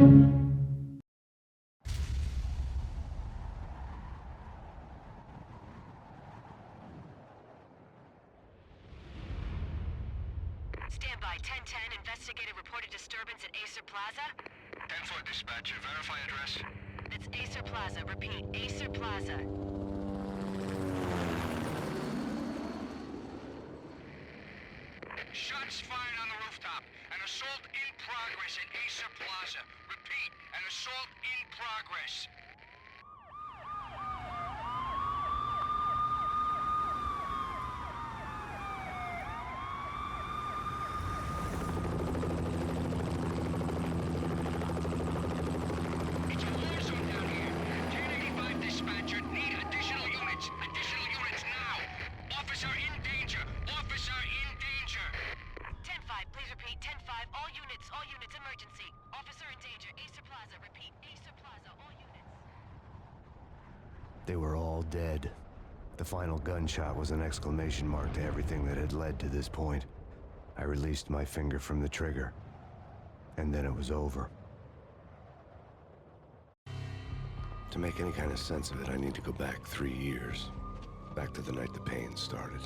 Stand by. 1010. Investigated reported disturbance at Aesir Plaza. 10-4 dispatcher. Verify address. That's Aesir Plaza. Repeat. Aesir Plaza. Shots fired on the rooftop. An assault in progress at Aesir Plaza. Repeat. An assault in progress. It's a war zone down here. 1085 dispatcher. Need additional units. Additional units now. Officer in danger. Officer in danger. 10-5. Please repeat. 10-5. All units, emergency. Officer in danger. Aesir Plaza. Repeat. Aesir Plaza. All units. They were all dead. The final gunshot was an exclamation mark to everything that had led to this point. I released my finger from the trigger, and then it was over. To make any kind of sense of it, I need to go back 3 years. Back to the night the pain started.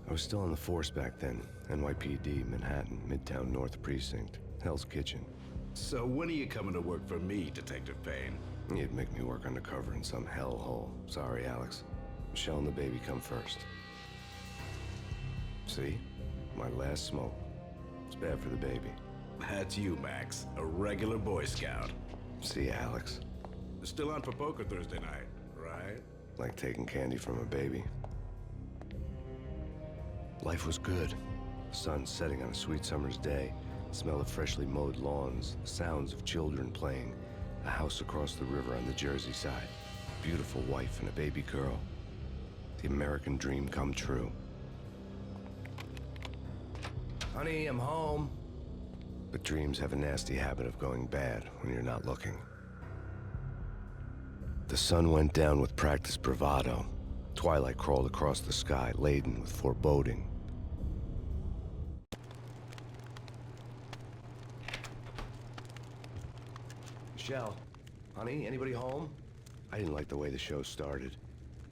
I was still on the force back then. NYPD, Manhattan, Midtown North Precinct, Hell's Kitchen. So when are you coming to work for me, Detective Payne? You'd make me work undercover in some hellhole. Sorry, Alex. Michelle and the baby come first. See? My last smoke. It's bad for the baby. That's you, Max. A regular Boy Scout. See, Alex? Still on for poker Thursday night, right? Like taking candy from a baby. Life was good. The sun setting on a sweet summer's day. The smell of freshly mowed lawns. The sounds of children playing. A house across the river on the Jersey side. A beautiful wife and a baby girl. The American dream come true. Honey, I'm home. But dreams have a nasty habit of going bad when you're not looking. The sun went down with practiced bravado. Twilight crawled across the sky, laden with foreboding. Michelle, honey, anybody home? I didn't like the way the show started.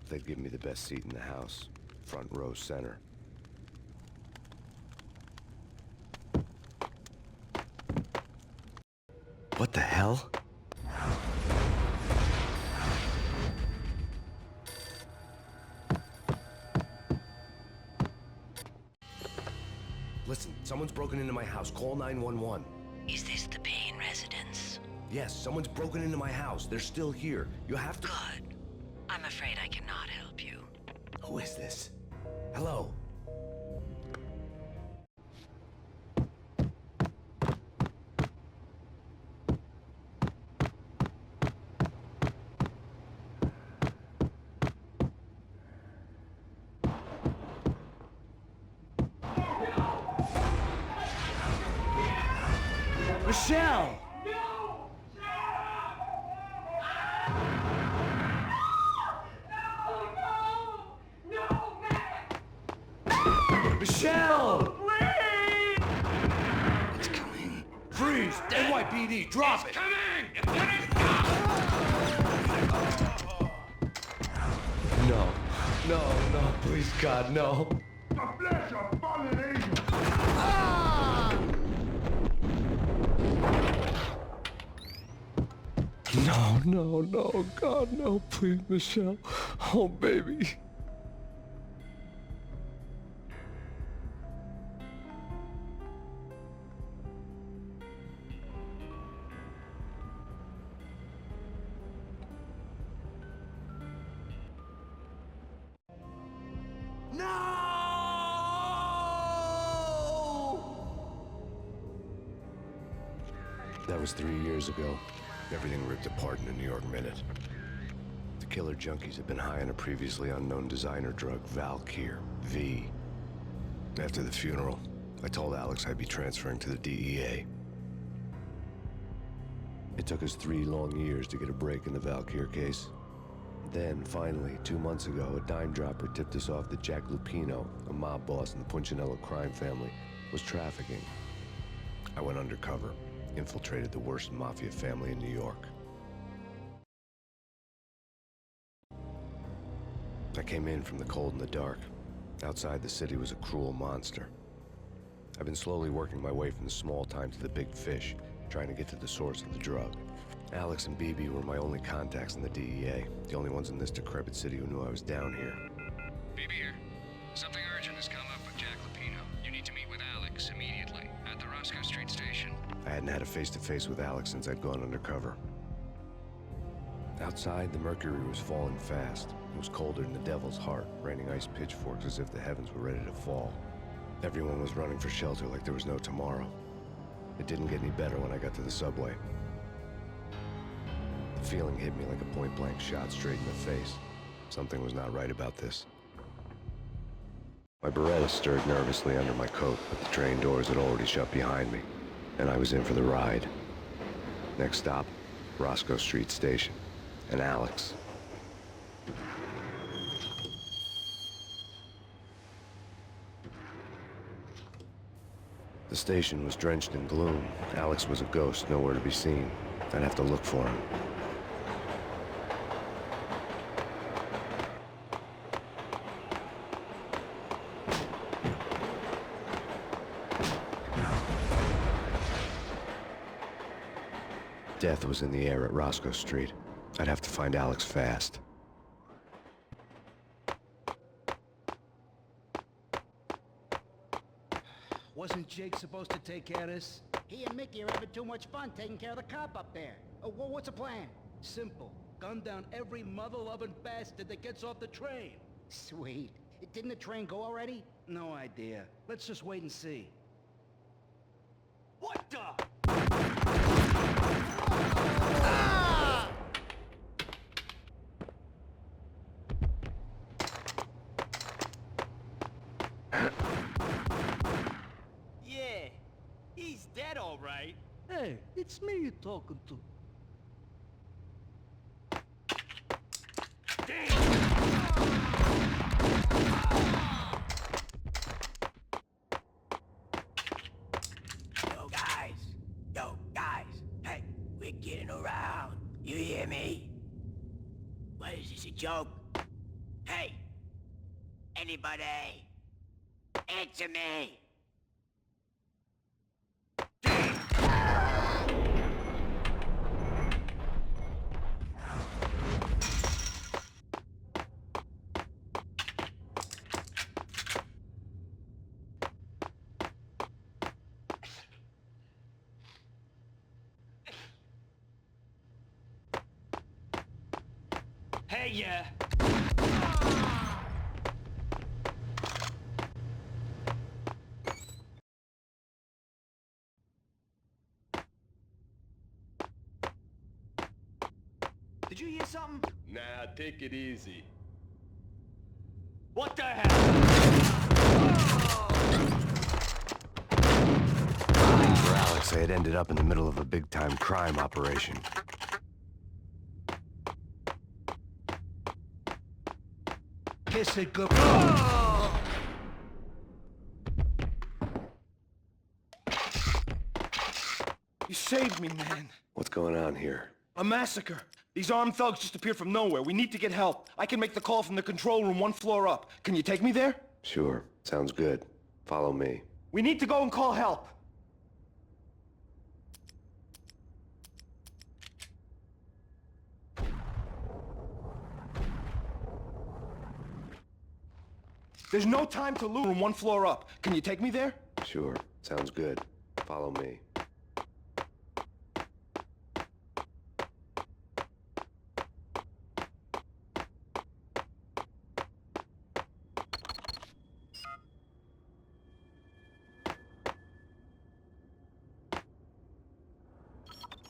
They'd give me the best seat in the house, front row center. What the hell? Listen, someone's broken into my house. Call 911. Is this the Payne residence? Yes, someone's broken into my house. They're still here. You have to... Good. I'm afraid I cannot help you. Who is this? Hello? Michelle! Michelle! Please! It's coming. Freeze! NYPD, drop it! Coming! No, please, God, no. The flesh of fallen angels! No, God, no, please, Michelle. Oh, baby. No! That was 3 years ago. Everything ripped apart in a New York minute. The killer junkies had been high on a previously unknown designer drug, Valkyr, V. After the funeral, I told Alex I'd be transferring to the DEA. It took us 3 long years to get a break in the Valkyr case. Then, finally, 2 months ago, a dime dropper tipped us off that Jack Lupino, a mob boss in the Punchinello crime family, was trafficking. I went undercover, infiltrated the worst mafia family in New York. I came in from the cold and the dark. Outside the city was a cruel monster. I've been slowly working my way from the small time to the big fish, trying to get to the source of the drug. Alex and BB were my only contacts in the DEA, the only ones in this decrepit city who knew I was down here. BB here. Something urgent has come up with Jack Lupino. You need to meet with Alex immediately at the Roscoe Street station. I hadn't had a face-to-face with Alex since I'd gone undercover. Outside, the mercury was falling fast. It was colder than the devil's heart, raining ice pitchforks as if the heavens were ready to fall. Everyone was running for shelter like there was no tomorrow. It didn't get any better when I got to the subway. The feeling hit me like a point-blank shot straight in the face. Something was not right about this. My Beretta stirred nervously under my coat, but the train doors had already shut behind me, and I was in for the ride. Next stop, Roscoe Street Station, and Alex. The station was drenched in gloom. Alex was a ghost, nowhere to be seen. I'd have to look for him. Death was in the air at Roscoe Street. I'd have to find Alex fast. Wasn't Jake supposed to take care of this? He and Mickey are having too much fun taking care of the cop up there. What's the plan? Simple. Gun down every mother-loving bastard that gets off the train. Sweet. Didn't the train go already? No idea. Let's just wait and see. What the? Yeah, he's dead all right. Hey, it's me you're talking to. Yo guys, hey, we're getting around. You hear me? What is this, a joke? Hey, anybody? Answer me. Hey, yeah. Did you hear something? Nah, take it easy. What the hell? For Alex, I had ended up in the middle of a big-time crime operation. Kiss it good. You saved me, man. What's going on here? A massacre. These armed thugs just appeared from nowhere. We need to get help. I can make the call from the control room 1 floor up. Can you take me there? Sure, sounds good. Follow me. We need to go and call help. There's no time to lose. Room 1 floor up. Can you take me there? Sure, sounds good. Follow me.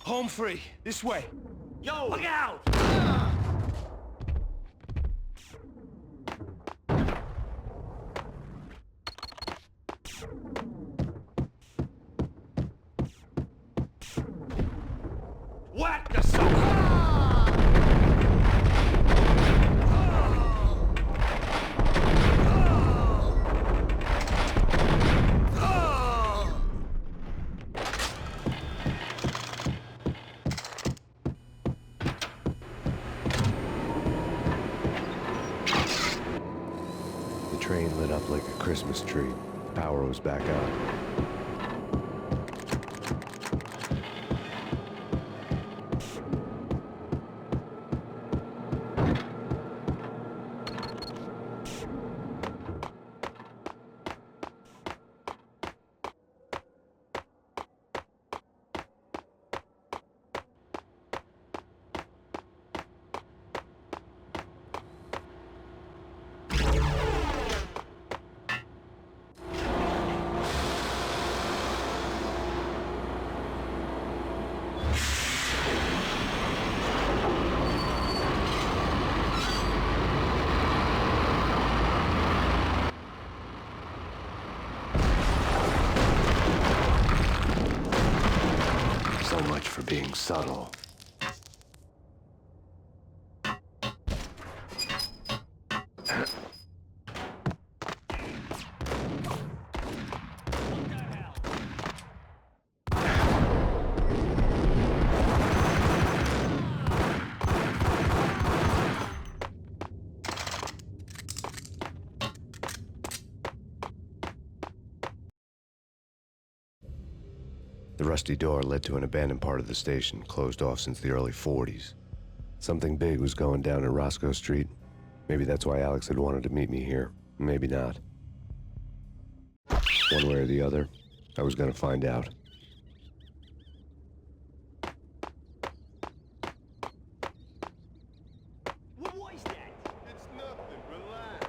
Home free. This way. Yo, look out! Whack the son! The train lit up like a Christmas tree. Power was back on. So much for being subtle. The rusty door led to an abandoned part of the station, closed off since the early 40s. Something big was going down in Roscoe Street. Maybe that's why Alex had wanted to meet me here. Maybe not. One way or the other, I was gonna find out. What was that? It's nothing, relax.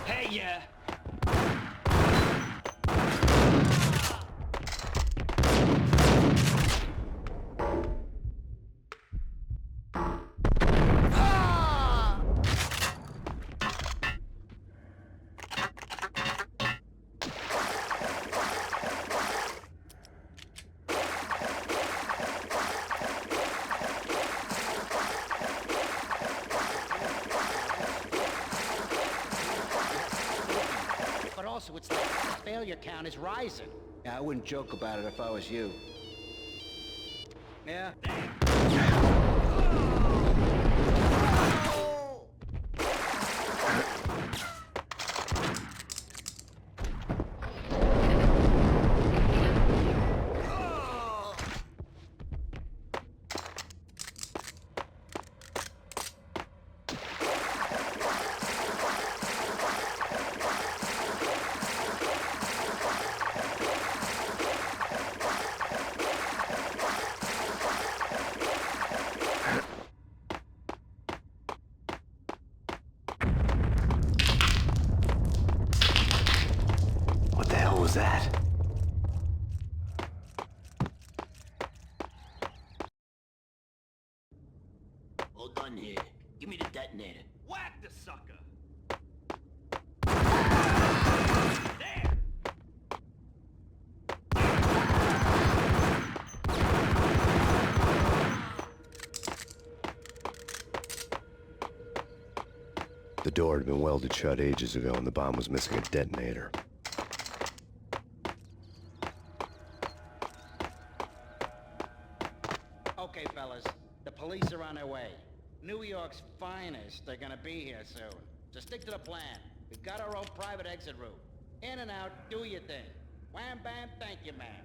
Hey, yeah. But also, it's like the failure count is rising. Yeah, I wouldn't joke about it if I was you. Yeah? What the hell was that? All done here. Give me the detonator. Whack the sucker! There! The door had been welded shut ages ago and the bomb was missing a detonator. Okay, fellas, the police are on their way. New York's finest are gonna be here soon. So stick to the plan. We've got our own private exit route. In and out, do your thing. Wham bam, thank you, ma'am.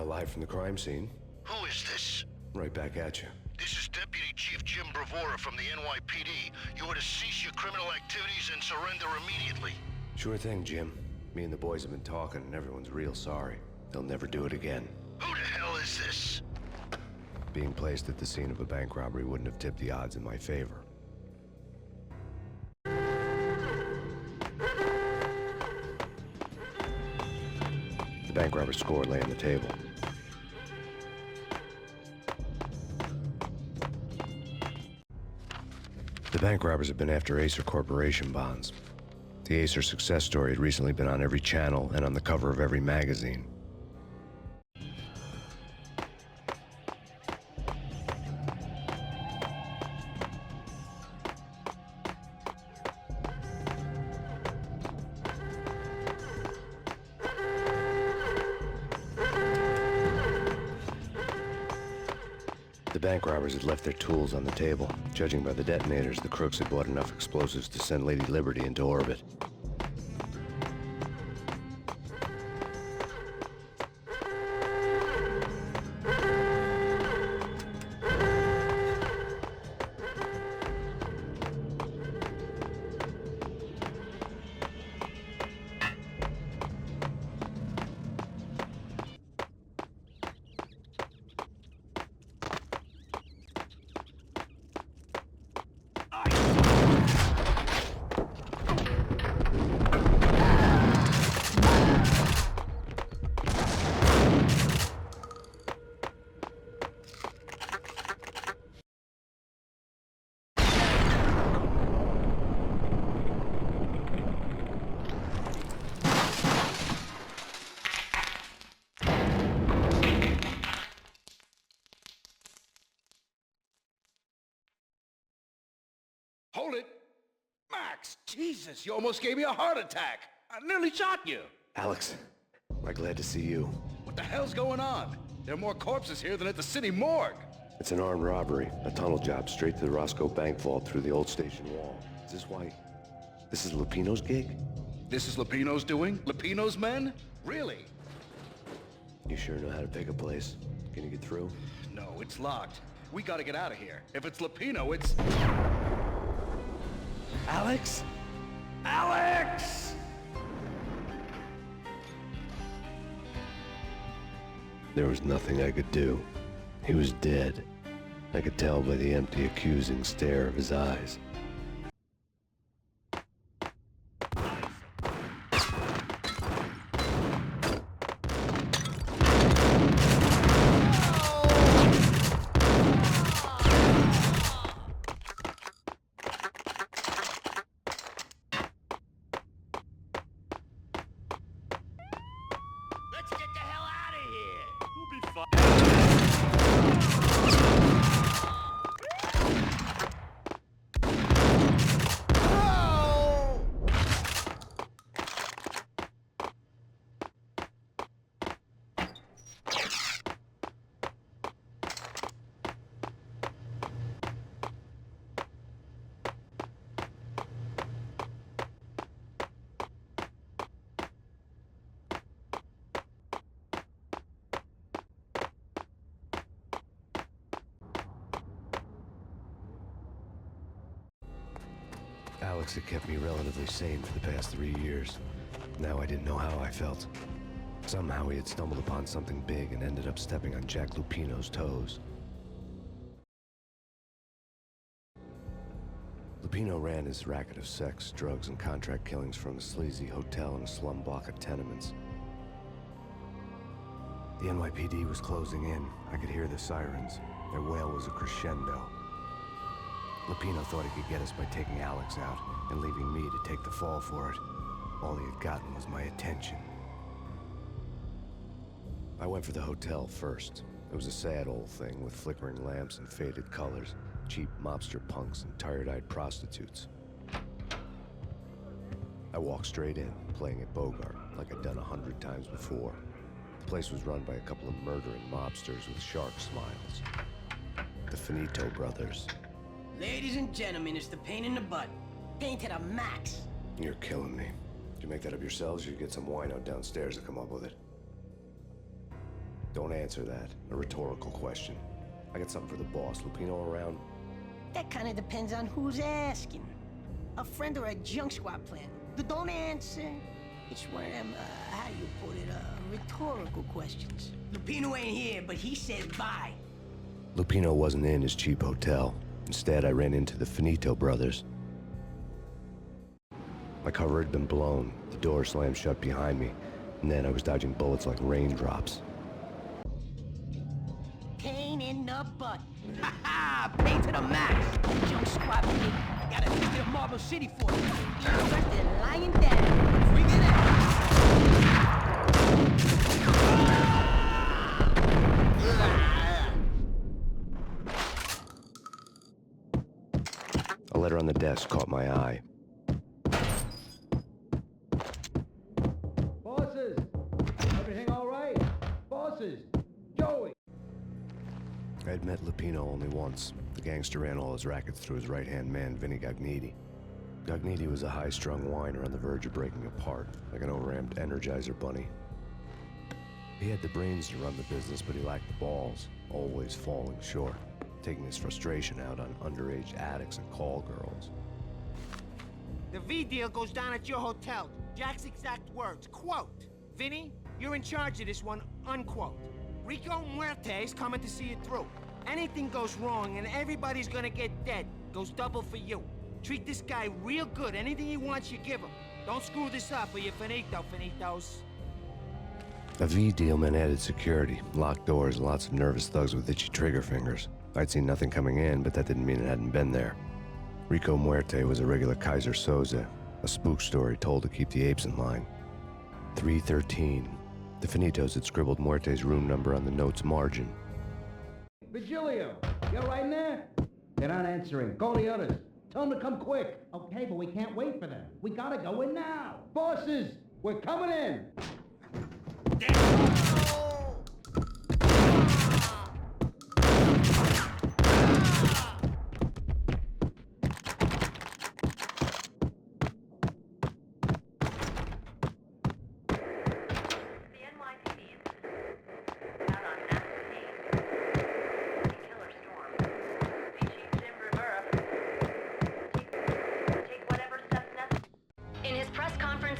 Now live from the crime scene. Who is this? Right back at you. This is Deputy Chief Jim Bravura from the NYPD. You are to cease your criminal activities and surrender immediately. Sure thing, Jim. Me and the boys have been talking, and everyone's real sorry. They'll never do it again. Who the hell is this? Being placed at the scene of a bank robbery wouldn't have tipped the odds in my favor. The bank robber's score lay on the table. The bank robbers have been after Aesir Corporation bonds. The Aesir success story had recently been on every channel and on the cover of every magazine. The bank robbers had left their tools on the table. Judging by the detonators, the crooks had bought enough explosives to send Lady Liberty into orbit. Hold it! Max! Jesus, you almost gave me a heart attack! I nearly shot you! Alex, I'm glad to see you. What the hell's going on? There are more corpses here than at the city morgue! It's an armed robbery, a tunnel job straight to the Roscoe Bank vault through the old station wall. Is this why... this is Lupino's gig? This is Lupino's doing? Lupino's men? Really? You sure know how to pick a place. Can you get through? No, it's locked. We gotta get out of here. If it's Lupino, it's... Alex? Alex! There was nothing I could do. He was dead. I could tell by the empty, accusing stare of his eyes. Let's get the hell out of here! We'll be fine. Alex had kept me relatively sane for the past 3 years. Now I didn't know how I felt. Somehow he had stumbled upon something big and ended up stepping on Jack Lupino's toes. Lupino ran his racket of sex, drugs, and contract killings from a sleazy hotel in a slum block of tenements. The NYPD was closing in. I could hear the sirens. Their wail was a crescendo. Lupino thought he could get us by taking Alex out and leaving me to take the fall for it. All he had gotten was my attention. I went for the hotel first. It was a sad old thing with flickering lamps and faded colors, cheap mobster punks and tired-eyed prostitutes. I walked straight in, playing at Bogart, like I'd done 100 times before. The place was run by a couple of murdering mobsters with shark smiles. The Finito brothers. Ladies and gentlemen, it's the pain in the butt. Pain to the max. You're killing me. Did you make that up yourselves, or you get some wino downstairs to come up with it? Don't answer that. A rhetorical question. I got something for the boss. Lupino around? That kind of depends on who's asking. A friend or a junk squad plan. Don't answer. It's one of them, how do you put it, rhetorical questions. Lupino ain't here, but he said bye. Lupino wasn't in his cheap hotel. Instead, I ran into the Finito brothers. My cover had been blown. The door slammed shut behind me. And then I was dodging bullets like raindrops. Pain in the butt. Ha ha! Pain to the max. Junk squad me. I got a ticket to Marble City for you. You're busted lying down. Bring it out. A letter on the desk caught my eye. Bosses! Everything all right? Bosses! Joey! I had met Lupino only once. The gangster ran all his rackets through his right-hand man, Vinny Gognitti. Gognitti was a high-strung whiner on the verge of breaking apart, like an overamped Energizer bunny. He had the brains to run the business, but he lacked the balls, always falling short, taking his frustration out on underage addicts and call girls. The V deal goes down at your hotel. Jack's exact words, quote, "Vinny, you're in charge of this one," unquote. Rico Muerte's coming to see it through. Anything goes wrong and everybody's gonna get dead. Goes double for you. Treat this guy real good. Anything he wants, you give him. Don't screw this up or you're finito, finitos. A V deal meant added security, locked doors, and lots of nervous thugs with itchy trigger fingers. I'd seen nothing coming in, but that didn't mean it hadn't been there. Rico Muerte was a regular Kaiser Soze, a spook story told to keep the apes in line. 313. The Finitos had scribbled Muerte's room number on the note's margin. Virgilio, you all right in there? They're not answering. Call the others. Tell them to come quick. Okay, but we can't wait for them. We gotta go in now. Bosses, we're coming in.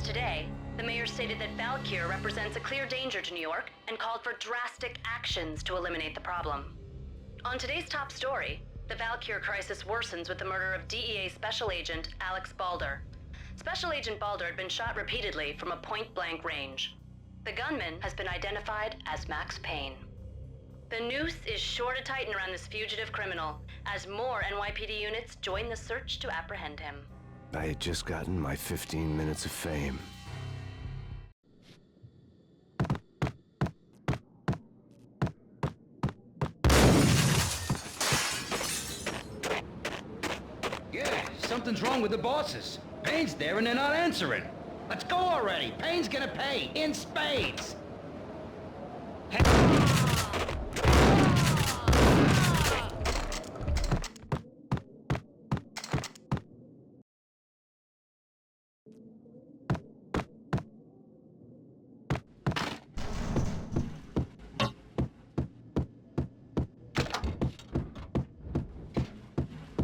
Today, the mayor stated that Valkyr represents a clear danger to New York and called for drastic actions to eliminate the problem. On today's top story, the Valkyr crisis worsens with the murder of DEA Special Agent Alex Balder. Special Agent Balder had been shot repeatedly from a point-blank range. The gunman has been identified as Max Payne. The noose is sure to tighten around this fugitive criminal as more NYPD units join the search to apprehend him. I had just gotten my 15 minutes of fame. Yeah, something's wrong with the bosses. Payne's there and they're not answering. Let's go already. Payne's gonna pay in spades.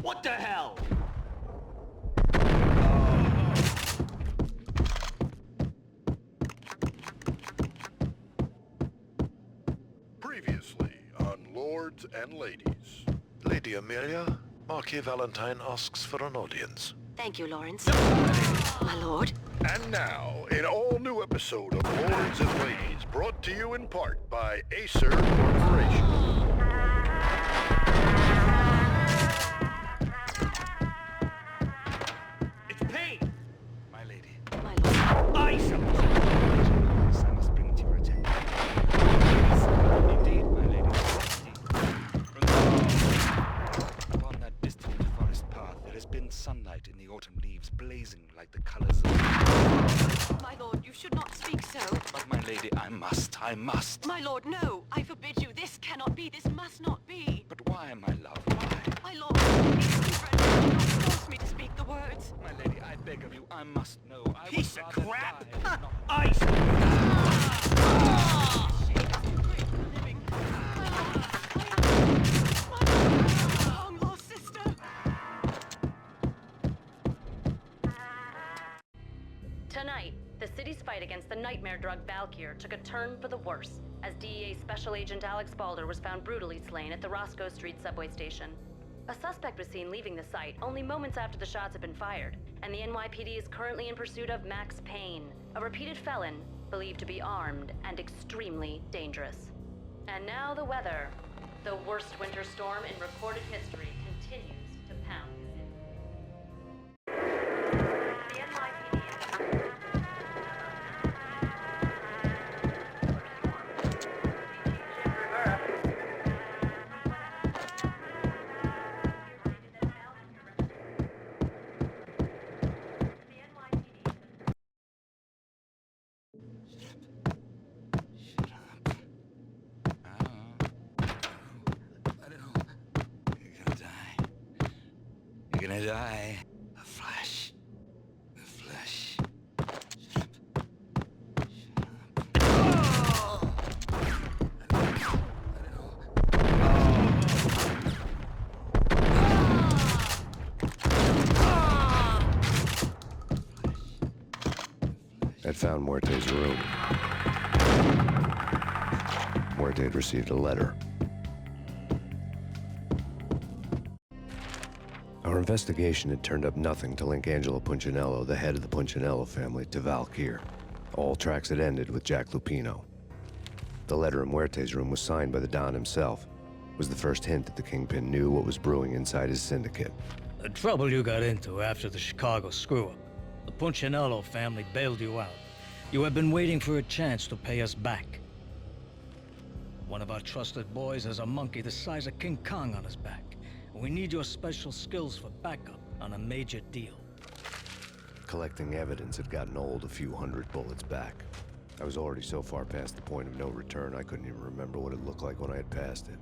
What the hell? Previously on Lords and Ladies. Lady Amelia, Marquis Valentine asks for an audience. Thank you, Lawrence. My lord. And now, an all-new episode of Lords and Ladies, brought to you in part by Aesir Corporation. It's Payne! My lady. My lord. I must bring to your attention. Indeed, my lady. Upon that distant forest path, there has been sunlight in the autumn leaves blazing like the colors of... My lord, you should not speak so. But my lady, I must. My lord, no. I forbid you. This cannot be. This must not be. But why, my love, why? My lord, please, friend, do not force me to speak the words. My lady, I beg of you, I must know. I Piece would of rather crap! die than not- I Tonight, the city's fight against the nightmare drug Valkyr took a turn for the worse, as DEA Special Agent Alex Balder was found brutally slain at the Roscoe Street subway station. A suspect was seen leaving the site only moments after the shots had been fired, and the NYPD is currently in pursuit of Max Payne, a repeated felon believed to be armed and extremely dangerous. And now the weather. The worst winter storm in recorded history continues to pound the city. The NYPD You're gonna die. The flesh. The flesh. I'd found Muerte's room. Muerte had received a letter. Our investigation had turned up nothing to link Angelo Punchinello, the head of the Punchinello family, to Valkyr. All tracks had ended with Jack Lupino. The letter in Muerte's room was signed by the Don himself. It was the first hint that the Kingpin knew what was brewing inside his syndicate. The trouble you got into after the Chicago screw-up. The Punchinello family bailed you out. You have been waiting for a chance to pay us back. One of our trusted boys has a monkey the size of King Kong on his back. We need your special skills for backup on a major deal. Collecting evidence had gotten old a few hundred bullets back. I was already so far past the point of no return, I couldn't even remember what it looked like when I had passed it.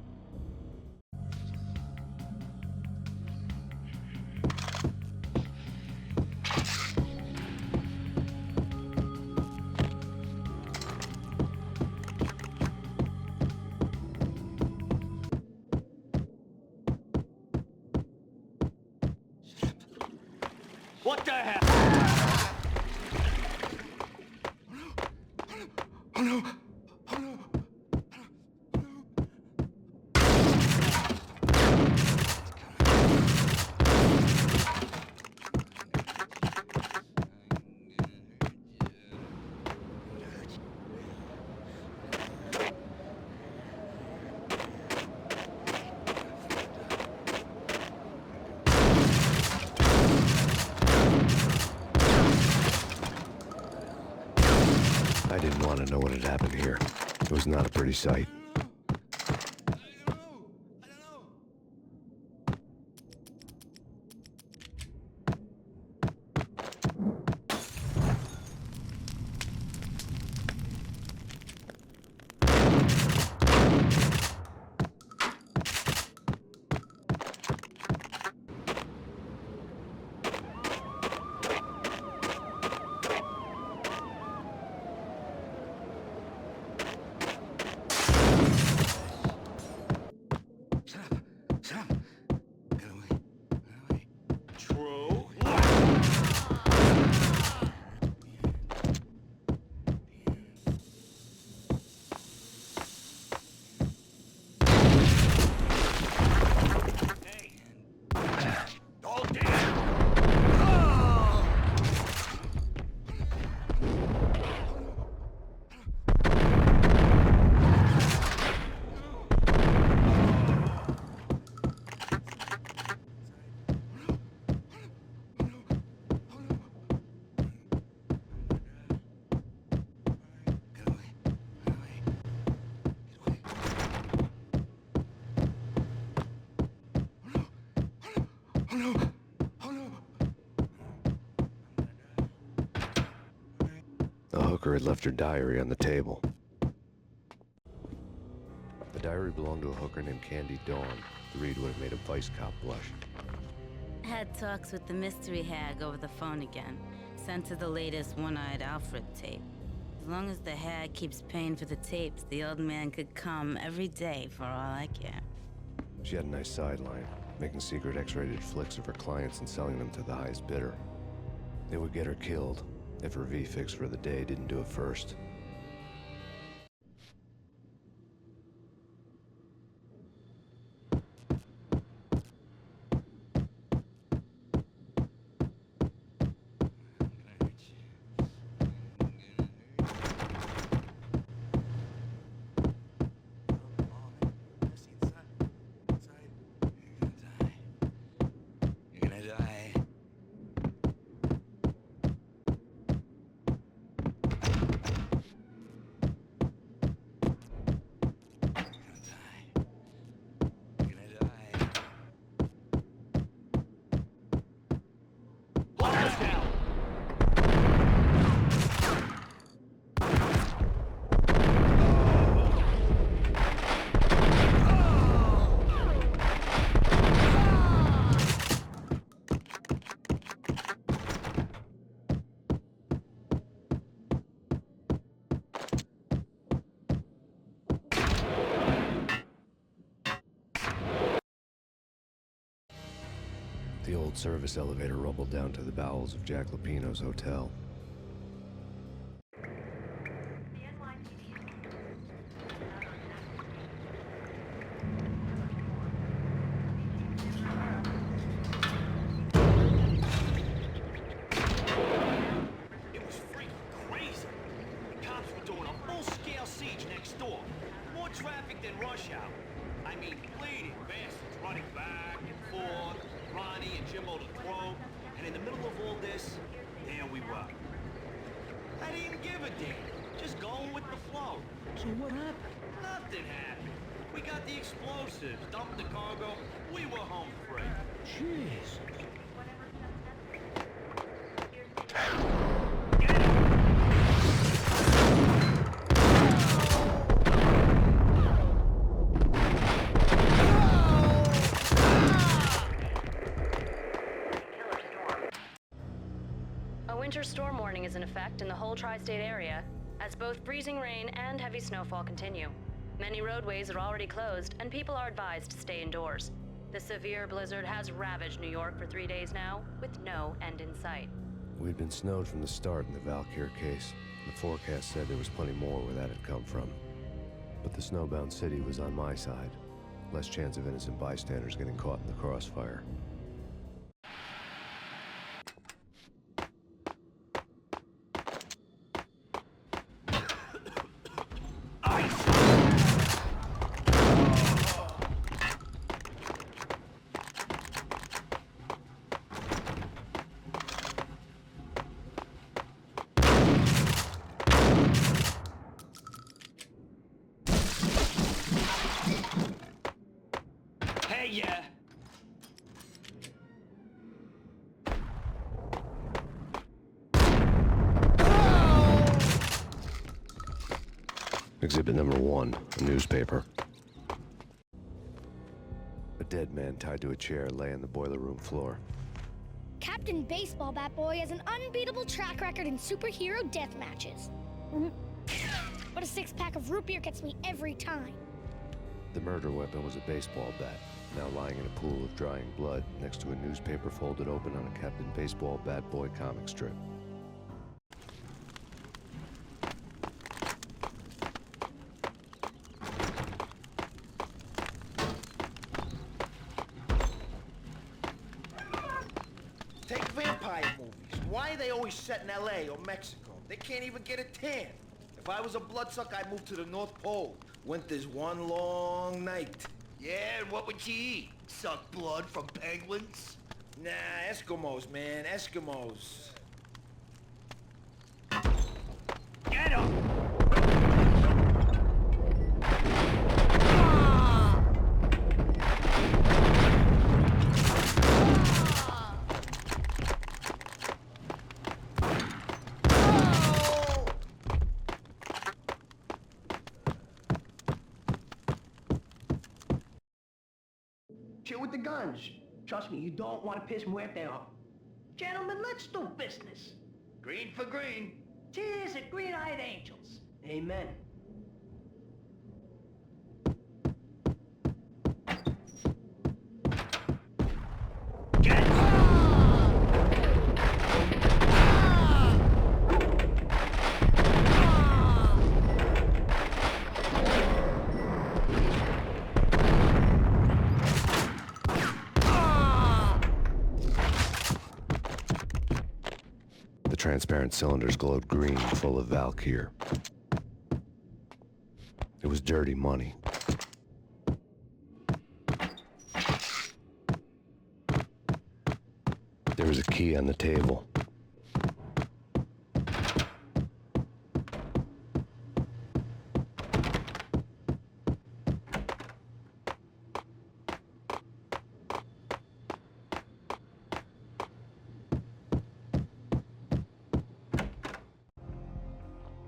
What the hell? Oh no! I didn't want to know what had happened here. It was not a pretty sight. The hooker had left her diary on the table. The diary belonged to a hooker named Candy Dawn. The read would have made a vice cop blush. Had talks with the mystery hag over the phone again. Sent her the latest one-eyed Alfred tape. As long as the hag keeps paying for the tapes, the old man could come every day for all I care. She had a nice sideline, making secret X-rated flicks of her clients and selling them to the highest bidder. They would get her killed, if her V-fix for the day didn't do it first. The old service elevator rumbled down to the bowels of Jack Lupino's hotel. It was freaking crazy. The cops were doing a full-scale siege next door. More traffic than rush hour. I mean, bleeding bastards running back and forth, Ronnie and Jimbo to throw. And in the middle of all this, there we were. I didn't give a damn. Just going with the flow. So what happened? Nothing happened. We got the explosives, dumped the cargo, we were home free. Jeez. A winter storm warning is in effect in the whole tri-state area, as both freezing rain and heavy snowfall continue. Many roadways are already closed, and people are advised to stay indoors. The severe blizzard has ravaged New York for 3 days now, with no end in sight. We'd been snowed from the start in the Valkyr case. The forecast said there was plenty more where that had come from. But the snowbound city was on my side. Less chance of innocent bystanders getting caught in the crossfire. Hey, yeah. Exhibit number 1, a newspaper. A dead man tied to a chair lay on the boiler room floor. Captain Baseball Bat Boy has an unbeatable track record in superhero death matches. But a 6-pack of root beer gets me every time. The murder weapon was a baseball bat, now lying in a pool of drying blood next to a newspaper folded open on a Captain Baseball Bat Boy comic strip. Take vampire movies. Why are they always set in LA or Mexico? They can't even get a tan. If I was a bloodsucker, I'd move to the North Pole. Winter's one long night. Yeah, and what would you eat? Suck blood from penguins? Nah, Eskimos, man, Eskimos. Get him! Chill with the guns. Trust me, you don't want to piss Muerte off. Gentlemen, let's do business. Green for green. Cheers at green-eyed angels. Amen. Get Transparent cylinders glowed green, full of Valkyr. It was dirty money. There was a key on the table.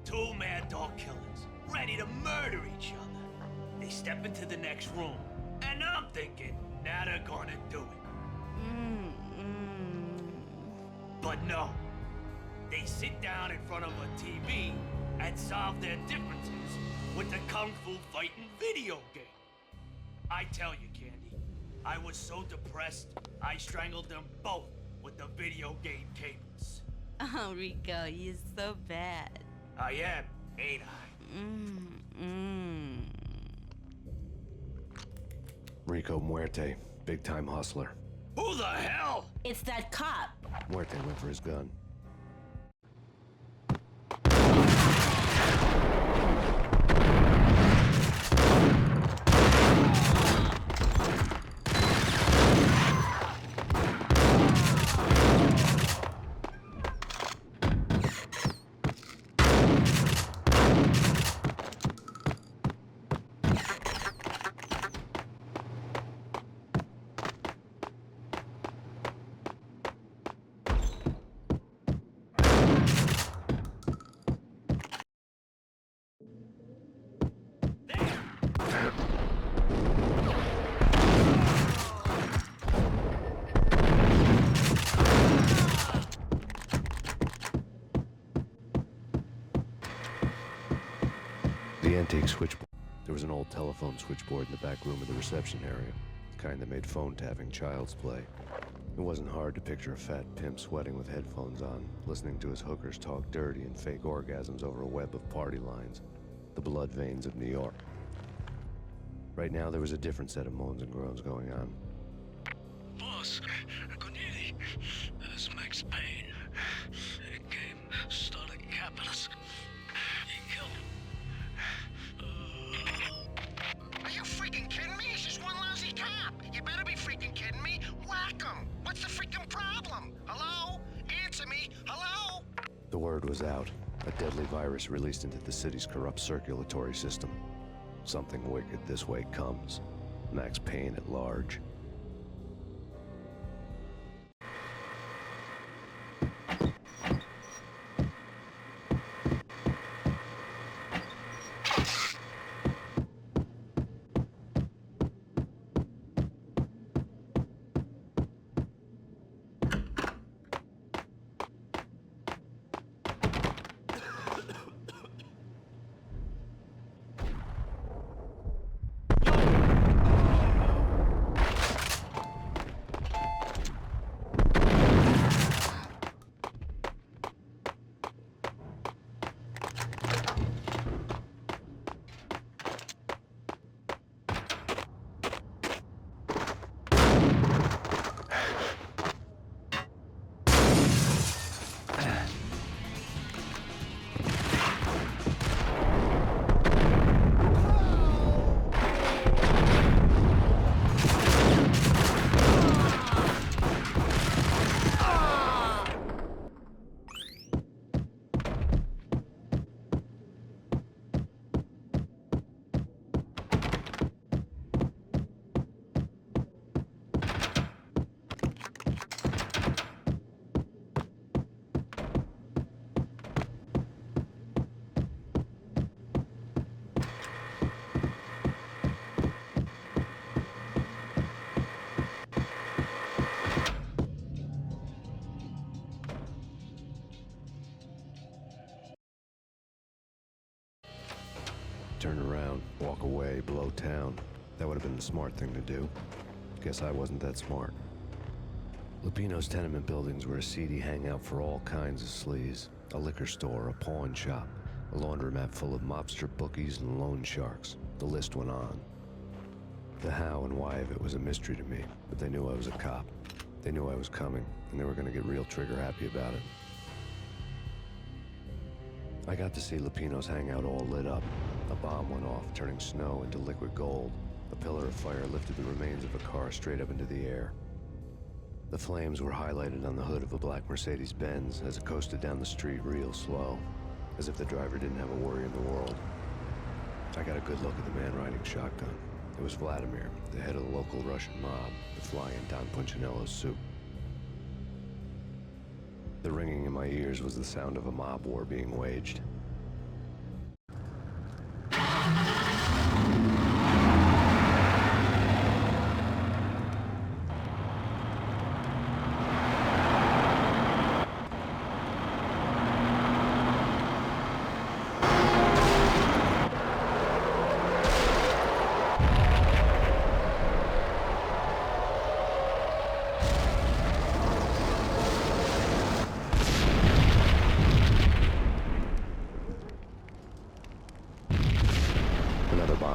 Two mad dog killers, ready to murder each other. They step into the next room, and I'm thinking, now they're gonna do it. But no. They sit down in front of a TV and solve their differences with the Kung Fu fighting video game. I tell you, Candy, I was so depressed, I strangled them both with the video game cables. Oh, Rico, you're so bad. I am, ain't I? Rico Muerte, big-time hustler. Who the hell? It's that cop. Muerte went for his gun. The antique switchboard. There was an old telephone switchboard in the back room of the reception area, the kind that made phone tapping child's play. It wasn't hard to picture a fat pimp sweating with headphones on, listening to his hookers talk dirty and fake orgasms over a web of party lines, the blood veins of New York. Right now, there was a different set of moans and groans going on. Boss, good evening. It's Max Payne. He came, started capping us. He killed him. Are you freaking kidding me? He's just one lousy cop. You better be freaking kidding me. Whack him. What's the freaking problem? Hello? Answer me. Hello? The word was out. A deadly virus released into the city's corrupt circulatory system. Something wicked this way comes. Max Payne at large. Turn around, walk away, blow town. That would have been the smart thing to do. Guess I wasn't that smart. Lupino's tenement buildings were a seedy hangout for all kinds of sleaze. A liquor store, a pawn shop, a laundromat full of mobster bookies and loan sharks. The list went on. The how and why of it was a mystery to me, but they knew I was a cop. They knew I was coming, and they were going to get real trigger happy about it. I got to see Lupino's hangout all lit up. A bomb went off, turning snow into liquid gold. A pillar of fire lifted the remains of a car straight up into the air. The flames were highlighted on the hood of a black Mercedes-Benz as it coasted down the street real slow, as if the driver didn't have a worry in the world. I got a good look at the man riding shotgun. It was Vladimir, the head of the local Russian mob, the fly in Don Punchinello's soup. The ringing in my ears was the sound of a mob war being waged.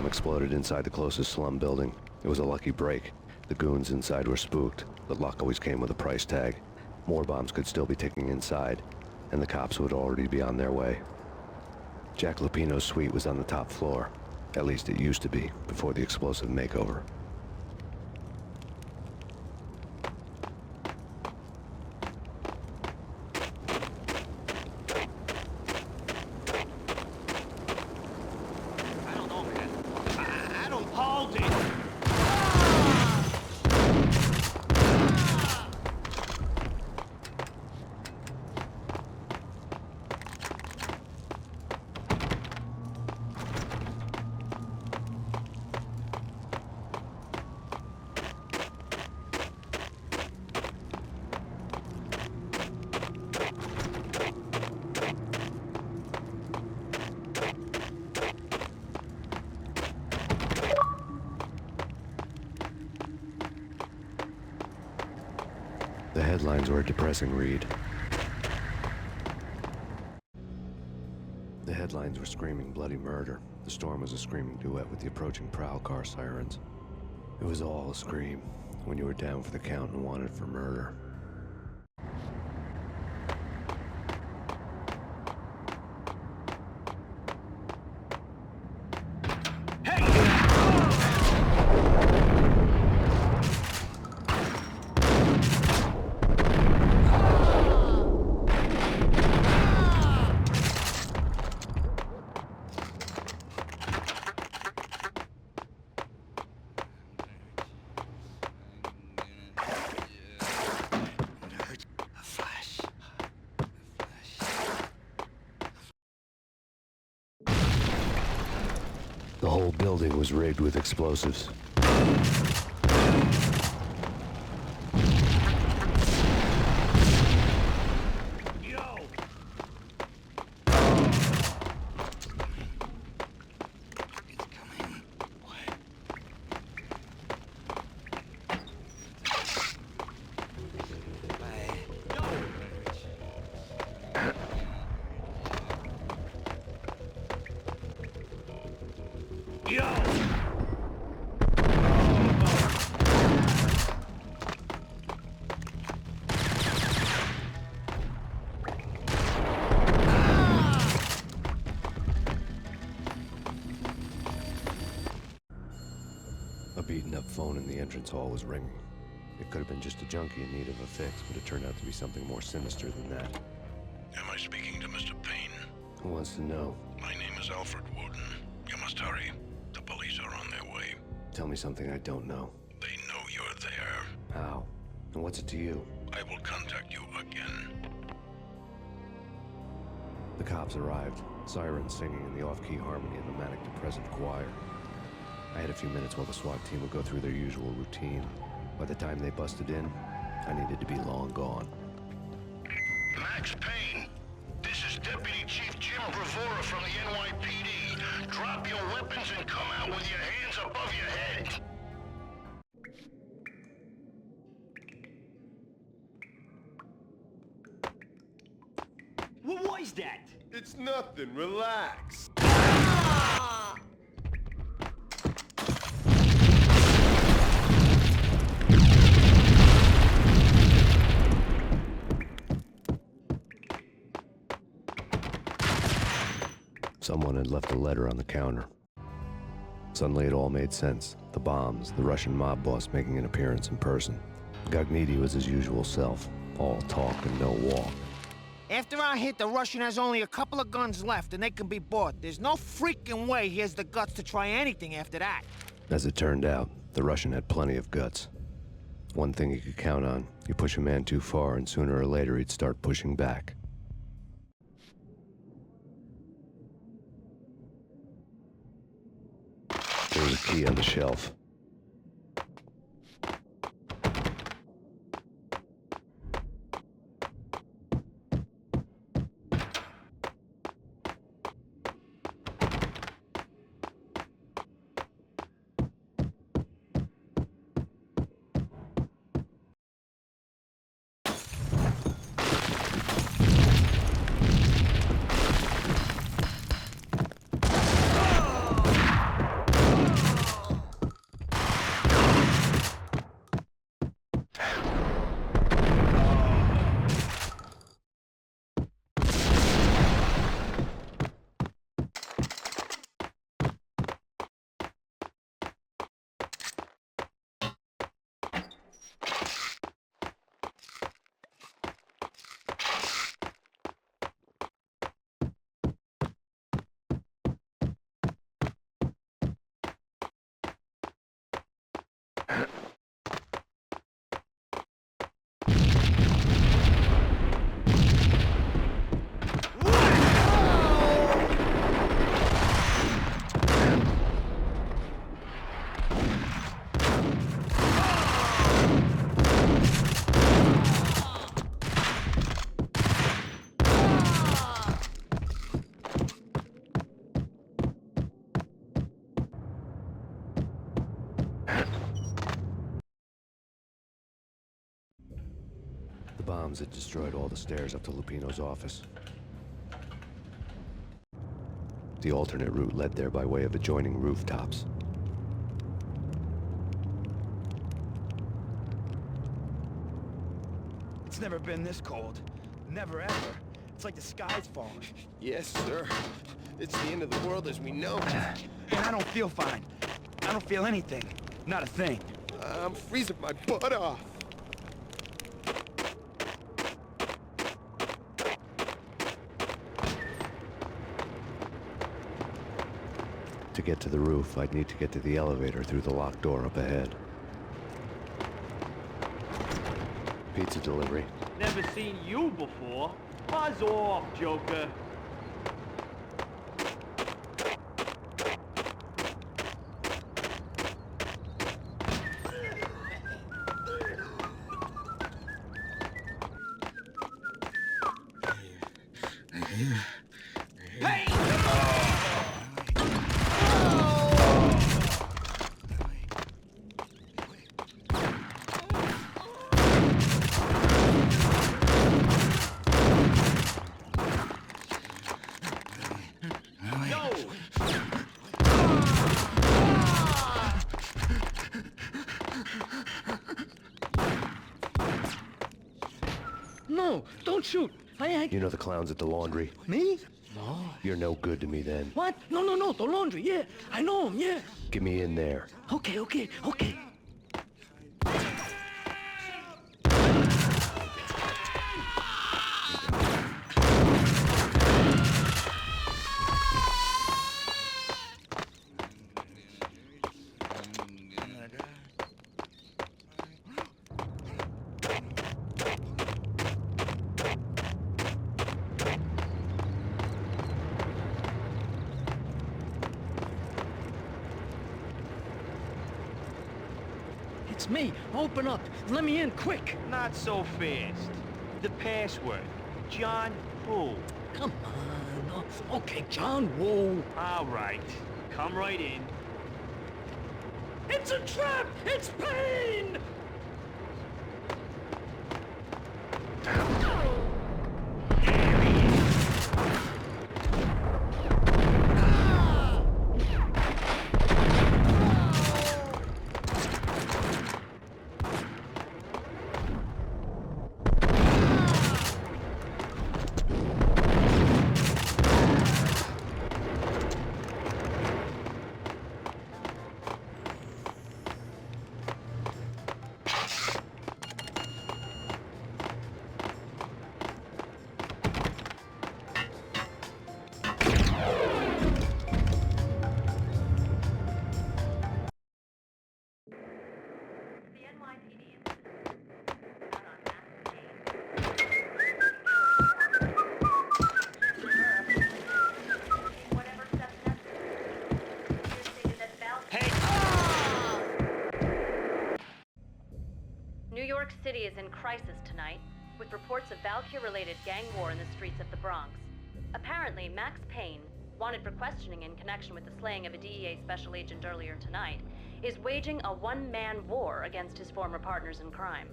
Exploded inside the closest slum building. It was a lucky break. The goons inside were spooked, but luck always came with a price tag. More bombs could still be ticking inside, and the cops would already be on their way. Jack Lupino's suite was on the top floor. At least it used to be, before the explosive makeover. The headlines were a depressing read. The headlines were screaming bloody murder. The storm was a screaming duet with the approaching prowl car sirens. It was all a scream when you were down for the count and wanted for murder. The whole building was rigged with explosives. A beaten-up phone in the entrance hall was ringing. It could have been just a junkie in need of a fix, but it turned out to be something more sinister than that. Am I speaking to Mr. Payne? Who wants to know? My name is Alfred Woden. You must hurry. The police are on their way. Tell me something I don't know. They know you're there. How? And what's it to you? I will contact you again. The cops arrived, sirens singing in the off-key harmony of a manic-depressive choir. I had a few minutes while the SWAT team would go through their usual routine. By the time they busted in, I needed to be long gone. Max Payne, this is Deputy Chief Jim Bravura from the NYPD. Drop your weapons and come out with your hands above your head. What was that? It's nothing. Relax. Someone had left a letter on the counter. Suddenly it all made sense. The bombs, the Russian mob boss making an appearance in person. Gagnidi was his usual self, all talk and no walk. After our hit, the Russian has only a couple of guns left, and they can be bought. There's no freaking way he has the guts to try anything after that. As it turned out, the Russian had plenty of guts. One thing he could count on, you push a man too far and sooner or later he'd start pushing back. There was a key on the shelf. The bombs had destroyed all the stairs up to Lupino's office. The alternate route led there by way of adjoining rooftops. It's never been this cold. Never ever. It's like the sky's falling. Yes, sir. It's the end of the world as we know it. And I don't feel fine. I don't feel anything. Not a thing. I'm freezing my butt off. To get to the roof, I'd need to get to the elevator through the locked door up ahead. Pizza delivery. Never seen you before. Buzz off, Joker. No, don't shoot. You know the clowns at the laundry? Me? No. You're no good to me then. What? No, the laundry, yeah. I know him, yeah. Get me in there. Okay. It's me. Open up. Let me in, quick. Not so fast. The password. John who? Come on. Oh, okay, John Woo. All right. Come right in. It's a trap! It's Payne! crisis tonight, with reports of Valkyr-related gang war in the streets of the Bronx. Apparently, Max Payne, wanted for questioning in connection with the slaying of a DEA special agent earlier tonight, is waging a one-man war against his former partners in crime.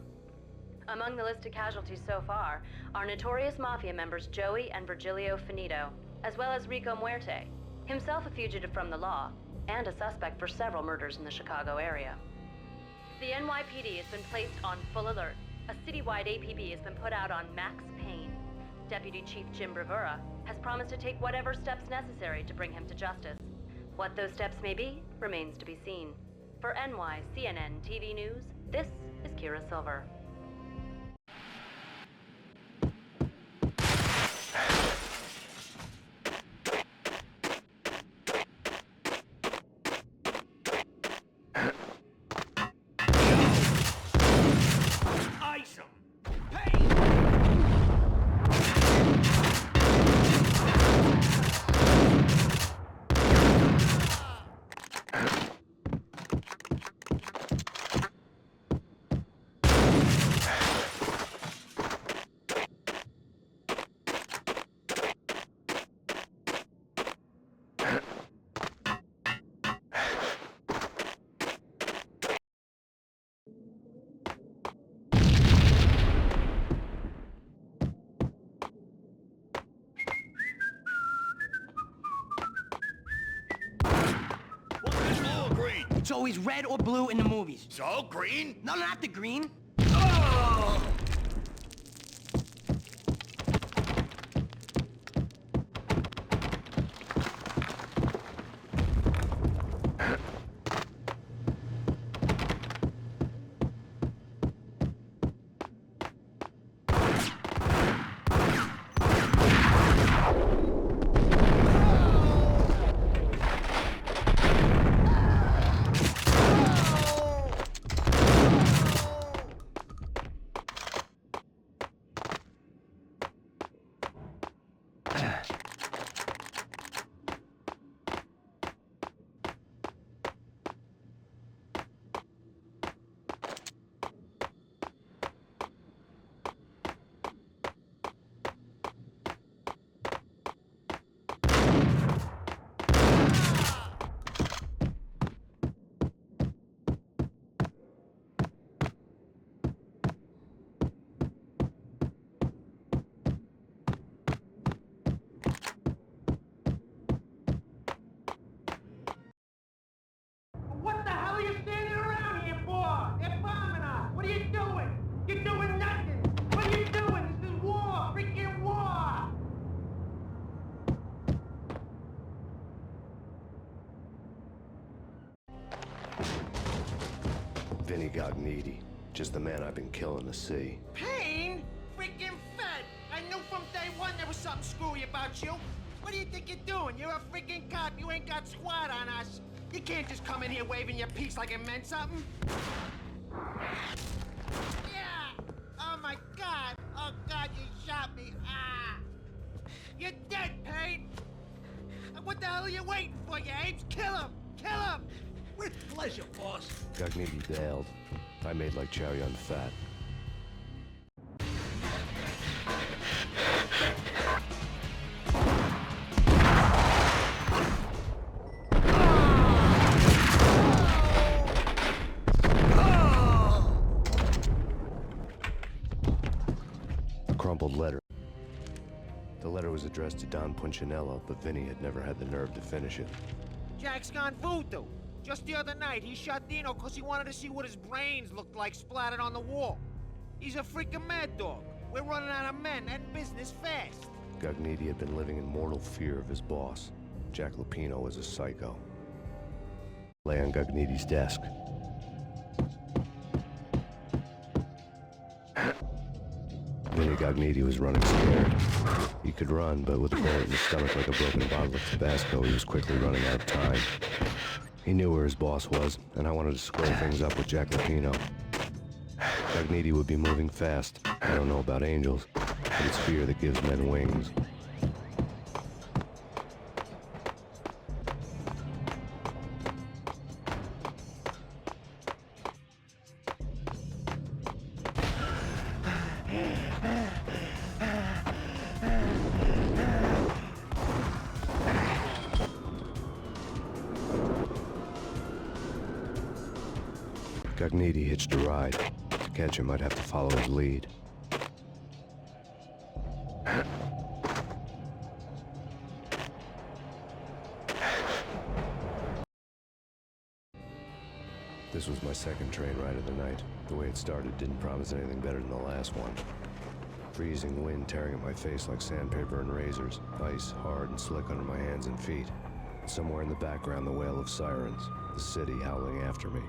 Among the listed casualties so far are notorious mafia members Joey and Virgilio Finito, as well as Rico Muerte, himself a fugitive from the law, and a suspect for several murders in the Chicago area. The NYPD has been placed on full alert. A citywide APB has been put out on Max Payne. Deputy Chief Jim Bravura has promised to take whatever steps necessary to bring him to justice. What those steps may be remains to be seen. For NYCNN TV News, this is Kira Silver. It's always red or blue in the movies. So, green? No, not the green. Oh! What the hell are you standing around here for? They're bombing us. What are you doing? You're doing nothing. What are you doing? This is war. Freaking war. Vinny got needy. Just the man I've been killing to see. Payne? Freaking fed. I knew from day one there was something screwy about you. What do you think you're doing? You're a freaking cop. You ain't got squad on us. You can't just come in here waving your piece like it meant something. Yeah! Oh my God! Oh God, you shot me! Ah! You're dead, Payne! What the hell are you waiting for, you apes? Kill him! Kill him! With pleasure, boss. Gugneedy bailed. I made like Chow Yun Fat. Crumpled letter. The letter was addressed to Don Punchinello, but Vinny had never had the nerve to finish it. Jack's gone voodoo. Just the other night, he shot Dino because he wanted to see what his brains looked like splattered on the wall. He's a freaking mad dog. We're running out of men and business fast. Gugneedy had been living in mortal fear of his boss. Jack Lupino was a psycho. Lay on Gugneedy's desk. Vinny Gugneedy was running scared. He could run, but with a bullet in his stomach like a broken bottle of Tabasco, he was quickly running out of time. He knew where his boss was, and I wanted to square things up with Jack Lupino. Gugneedy would be moving fast. I don't know about angels, but it's fear that gives men wings. Gognitti hitched a ride. To catch him, I'd have to follow his lead. This was my second train ride of the night. The way it started didn't promise anything better than the last one. Freezing wind tearing at my face like sandpaper and razors. Ice hard and slick under my hands and feet. Somewhere in the background, the wail of sirens. The city howling after me.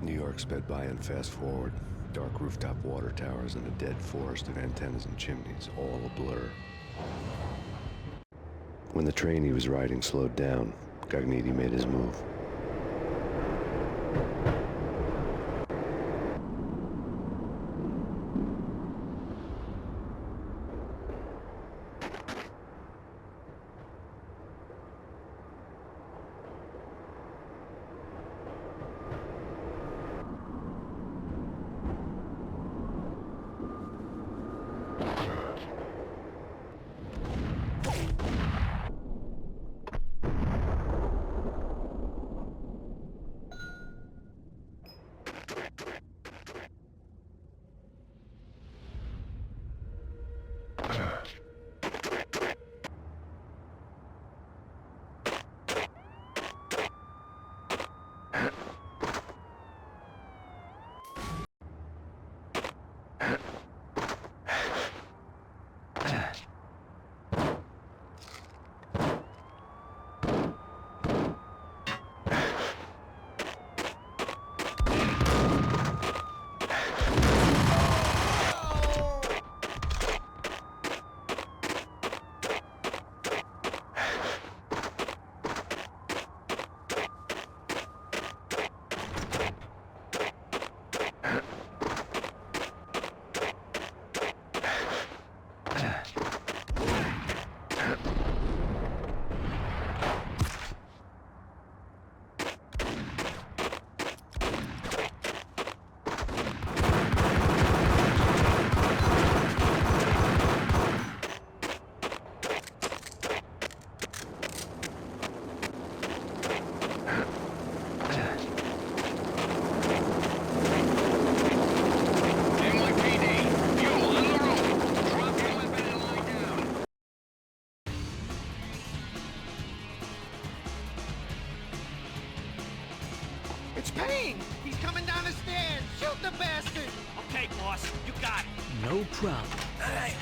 New York sped by and fast forward. Dark rooftop water towers and a dead forest of antennas and chimneys, all a blur. When the train he was riding slowed down, Gognitti made his move. It's Payne! He's coming down the stairs! Shoot the bastard! Okay, boss, you got it. No problem. Hey!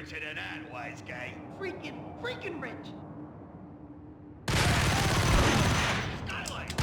richer than that, wise guy. Freaking rich. Skylight!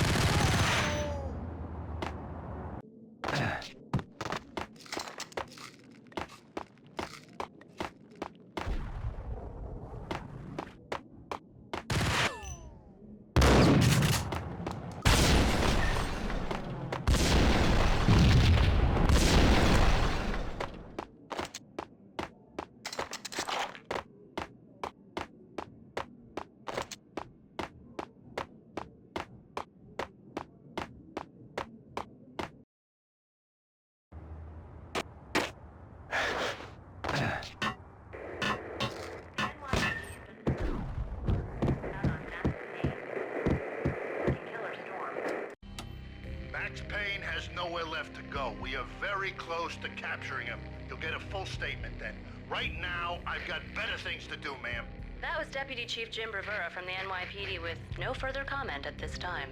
Max Payne has nowhere left to go. We are very close to capturing him. You'll get a full statement then. Right now, I've got better things to do, ma'am. That was Deputy Chief Jim Rivera from the NYPD with no further comment at this time.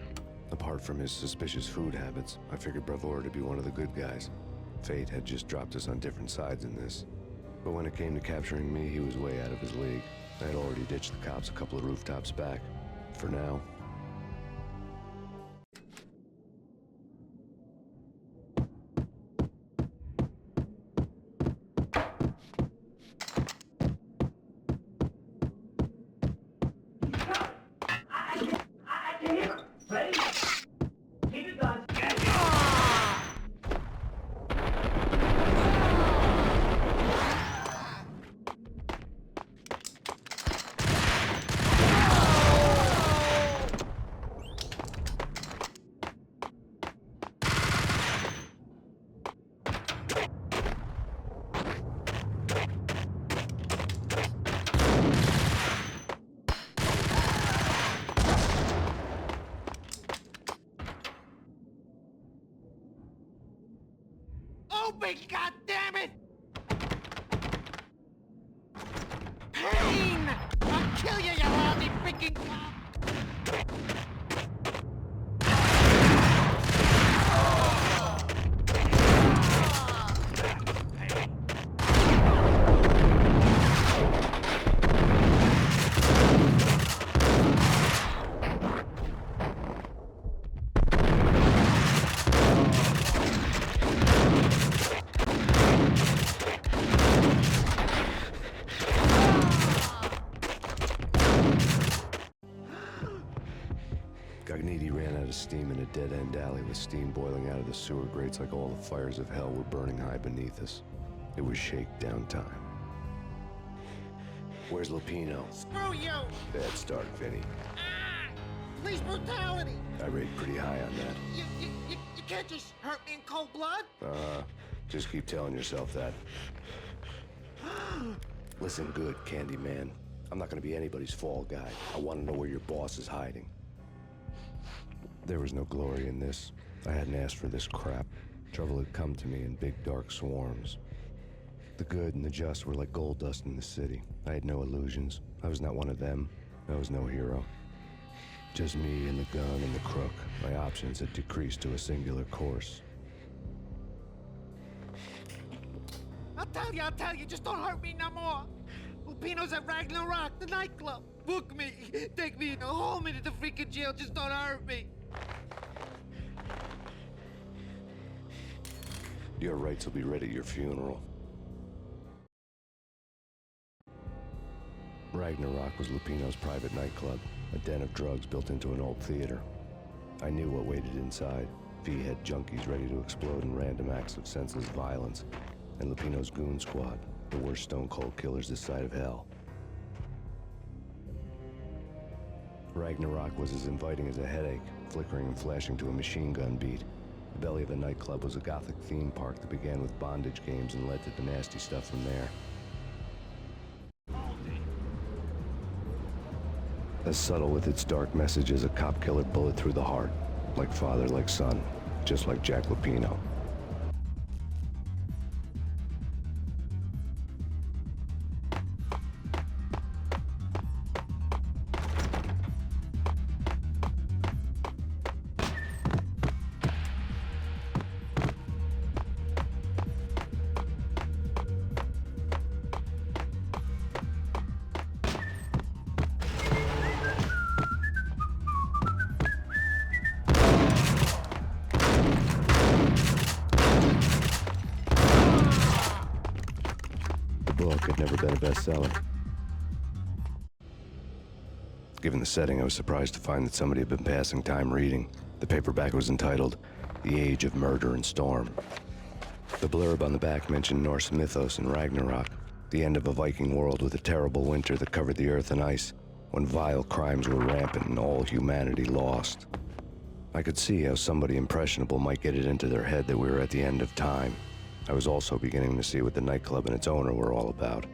Apart from his suspicious food habits, I figured Bravura to be one of the good guys. Fate had just dropped us on different sides in this. But when it came to capturing me, he was way out of his league. I had already ditched the cops a couple of rooftops back. For now. Open, goddammit! Payne! I'll kill you, you lousy freaking cop! Gagniti ran out of steam in a dead-end alley with steam boiling out of the sewer grates like all the fires of hell were burning high beneath us. It was shakedown time. Where's Lupino? Screw you! Bad start, Vinny. Police brutality! I rate pretty high on that. You can't just hurt me in cold blood! Just keep telling yourself that. Listen good, Candyman. I'm not gonna be anybody's fall guy. I want to know where your boss is hiding. There was no glory in this. I hadn't asked for this crap. Trouble had come to me in big dark swarms. The good and the just were like gold dust in the city. I had no illusions. I was not one of them. I was no hero. Just me and the gun and the crook. My options had decreased to a singular course. I'll tell you, just don't hurt me no more. Lupino's at Ragnarok, the nightclub. Book me, take me home into the freaking jail, just don't hurt me. Your rights will be ready at your funeral. Ragnarok was Lupino's private nightclub, a den of drugs built into an old theater. I knew what waited inside. V had junkies ready to explode in random acts of senseless violence, and Lupino's goon squad, the worst stone-cold killers this side of hell. Ragnarok was as inviting as a headache, flickering and flashing to a machine gun beat. The belly of the nightclub was a gothic theme park that began with bondage games and led to the nasty stuff from there. As subtle with its dark message as a cop killer bullet through the heart. Like father, like son. Just like Jack Lupino. bestseller. Given the setting, I was surprised to find that somebody had been passing time reading. The paperback was entitled, The Age of Murder and Storm. The blurb on the back mentioned Norse mythos and Ragnarok, the end of a Viking world with a terrible winter that covered the earth in ice, when vile crimes were rampant and all humanity lost. I could see how somebody impressionable might get it into their head that we were at the end of time. I was also beginning to see what the nightclub and its owner were all about.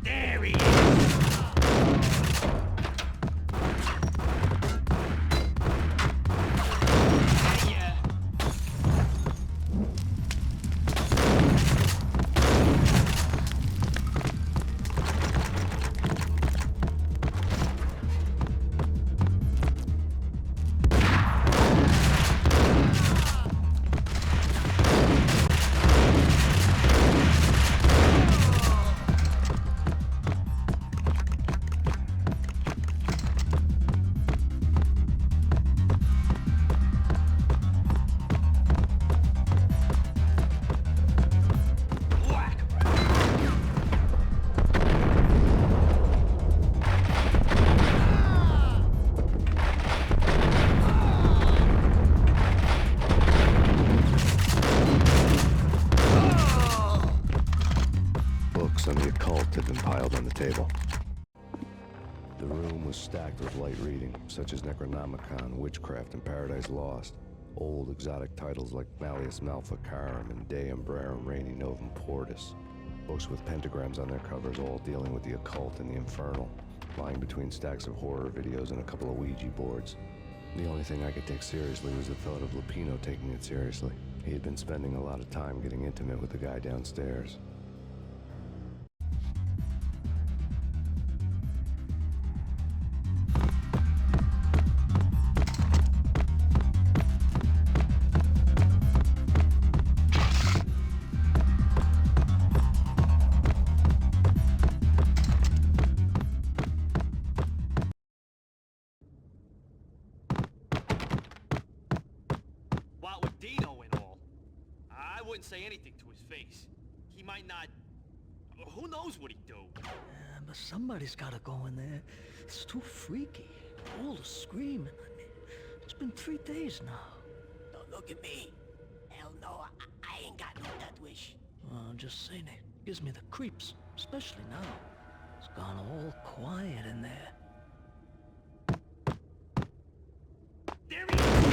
There he is! On the occult had been piled on the table. The room was stacked with light reading, such as Necronomicon, Witchcraft, and Paradise Lost. Old exotic titles like Malleus Maleficarum and De Umbrarum Reini Novum Portis. Books with pentagrams on their covers, all dealing with the occult and the infernal, lying between stacks of horror videos and a couple of Ouija boards. The only thing I could take seriously was the thought of Lupino taking it seriously. He had been spending a lot of time getting intimate with the guy downstairs. What with Dino and all, I wouldn't say anything to his face. He might not... Who knows what he'd do? But somebody's gotta go in there. It's too freaky. All the screaming. I mean, it's been 3 days now. Don't look at me. Hell no, I ain't got no death wish. I'm just saying, it gives me the creeps, especially now. It's gone all quiet in there. There he is!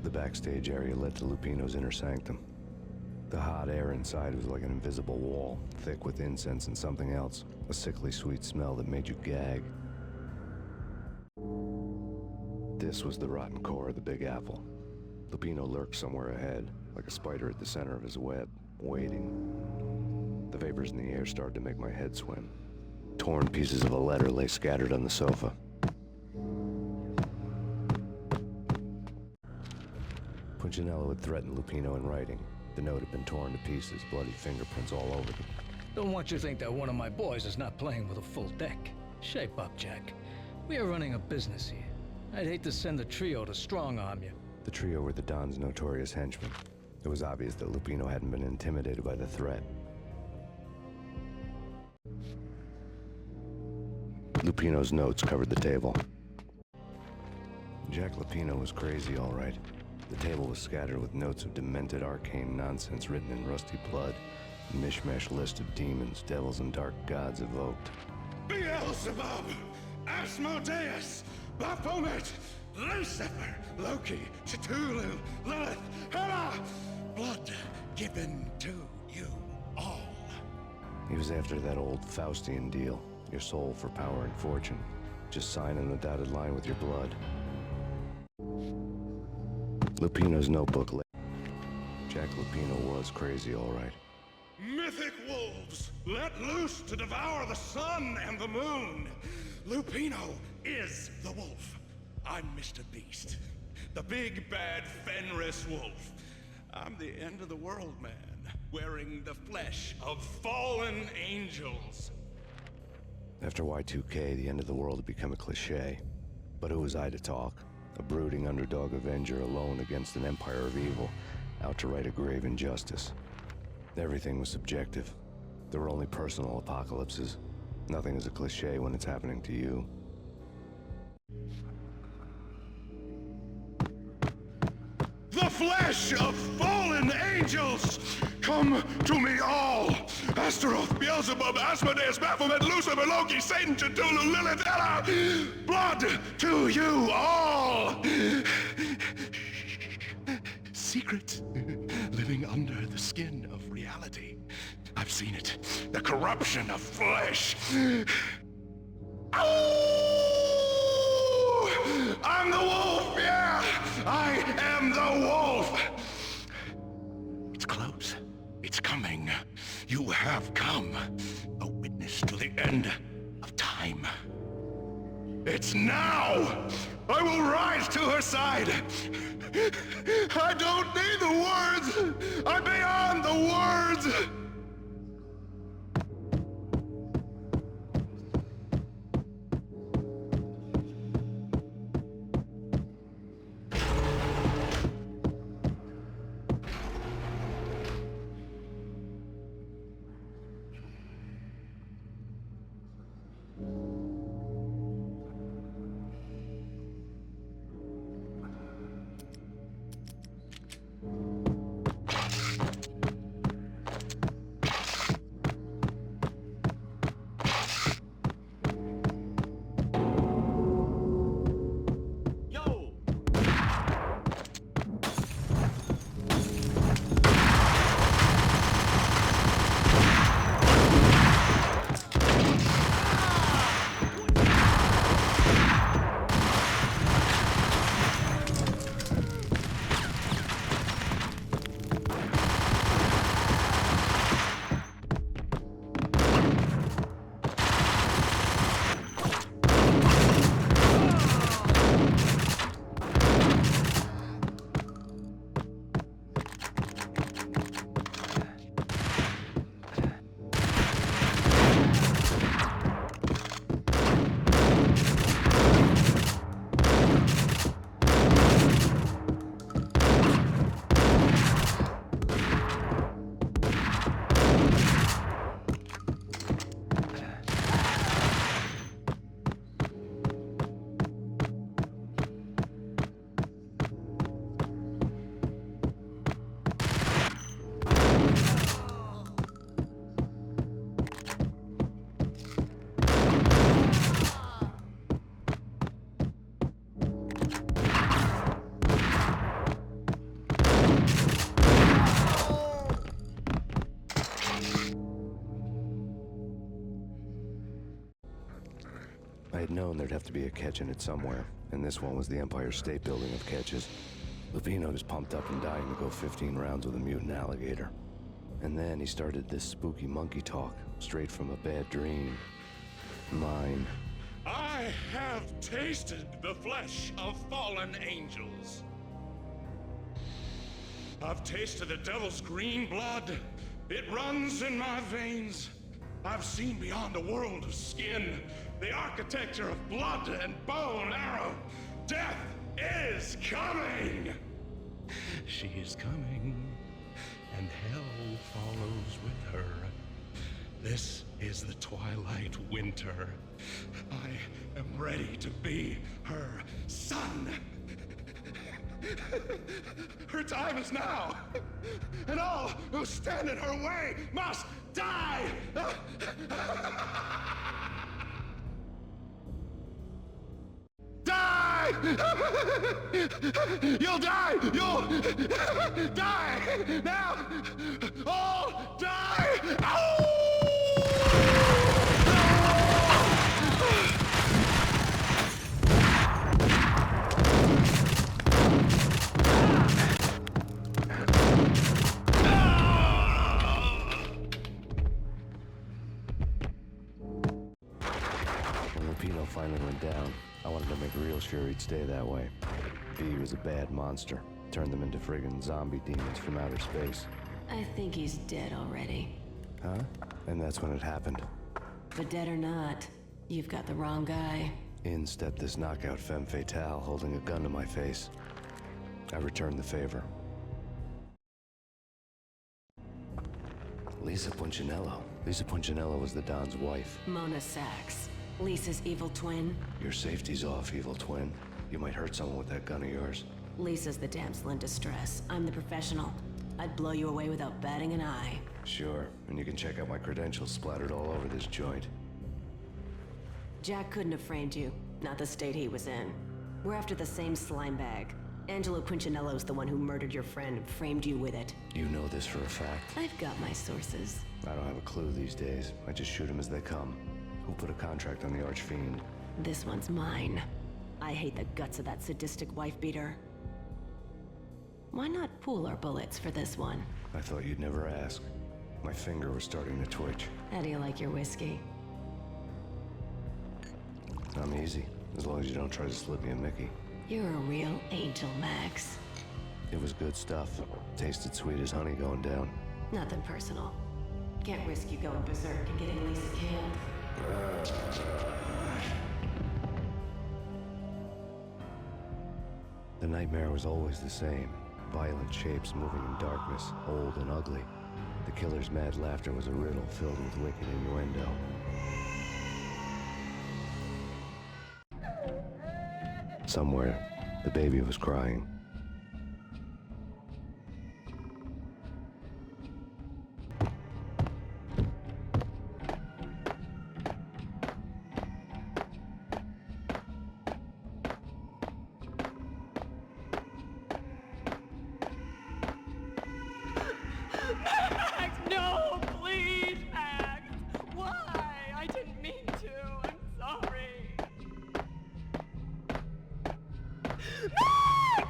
The backstage area led to Lupino's inner sanctum. The hot air inside was like an invisible wall, thick with incense and something else, a sickly sweet smell that made you gag. This was the rotten core of the Big Apple. Lupino lurked somewhere ahead, like a spider at the center of his web, waiting. The vapors in the air started to make my head swim. Torn pieces of a letter lay scattered on the sofa. Punchinello had threatened Lupino in writing. The note had been torn to pieces, bloody fingerprints all over them. Don't want you to think that one of my boys is not playing with a full deck. Shape up, Jack. We are running a business here. I'd hate to send the trio to strong-arm you. The trio were the Don's notorious henchmen. It was obvious that Lupino hadn't been intimidated by the threat. Lupino's notes covered the table. Jack Lupino was crazy, all right. The table was scattered with notes of demented arcane nonsense written in rusty blood, a mishmash list of demons, devils, and dark gods evoked. Beelzebub, Asmodeus, Baphomet, Lucifer, Loki, Cthulhu, Lilith, Hela, blood given to you all. He was after that old Faustian deal, your soul for power and fortune. Just sign on the dotted line with your blood. Lupino's notebook lay. Jack Lupino was crazy, all right. Mythic wolves, let loose to devour the sun and the moon. Lupino is the wolf. I'm Mr. Beast, the big bad Fenris wolf. I'm the end of the world man, wearing the flesh of fallen angels. After Y2K, the end of the world had become a cliché. But who was I to talk? A brooding underdog avenger alone against an empire of evil, out to right a grave injustice. Everything was subjective. There were only personal apocalypses. Nothing is a cliché when it's happening to you. The flesh of fallen angels! Come to me all! Astaroth, Beelzebub, Asmodeus, Baphomet, Lucifer, Loki, Satan, Cthulhu, Lilith, Hela! Blood to you all! Secret, living under the skin of reality. I've seen it. The corruption of flesh. Oh! I'm the wolf, yeah! I am the wolf! It's close. It's coming. You have come. A witness to the end of time. It's now! I will rise to her side! I don't need the words! I'm beyond the words! I had known there'd have to be a catch in it somewhere, and this one was the Empire State Building of catches. Lupino was pumped up and dying to go 15 rounds with a mutant alligator. And then he started this spooky monkey talk, straight from a bad dream. Mine. I have tasted the flesh of fallen angels. I've tasted the devil's green blood. It runs in my veins. I've seen beyond a world of skin, the architecture of blood and bow and arrow. Death is coming! She is coming, and hell follows with her. This is the twilight winter. I am ready to be her son. Her time is now, and all who stand in her way must die! Die! You'll die! You'll die! Now! All die! Ow! When Lupino finally went down, I wanted to make real sure he'd stay that way. V was a bad monster. Turned them into friggin' zombie demons from outer space. I think he's dead already. Huh? And that's when it happened. But dead or not, you've got the wrong guy. In stepped this knockout femme fatale holding a gun to my face. I returned the favor. Lisa Punchinello. Lisa Punchinello was the Don's wife. Mona Sachs. Lisa's evil twin. Your safety's off, evil twin. You might hurt someone with that gun of yours. Lisa's the damsel in distress. I'm the professional. I'd blow you away without batting an eye. Sure, and you can check out my credentials splattered all over this joint. Jack couldn't have framed you. Not the state he was in. We're after the same slime bag. Angelo Punchinello's the one who murdered your friend and framed you with it. You know this for a fact? I've got my sources. I don't have a clue these days. I just shoot them as they come. Who put a contract on the Archfiend? This one's mine. I hate the guts of that sadistic wife-beater. Why not pool our bullets for this one? I thought you'd never ask. My finger was starting to twitch. How do you like your whiskey? I'm easy, as long as you don't try to slip me a Mickey. You're a real angel, Max. It was good stuff. Tasted sweet as honey going down. Nothing personal. Can't risk you going berserk and getting Lisa killed. The nightmare was always the same. Violent shapes moving in darkness, old and ugly. The killer's mad laughter was a riddle filled with wicked innuendo. Somewhere, the baby was crying. Max, no, please, Max. Why? I didn't mean to. I'm sorry. Max!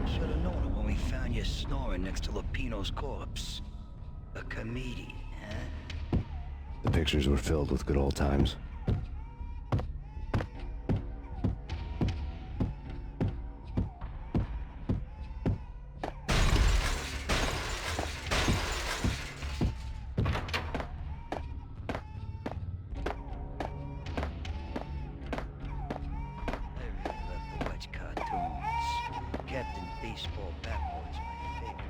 Should have known it when we found you snoring next to Lupino's corpse. A comedian, huh? The pictures were filled with good old times. Bat Boy's my favorite.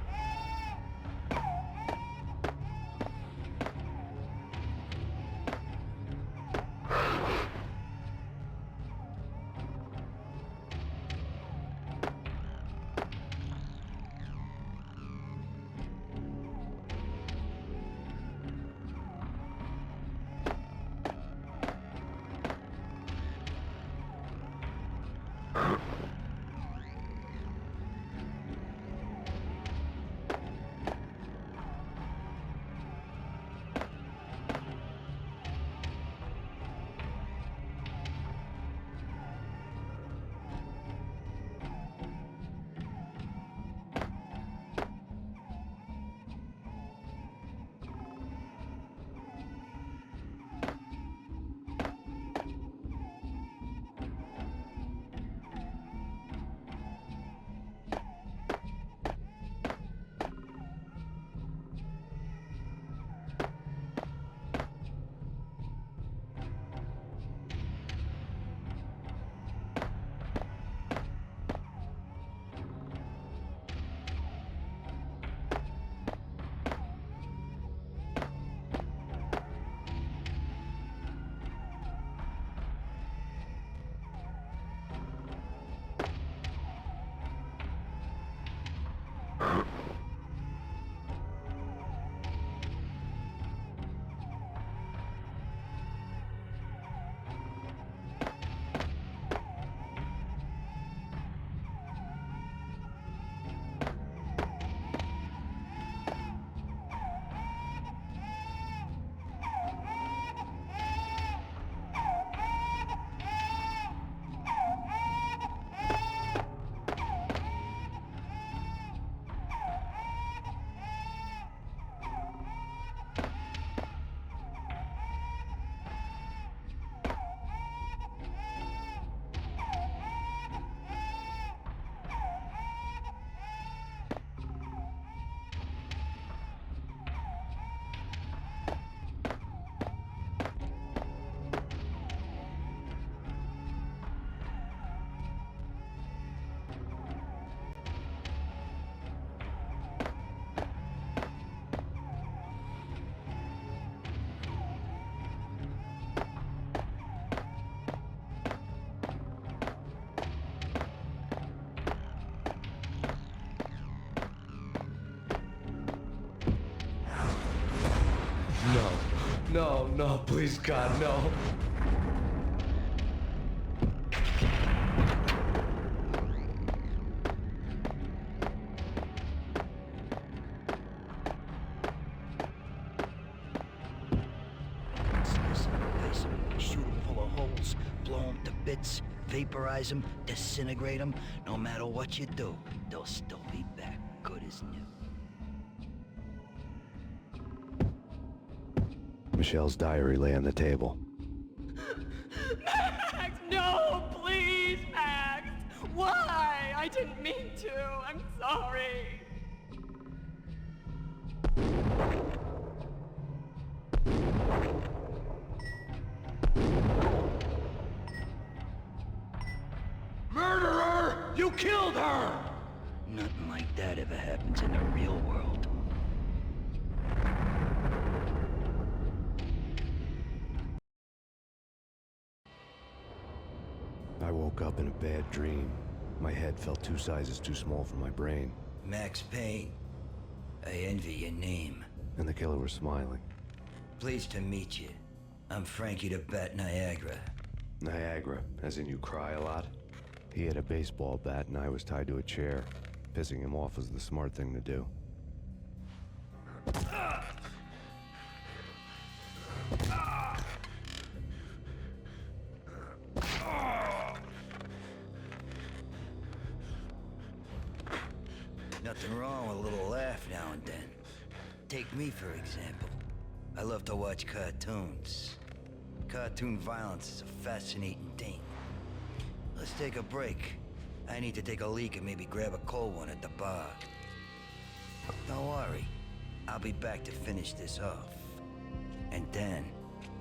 No, no, please, God, no. Shoot him full of holes, blow him to bits, vaporize him, disintegrate him. No matter what you do, they'll still be back good as new. Michelle's diary lay on the table. Max, no, please, Max. Why? I didn't mean to. I'm sorry. Murderer! You killed her! Nothing like that ever happens in the real world. I woke up in a bad dream. My head felt 2 sizes too small for my brain. Max Payne. I envy your name. And the killer was smiling. Pleased to meet you. I'm Frankie the Bat Niagara. Niagara, as in you cry a lot? He had a baseball bat and I was tied to a chair. Pissing him off was the smart thing to do. Nothing wrong with a little laugh now and then. Take me, for example. I love to watch cartoons. Cartoon violence is a fascinating thing. Let's take a break. I need to take a leak and maybe grab a cold one at the bar. Don't worry. I'll be back to finish this off. And then,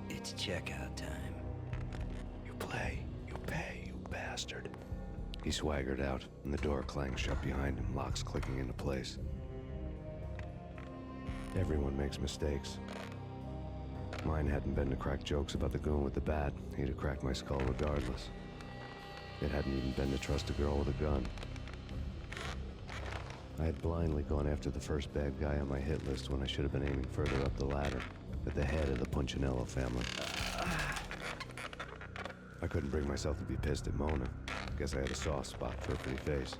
it's checkout time. You play, you pay, you bastard. He swaggered out, and the door clanged shut behind him, locks clicking into place. Everyone makes mistakes. Mine hadn't been to crack jokes about the goon with the bat. He'd have cracked my skull regardless. It hadn't even been to trust a girl with a gun. I had blindly gone after the first bad guy on my hit list when I should have been aiming further up the ladder, at the head of the Punchinello family. I couldn't bring myself to be pissed at Mona. Guess I had a soft spot for a pretty face.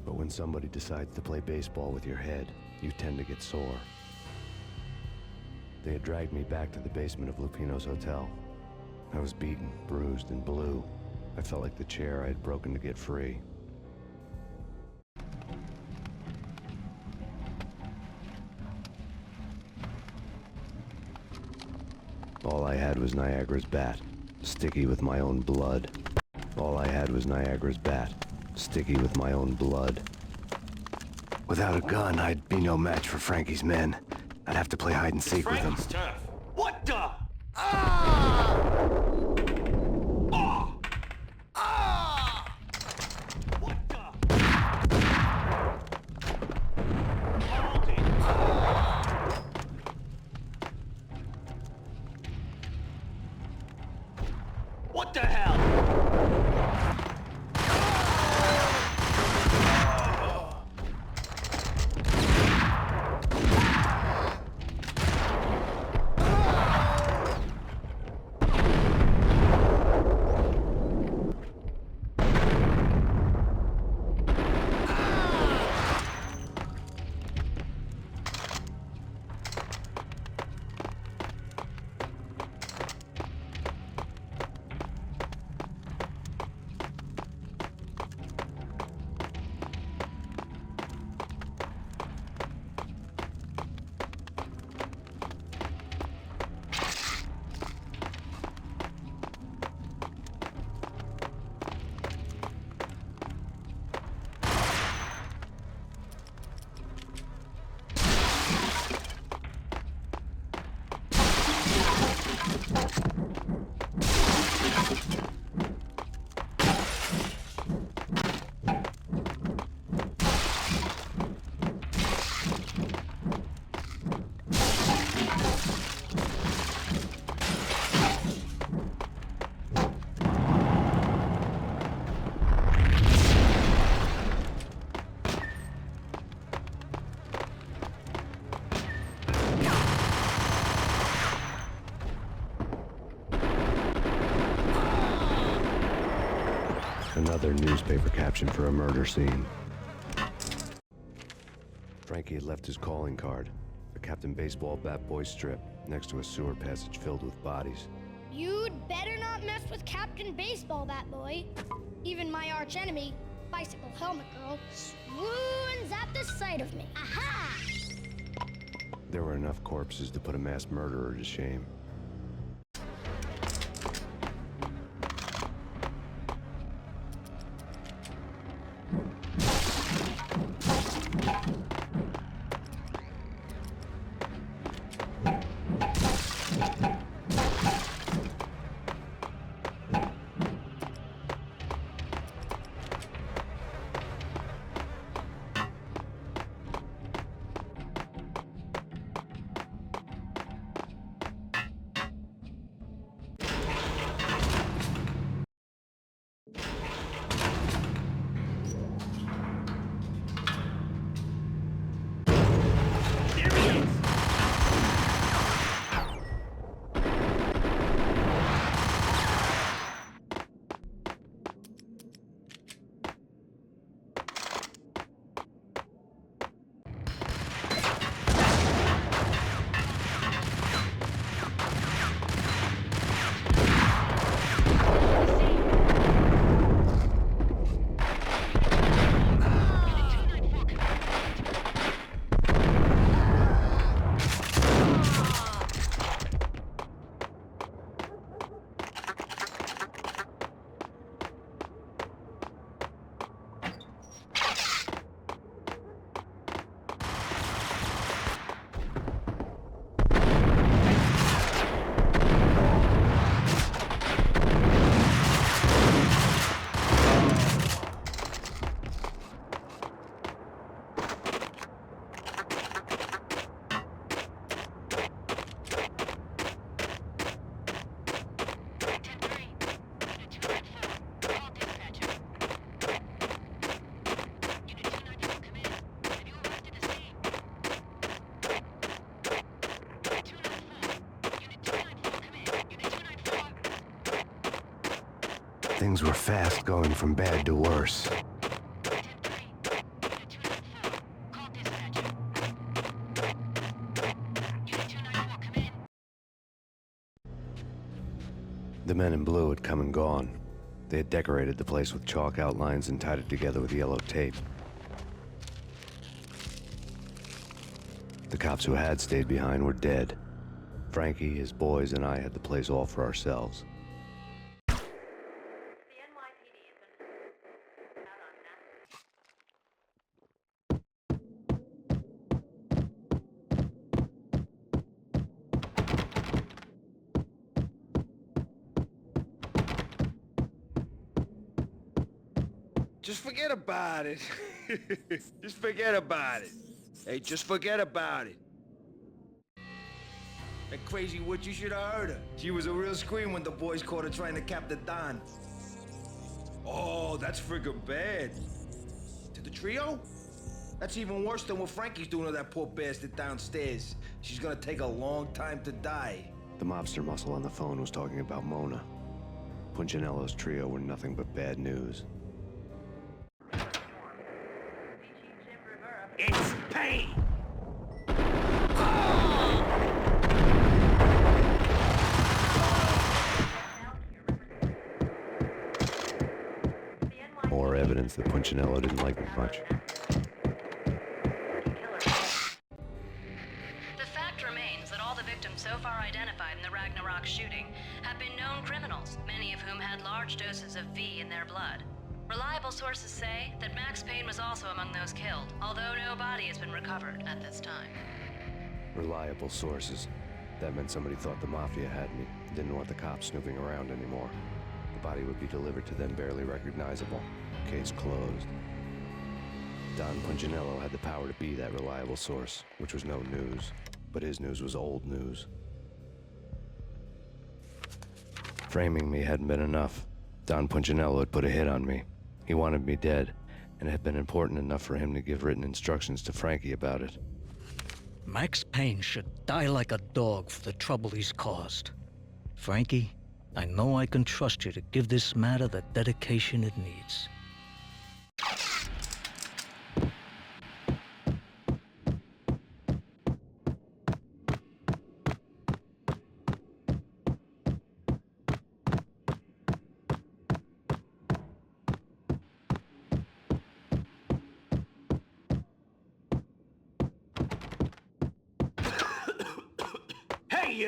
But when somebody decides to play baseball with your head, you tend to get sore. They had dragged me back to the basement of Lupino's hotel. I was beaten, bruised, and blue. I felt like the chair I had broken to get free. All I had was Niagara's bat, sticky with my own blood. All I had was Niagara's bat, sticky with my own blood. Without a gun, I'd be no match for Frankie's men. I'd have to play hide and seek with them. Frankie's tough. What the? What the hell? Another newspaper caption for a murder scene. Frankie had left his calling card, a Captain Baseball bat boy strip, next to a sewer passage filled with bodies. You'd better not mess with Captain Baseball Bat Boy. Even my archenemy, Bicycle Helmet Girl, swoons at the sight of me. Aha! There were enough corpses to put a mass murderer to shame. Things were fast going from bad to worse. The men in blue had come and gone. They had decorated the place with chalk outlines and tied it together with yellow tape. The cops who had stayed behind were dead. Frankie, his boys, and I had the place all for ourselves. Just forget about it. Just forget about it. Hey, just forget about it. That crazy witch, you should have heard her. She was a real scream when the boys caught her trying to cap the Don. Oh, that's friggin' bad. To the trio? That's even worse than what Frankie's doing to that poor bastard downstairs. She's gonna take a long time to die. The mobster muscle on the phone was talking about Mona. Punchinello's trio were nothing but bad news. It's Payne! More evidence that Punchinello didn't like me much. The fact remains that all the victims so far identified in the Ragnarok shooting have been known criminals, many of whom had large doses of V in their blood. Reliable sources say that Max Payne was also among those killed, although no body has been recovered at this time. Reliable sources. That meant somebody thought the Mafia had me, didn't want the cops snooping around anymore. The body would be delivered to them barely recognizable. Case closed. Don Punchinello had the power to be that reliable source, which was no news. But his news was old news. Framing me hadn't been enough. Don Punchinello had put a hit on me. He wanted me dead, and it had been important enough for him to give written instructions to Frankie about it. Max Payne should die like a dog for the trouble he's caused. Frankie, I know I can trust you to give this matter the dedication it needs. Hey,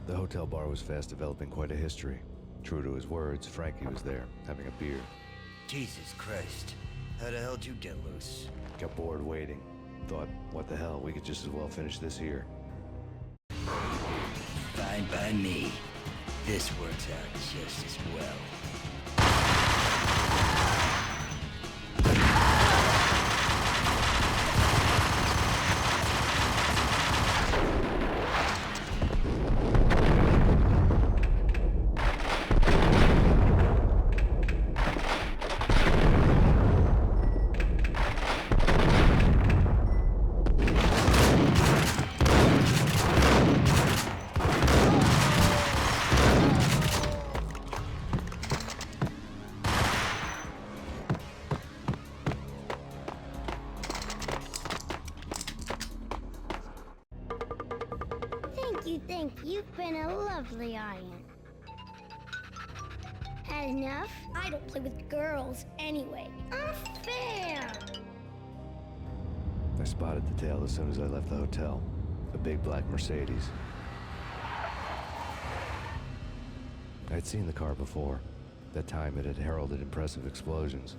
The hotel bar was fast developing quite a history. True to his words, Frankie was there, having a beer. Jesus Christ. How the hell did you get loose? Got bored waiting. Thought, what the hell, we could just as well finish this here. Fine by me. This works out just as well. Thank you. You've been a lovely iron. Had enough? I don't play with girls anyway. Unfair! I spotted the tail as soon as I left the hotel. A big black Mercedes. I'd seen the car before. That time it had heralded impressive explosions.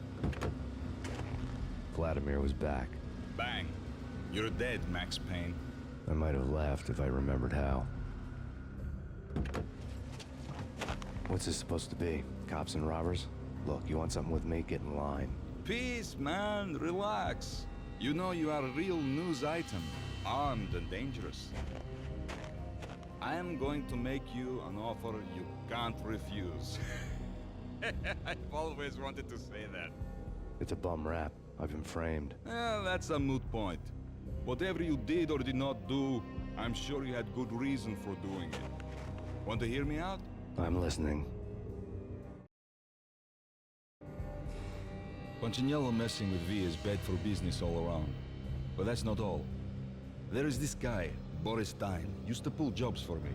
Vladimir was back. Bang. You're dead, Max Payne. I might have laughed if I remembered how. What's this supposed to be? Cops and robbers? Look, you want something with me? Get in line. Peace, man. Relax. You know you are a real news item. Armed and dangerous. I am going to make you an offer you can't refuse. I've always wanted to say that. It's a bum rap. I've been framed. That's a moot point. Whatever you did or did not do, I'm sure you had good reason for doing it. Want to hear me out? I'm listening. Punchinello messing with V is bad for business all around. But that's not all. There is this guy, Boris Stein, used to pull jobs for me.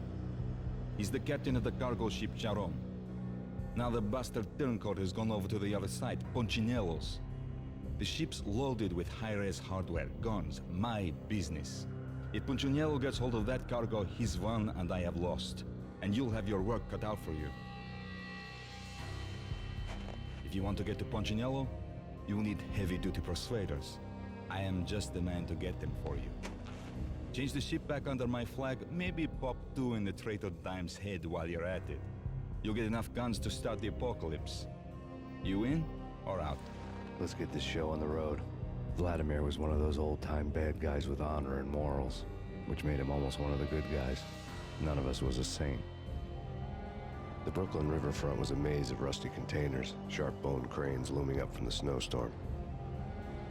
He's the captain of the cargo ship Charon. Now the bastard turncoat has gone over to the other side, Punchinello's. The ship's loaded with high-res hardware, guns, my business. If Punchinello gets hold of that cargo, he's won and I have lost. And you'll have your work cut out for you. If you want to get to Punchinello, you'll need heavy-duty persuaders. I am just the man to get them for you. Change the ship back under my flag, maybe pop 2 in the Traitor Dime's head while you're at it. You'll get enough guns to start the apocalypse. You in or out? Let's get this show on the road. Vladimir was one of those old-time bad guys with honor and morals, which made him almost one of the good guys. None of us was a saint. The Brooklyn riverfront was a maze of rusty containers, sharp-boned cranes looming up from the snowstorm.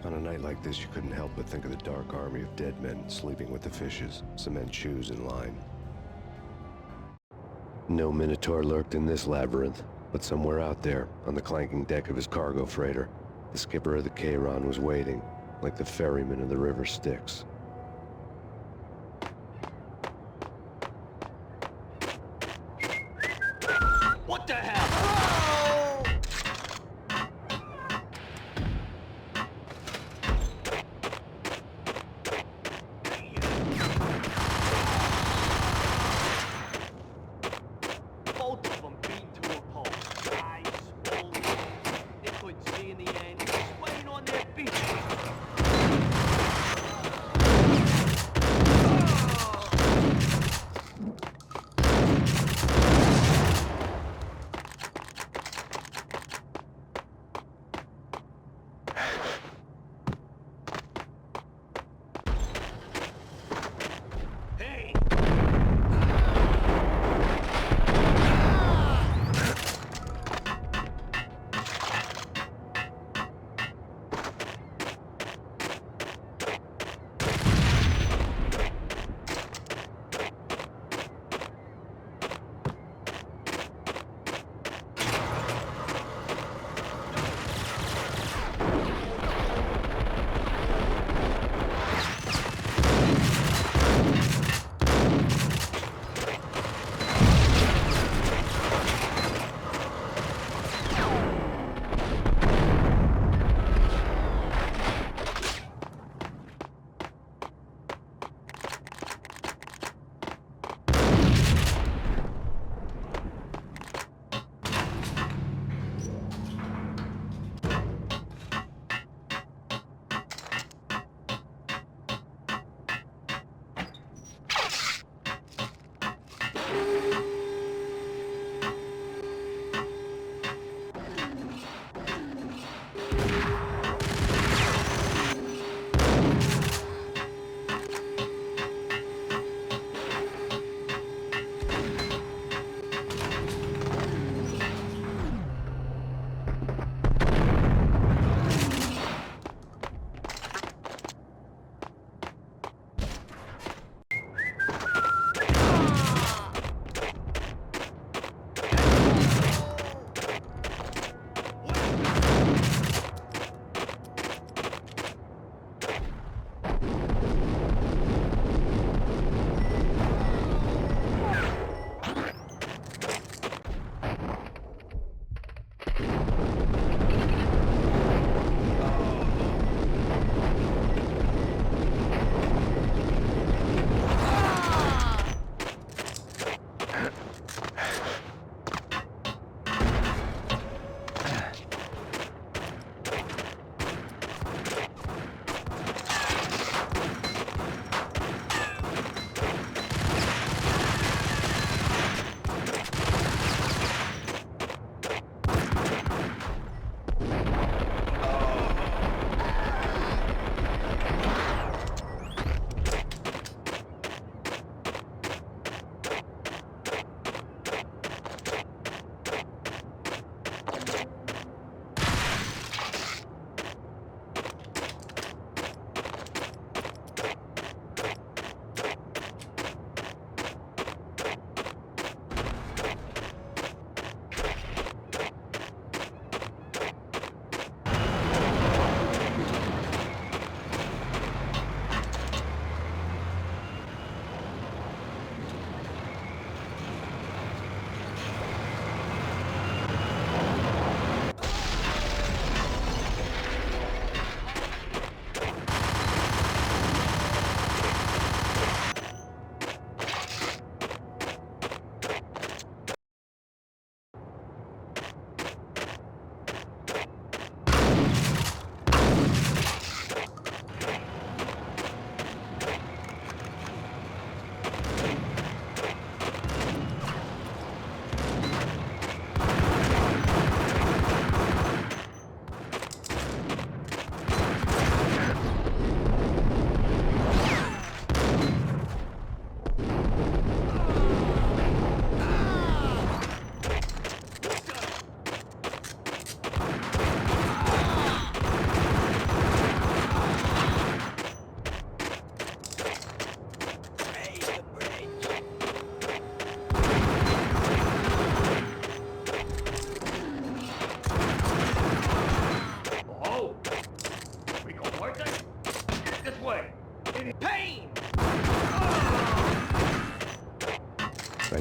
On a night like this, you couldn't help but think of the dark army of dead men sleeping with the fishes, cement shoes in line. No Minotaur lurked in this labyrinth, but somewhere out there, on the clanking deck of his cargo freighter, the skipper of the Chiron was waiting, like the ferryman of the river Styx. What the hell? Both of them beaten to a pulp. Eyes swollen. They couldn't see in the end. Sweating on their feet.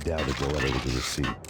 doubted the letter was a receipt.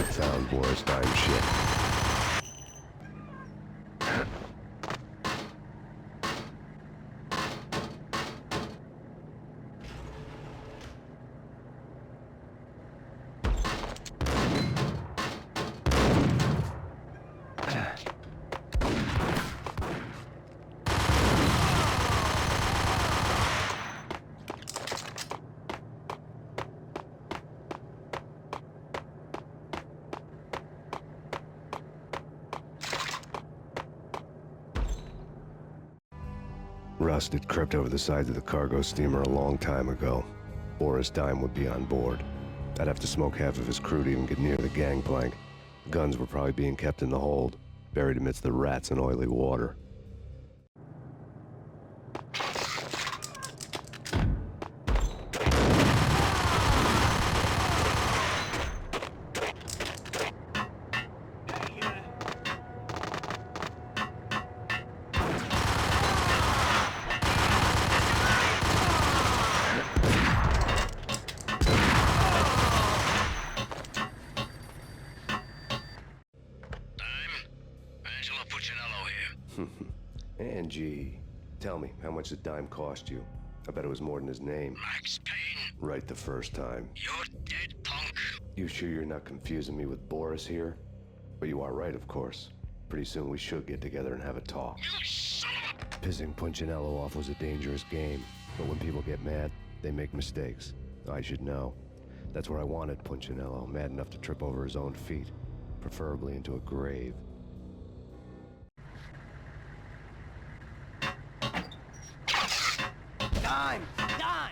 Found Boris Dime's ship. Rust had crept over the sides of the cargo steamer a long time ago. Boris Dime would be on board. I'd have to smoke half of his crew to even get near the gangplank. The guns were probably being kept in the hold, buried amidst the rats and oily water. Angie, tell me, how much did Dime cost you? I bet it was more than his name. Max Payne. Right the first time. You're dead, punk. You sure you're not confusing me with Boris here? But you are right, of course. Pretty soon we should get together and have a talk. You son of a... Pissing Punchinello off was a dangerous game, but when people get mad, they make mistakes. I should know. That's where I wanted Punchinello, mad enough to trip over his own feet, preferably into a grave. Dime! Dime!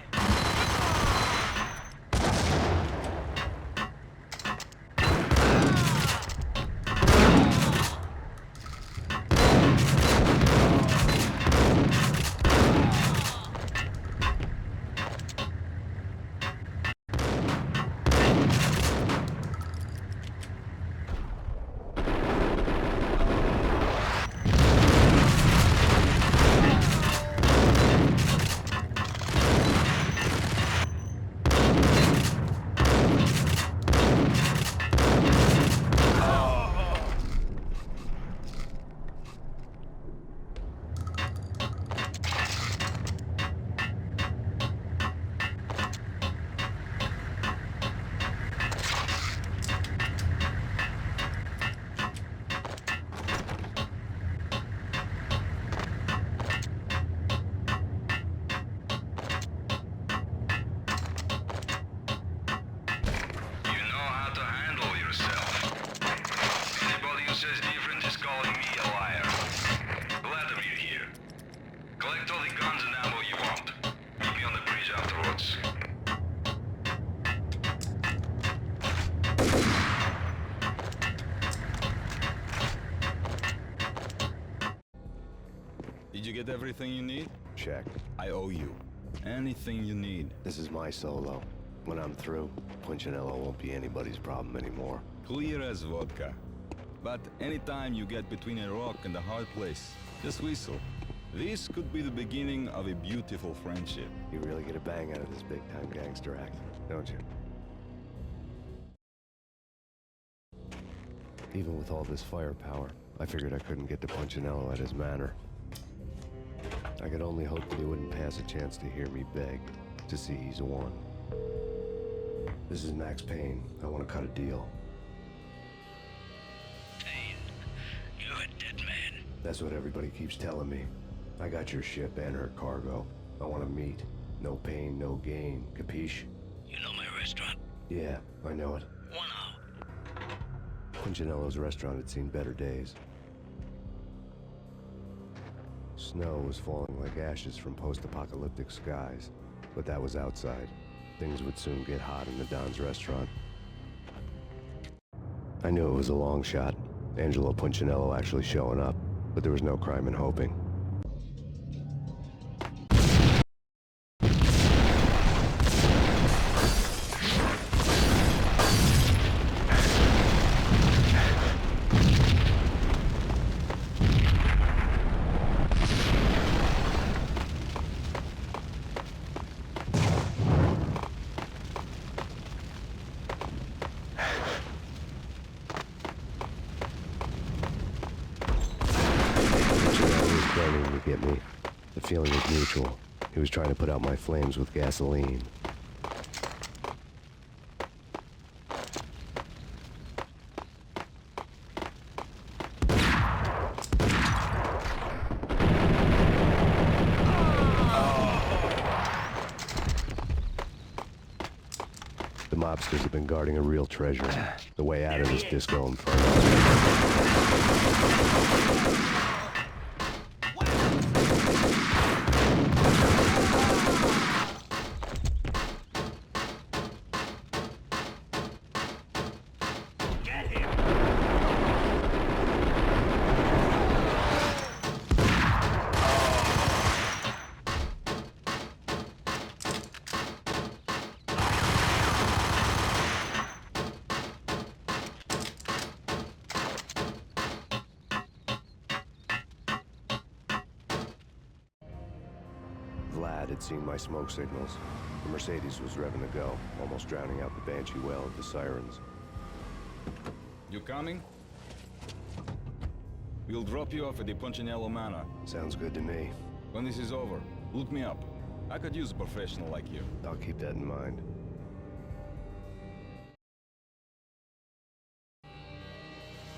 Did you get everything you need? Check. I owe you. Anything you need. This is my solo. When I'm through, Punchinello won't be anybody's problem anymore. Clear as vodka. But anytime you get between a rock and a hard place, just whistle. This could be the beginning of a beautiful friendship. You really get a bang out of this big-time gangster act, don't you? Even with all this firepower, I figured I couldn't get to Punchinello at his manor. I could only hope that he wouldn't pass a chance to hear me beg, to see he's won. This is Max Payne. I want to cut a deal. Payne, you're a dead man. That's what everybody keeps telling me. I got your ship and her cargo. I want to meet. No pain, no gain. Capiche? You know my restaurant? Yeah, I know it. 1 hour. Punchinello's restaurant had seen better days. Snow was falling like ashes from post-apocalyptic skies, but that was outside. Things would soon get hot in the Don's restaurant. I knew it was a long shot, Angelo Punchinello actually showing up, but there was no crime in hoping. at me. The feeling was mutual. He was trying to put out my flames with gasoline. The mobsters have been guarding a real treasure. The way out of this disco inferno. Vlad had seen my smoke signals. The Mercedes was revving to go, almost drowning out the Banshee wail of the sirens. You coming? We'll drop you off at the Punchinello Manor. Sounds good to me. When this is over, look me up. I could use a professional like you. I'll keep that in mind.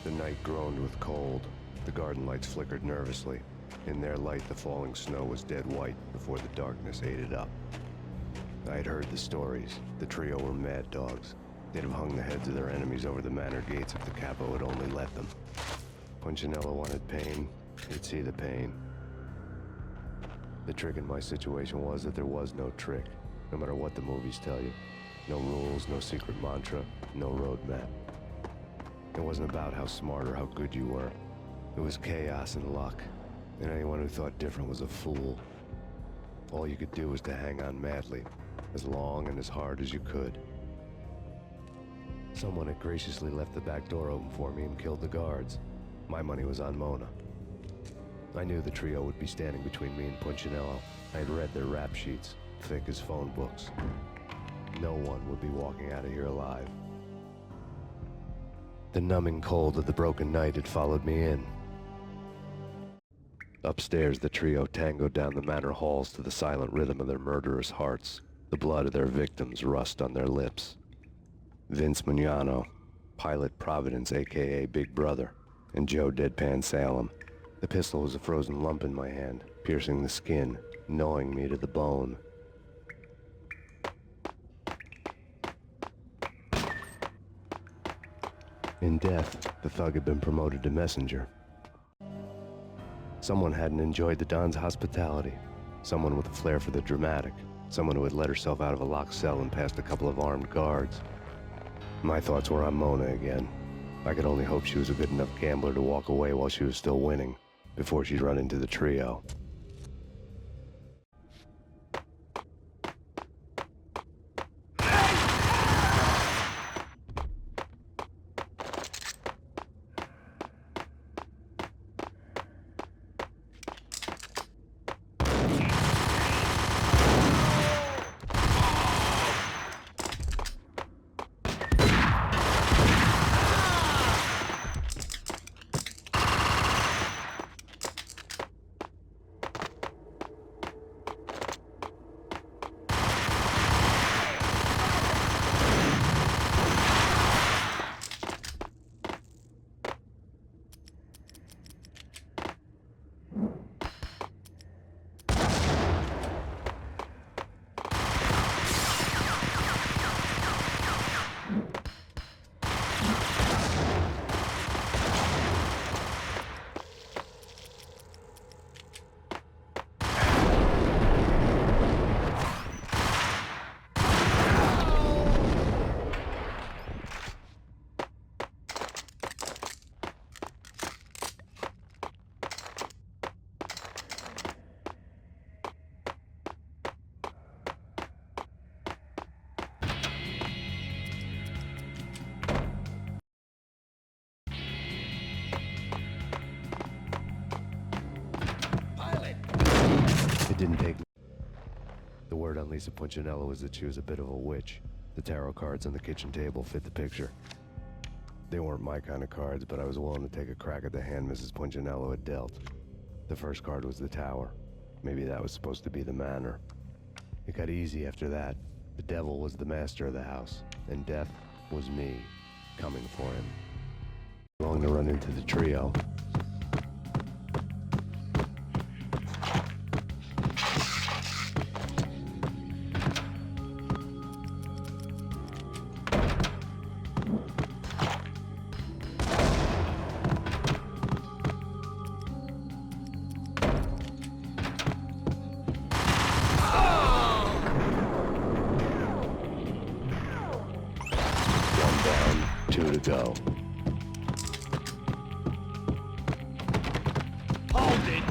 The night groaned with cold. The garden lights flickered nervously. In their light, the falling snow was dead white before the darkness ate it up. I had heard the stories. The trio were mad dogs. They'd have hung the heads of their enemies over the manor gates if the capo had only let them. Punchinello wanted pain. He'd see the pain. The trick in my situation was that there was no trick, no matter what the movies tell you. No rules, no secret mantra, no roadmap. It wasn't about how smart or how good you were. It was chaos and luck. And anyone who thought different was a fool. All you could do was to hang on madly, as long and as hard as you could. Someone had graciously left the back door open for me and killed the guards. My money was on Mona. I knew the trio would be standing between me and Punchinello. I had read their rap sheets, thick as phone books. No one would be walking out of here alive. The numbing cold of the broken night had followed me in. Upstairs, the trio tangoed down the manor halls to the silent rhythm of their murderous hearts, the blood of their victims rust on their lips. Vince Mugnano, Pilot Providence, a.k.a. Big Brother, and Joe Deadpan Salem. The pistol was a frozen lump in my hand, piercing the skin, gnawing me to the bone. In death, the thug had been promoted to messenger. Someone hadn't enjoyed the Don's hospitality. Someone with a flair for the dramatic. Someone who had let herself out of a locked cell and past a couple of armed guards. My thoughts were on Mona again. I could only hope she was a good enough gambler to walk away while she was still winning, before she'd run into the trio. Didn't take. The word on Lisa Punchinello was that she was a bit of a witch. The tarot cards on the kitchen table fit the picture. They weren't my kind of cards, but I was willing to take a crack at the hand Mrs. Punchinello had dealt. The first guard was the tower. Maybe that was supposed to be the manor. It got easy after that. The devil was the master of the house, and death was me, coming for him. Long to run into the trio. Two to go. Hold it!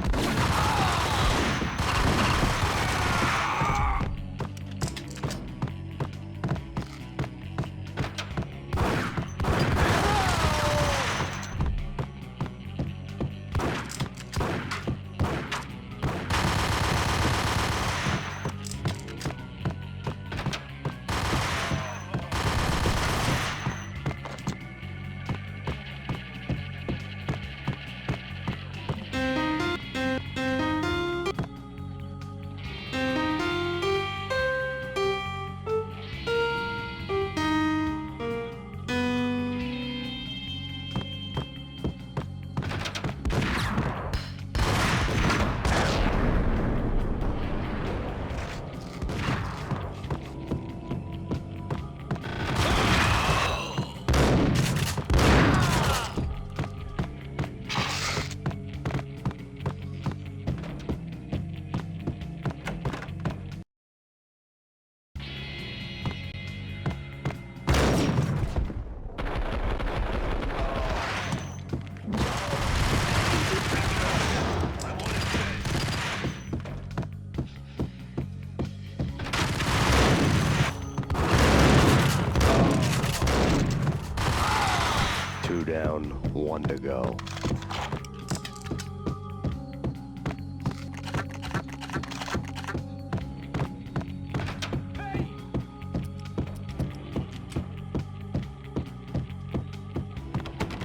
Two down, one to go.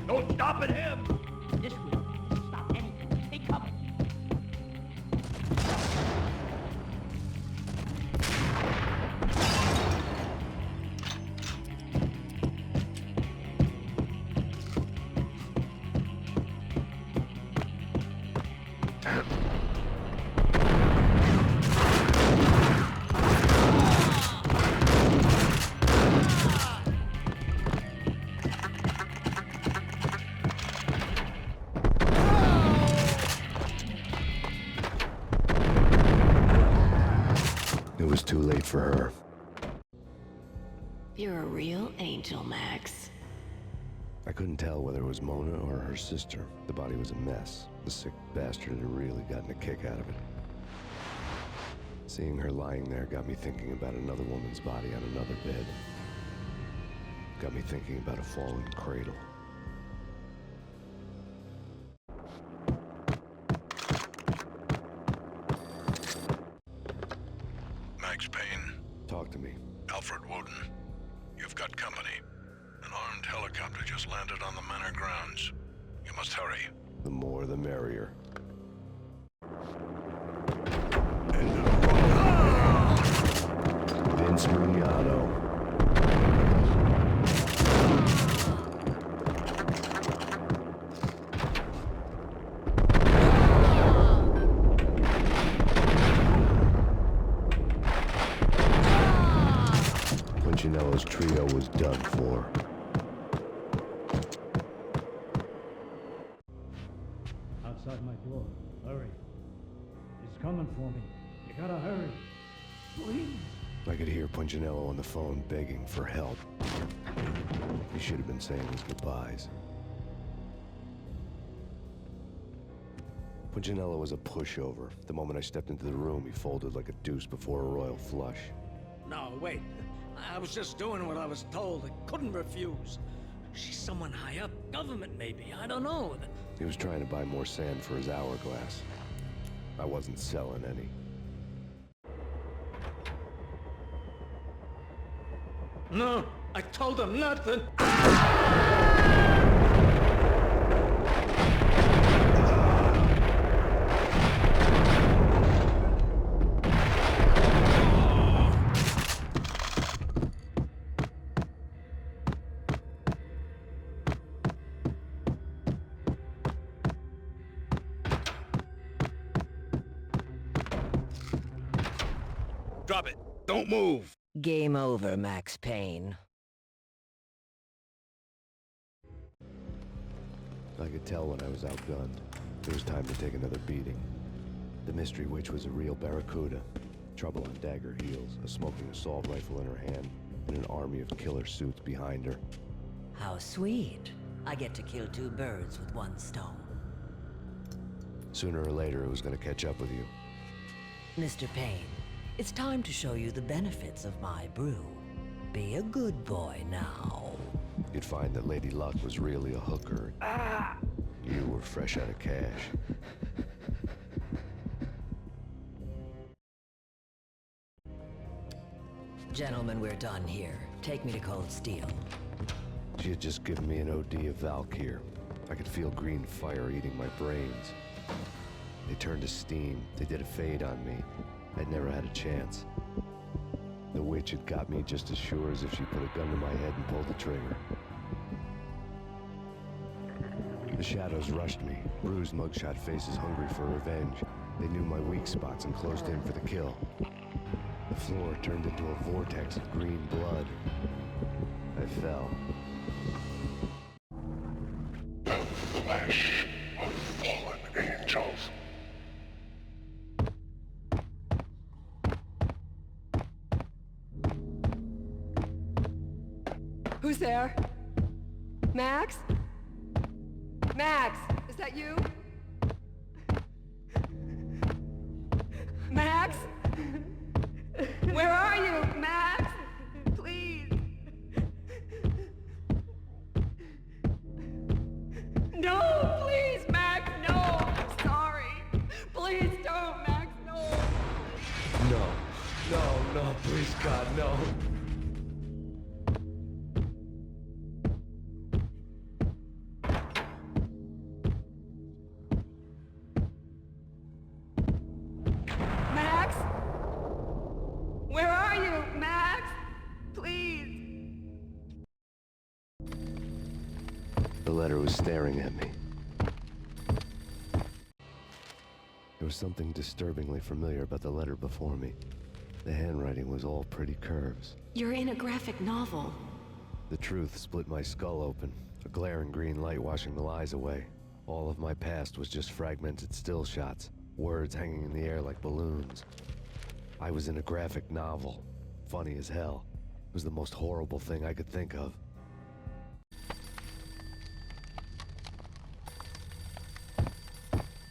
Don't stop at him! This will stop anything. Take cover. It was too late for her. You're a real angel, Max. I couldn't tell whether it was Mona or her sister. The body was a mess. The sick bastard had really gotten a kick out of it. Seeing her lying there got me thinking about another woman's body on another bed. Got me thinking about a fallen cradle. Max Payne. Talk to me. Alfred Woden. You've got company. An armed helicopter just landed on the manor grounds. You must hurry. The more the merrier. Vince Mignotto. Punchinello's trio was done for. Outside my door. Hurry. He's coming for me. You gotta hurry. Please. I could hear Punchinello on the phone begging for help. He should have been saying his goodbyes. Punchinello was a pushover. The moment I stepped into the room, he folded like a deuce before a royal flush. No, wait. I was just doing what I was told. I couldn't refuse. She's someone high up. Government, maybe. I don't know. He was trying to buy more sand for his hourglass. I wasn't selling any. No, I told him nothing. Drop it. Don't move. Game over, Max Payne. I could tell when I was outgunned. It was time to take another beating. The mystery witch was a real barracuda. Trouble on dagger heels, a smoking assault rifle in her hand, and an army of killer suits behind her. How sweet. I get to kill two birds with one stone. Sooner or later, it was gonna catch up with you. Mr. Payne, it's time to show you the benefits of my brew. Be a good boy now. You'd find that Lady Luck was really a hooker. You were fresh out of cash. Gentlemen, we're done here. Take me to Cold Steel. She had just given me an OD of Valkyr. I could feel green fire eating my brains. They turned to steam. They did a fade on me. I'd never had a chance. The witch had got me just as sure as if she put a gun to my head and pulled the trigger. The shadows rushed me, bruised mugshot faces hungry for revenge. They knew my weak spots and closed in for the kill. The floor turned into a vortex of green blood. I fell. The flesh of fallen angels. Who's there? Max? Max, is that you? Max? Where are you, Max? Please. No, please, Max, no. I'm sorry. Please don't, Max, no. No, please God, no. Max? Where are you, Max? Please. The letter was staring at me. There was something disturbingly familiar about the letter before me. The handwriting was all pretty curves. You're in a graphic novel. The truth split my skull open, a glaring green light washing the lies away. All of my past was just fragmented still shots, words hanging in the air like balloons. I was in a graphic novel. Funny as hell. It was the most horrible thing I could think of. Bartender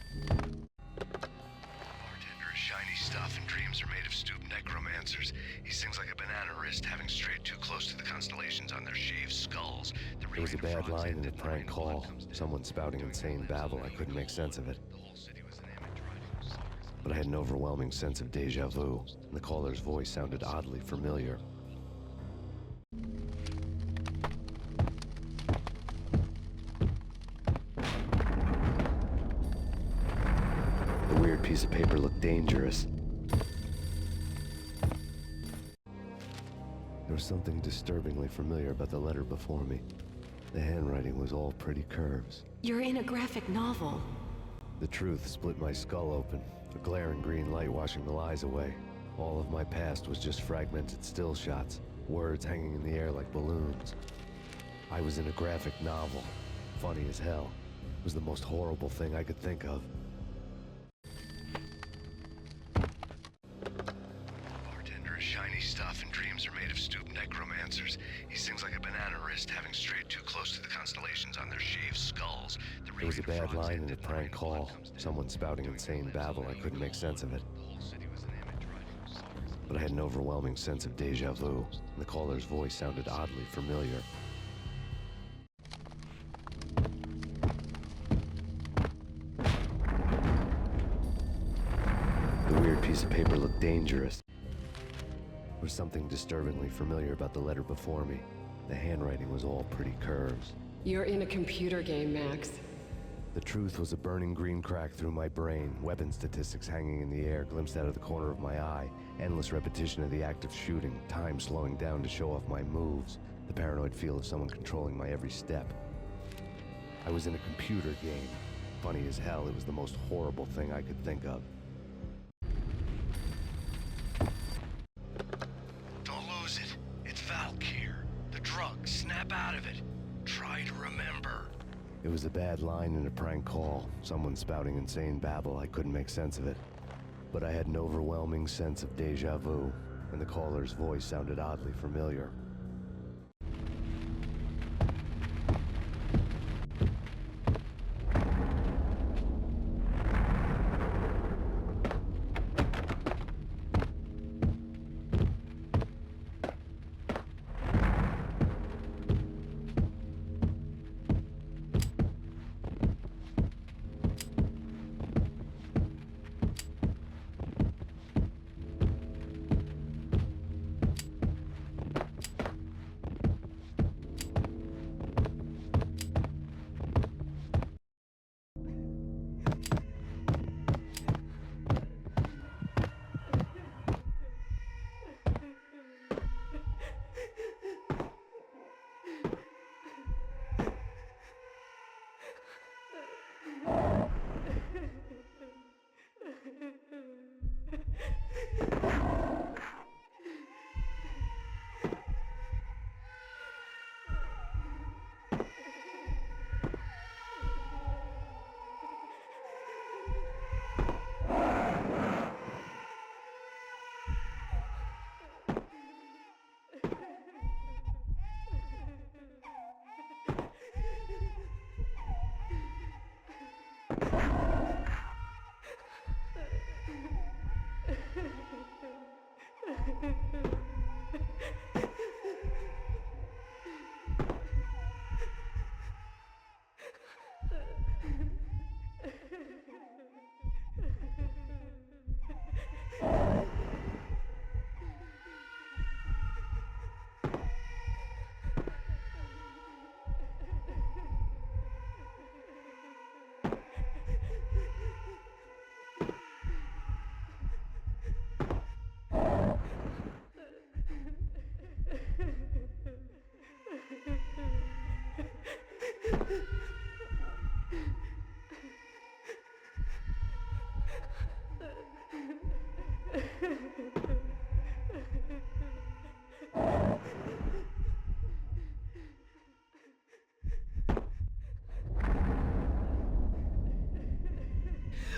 is shiny stuff and dreams are made of stooped necromancers. He sings like a banana wrist, having strayed too close to the constellations on their shaved skulls. There was a bad line in a prank call. Someone spouting insane babble. I couldn't make sense of it. But I had an overwhelming sense of deja vu, and the caller's voice sounded oddly familiar. The weird piece of paper looked dangerous. There was something disturbingly familiar about the letter before me. The handwriting was all pretty curves. You're in a graphic novel. The truth split my skull open, a glaring green light washing the lies away. All of my past was just fragmented still shots, words hanging in the air like balloons. I was in a graphic novel. Funny as hell. It was the most horrible thing I could think of. Bartender is shiny stuff and dreams are made of stooped necromancers. He sings like a banana wrist, having strayed too close to the constellations on their shaved skulls. There was a bad line in a prank call. Someone spouting insane babble. I couldn't make sense of it. But I had an overwhelming sense of deja vu, and the caller's voice sounded oddly familiar. The weird piece of paper looked dangerous. There was something disturbingly familiar about the letter before me. The handwriting was all pretty curves. You're in a computer game, Max. The truth was a burning green crack through my brain, weapon statistics hanging in the air, glimpsed out of the corner of my eye, endless repetition of the act of shooting, time slowing down to show off my moves, the paranoid feel of someone controlling my every step. I was in a computer game. Funny as hell, it was the most horrible thing I could think of. remember. It was a bad line in a prank call, someone spouting insane babble. I couldn't make sense of it. But I had an overwhelming sense of deja vu, and the caller's voice sounded oddly familiar.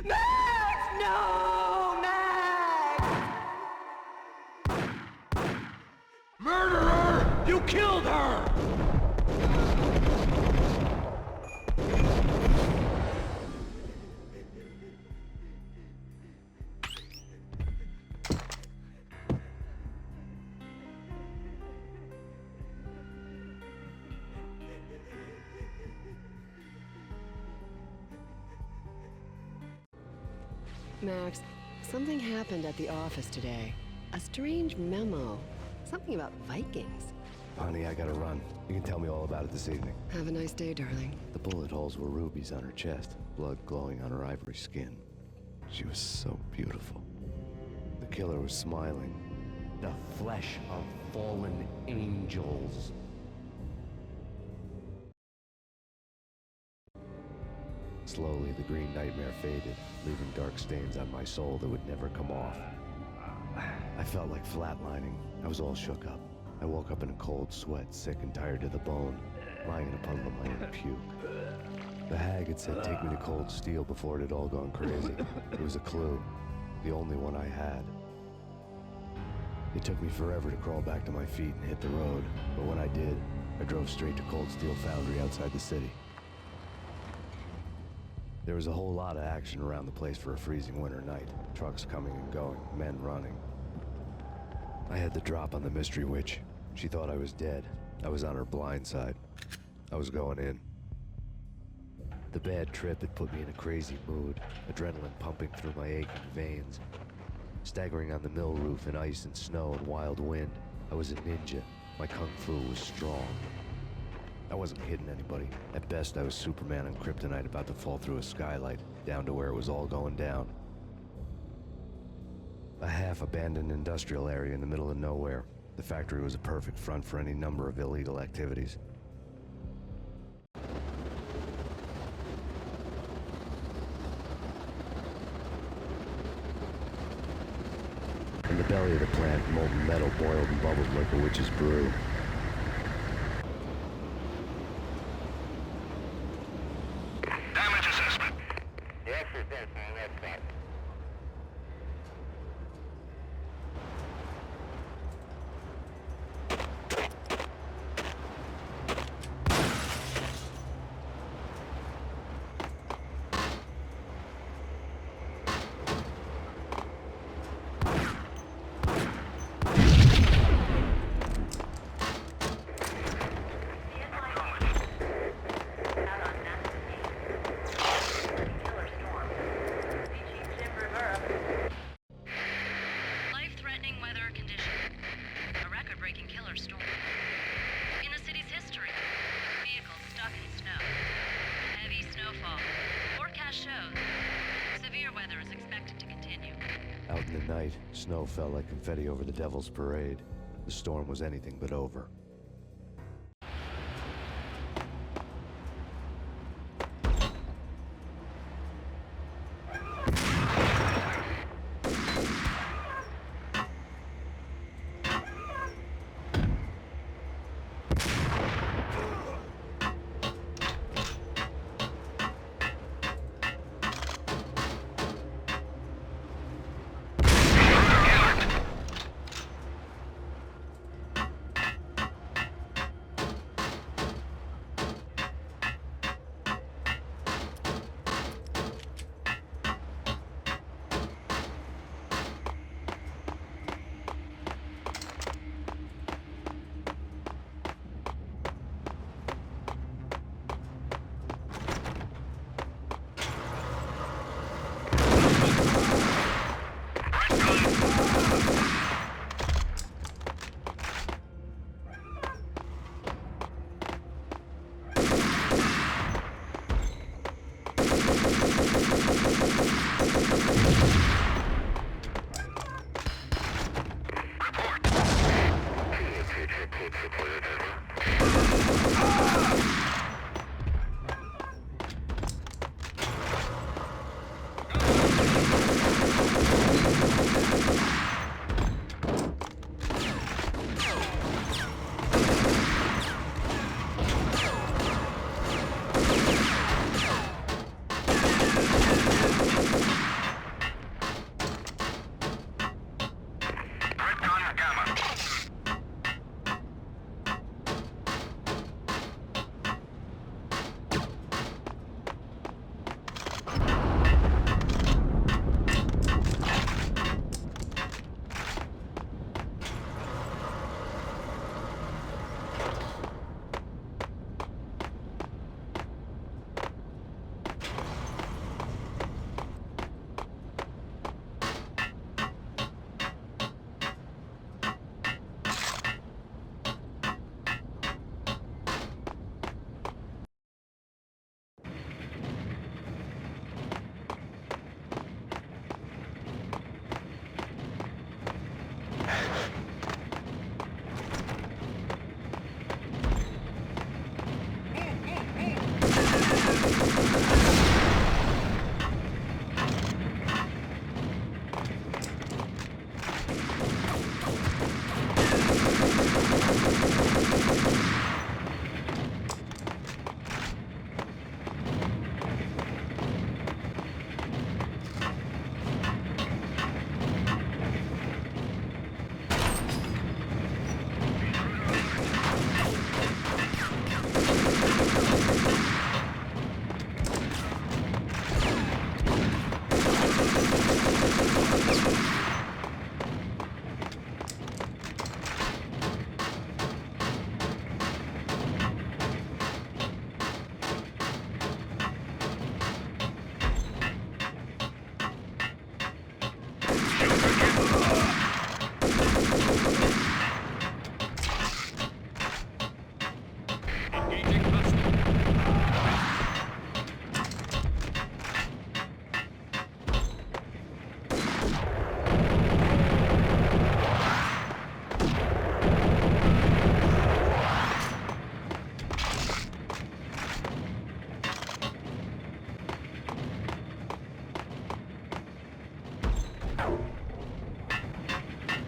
Max! No, Max! Murderer! You killed her! Max, something happened at the office today. A strange memo. Something about Vikings. Honey, I gotta run. You can tell me all about it this evening. Have a nice day, darling. The bullet holes were rubies on her chest, blood glowing on her ivory skin. She was so beautiful. The killer was smiling. The flesh of fallen angels. Slowly, the green nightmare faded, leaving dark stains on my soul that would never come off. I felt like flatlining. I was all shook up. I woke up in a cold sweat, sick and tired to the bone, lying in a puddle of my own puke. The hag had said take me to Cold Steel before it had all gone crazy. It was a clue, the only one I had. It took me forever to crawl back to my feet and hit the road, but when I did, I drove straight to Cold Steel Foundry outside the city. There was a whole lot of action around the place for a freezing winter night. Trucks coming and going, men running. I had the drop on the mystery witch. She thought I was dead. I was on her blind side. I was going in. The bad trip had put me in a crazy mood, adrenaline pumping through my aching veins. Staggering on the mill roof in ice and snow and wild wind, I was a ninja. My kung fu was strong. I wasn't kidding anybody. At best, I was Superman on kryptonite about to fall through a skylight, down to where it was all going down. A half-abandoned industrial area in the middle of nowhere. The factory was a perfect front for any number of illegal activities. In the belly of the plant, molten metal boiled and bubbled like a witch's brew. the night, snow fell like confetti over the Devil's Parade. The storm was anything but over.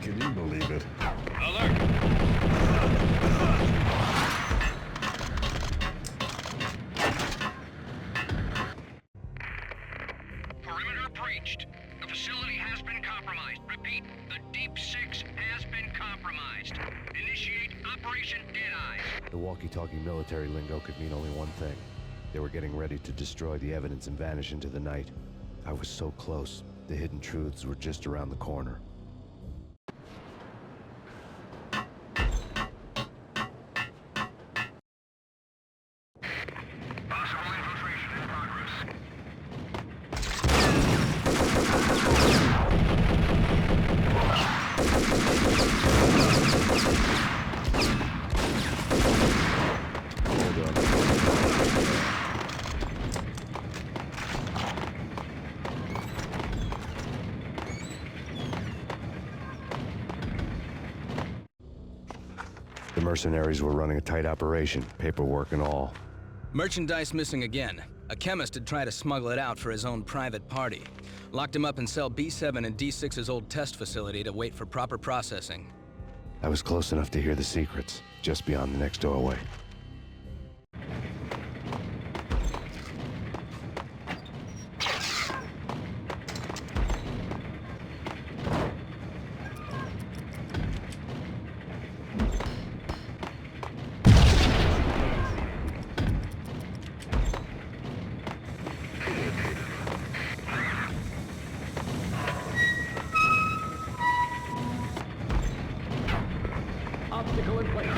Can you believe it? Alert! Perimeter breached. The facility has been compromised. Repeat, the Deep Six has been compromised. Initiate Operation Deadeye. The walkie-talkie military lingo could mean only one thing. They were getting ready to destroy the evidence and vanish into the night. I was so close. The hidden truths were just around the corner. Possible infiltration in progress. The mercenaries were running a tight operation, paperwork and all. Merchandise missing again. A chemist had tried to smuggle it out for his own private party. Locked him up in cell B7 in D6's old test facility to wait for proper processing. I was close enough to hear the secrets, just beyond the next doorway. Obstacle in place.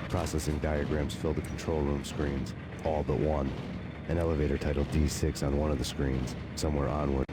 Processing diagrams fill the control room screens, all but one. An elevator titled D6 on one of the screens, somewhere onward.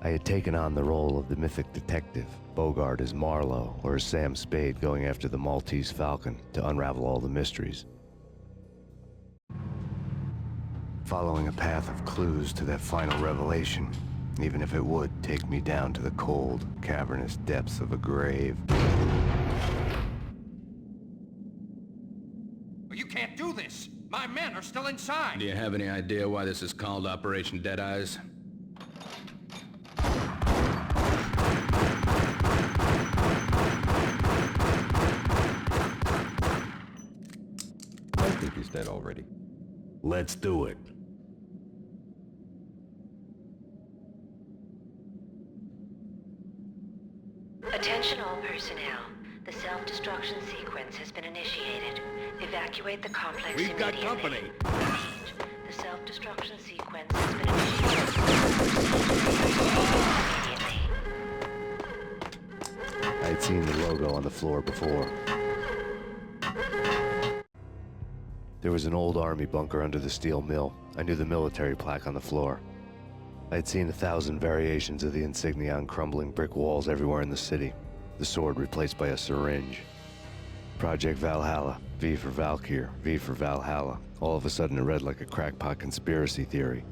I had taken on the role of the mythic detective, Bogart as Marlowe or as Sam Spade going after the Maltese Falcon to unravel all the mysteries. Following a path of clues to that final revelation, even if it would take me down to the cold, cavernous depths of a grave. You can't do this! My men are still inside! Do you have any idea why this is called Operation Deadeyes? I think he's dead already. Let's do it. Attention all personnel. The self-destruction sequence has been initiated. Evacuate the complex We've got immediately. company. The self-destruction sequence has been initiated. Immediately. I had seen the logo on the floor before. There was an old army bunker under the steel mill. I knew the military plaque on the floor. I had seen 1,000 variations of the insignia on crumbling brick walls everywhere in the city. The sword replaced by a syringe. Project Valhalla, V for Valkyr, V for Valhalla. All of a sudden it read like a crackpot conspiracy theory.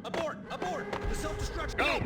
Abort! Abort! The self-destruction... Go!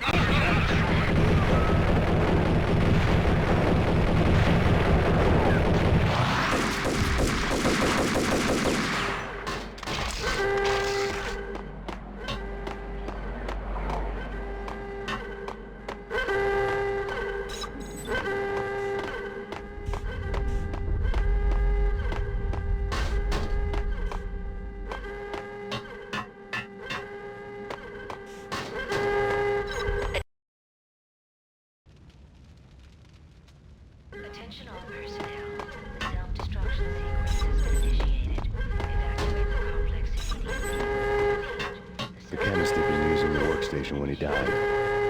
Attention all personnel. The self-destruction sequence has been initiated. Evacuate the complex immediately. The chemist had been using the workstation when he died.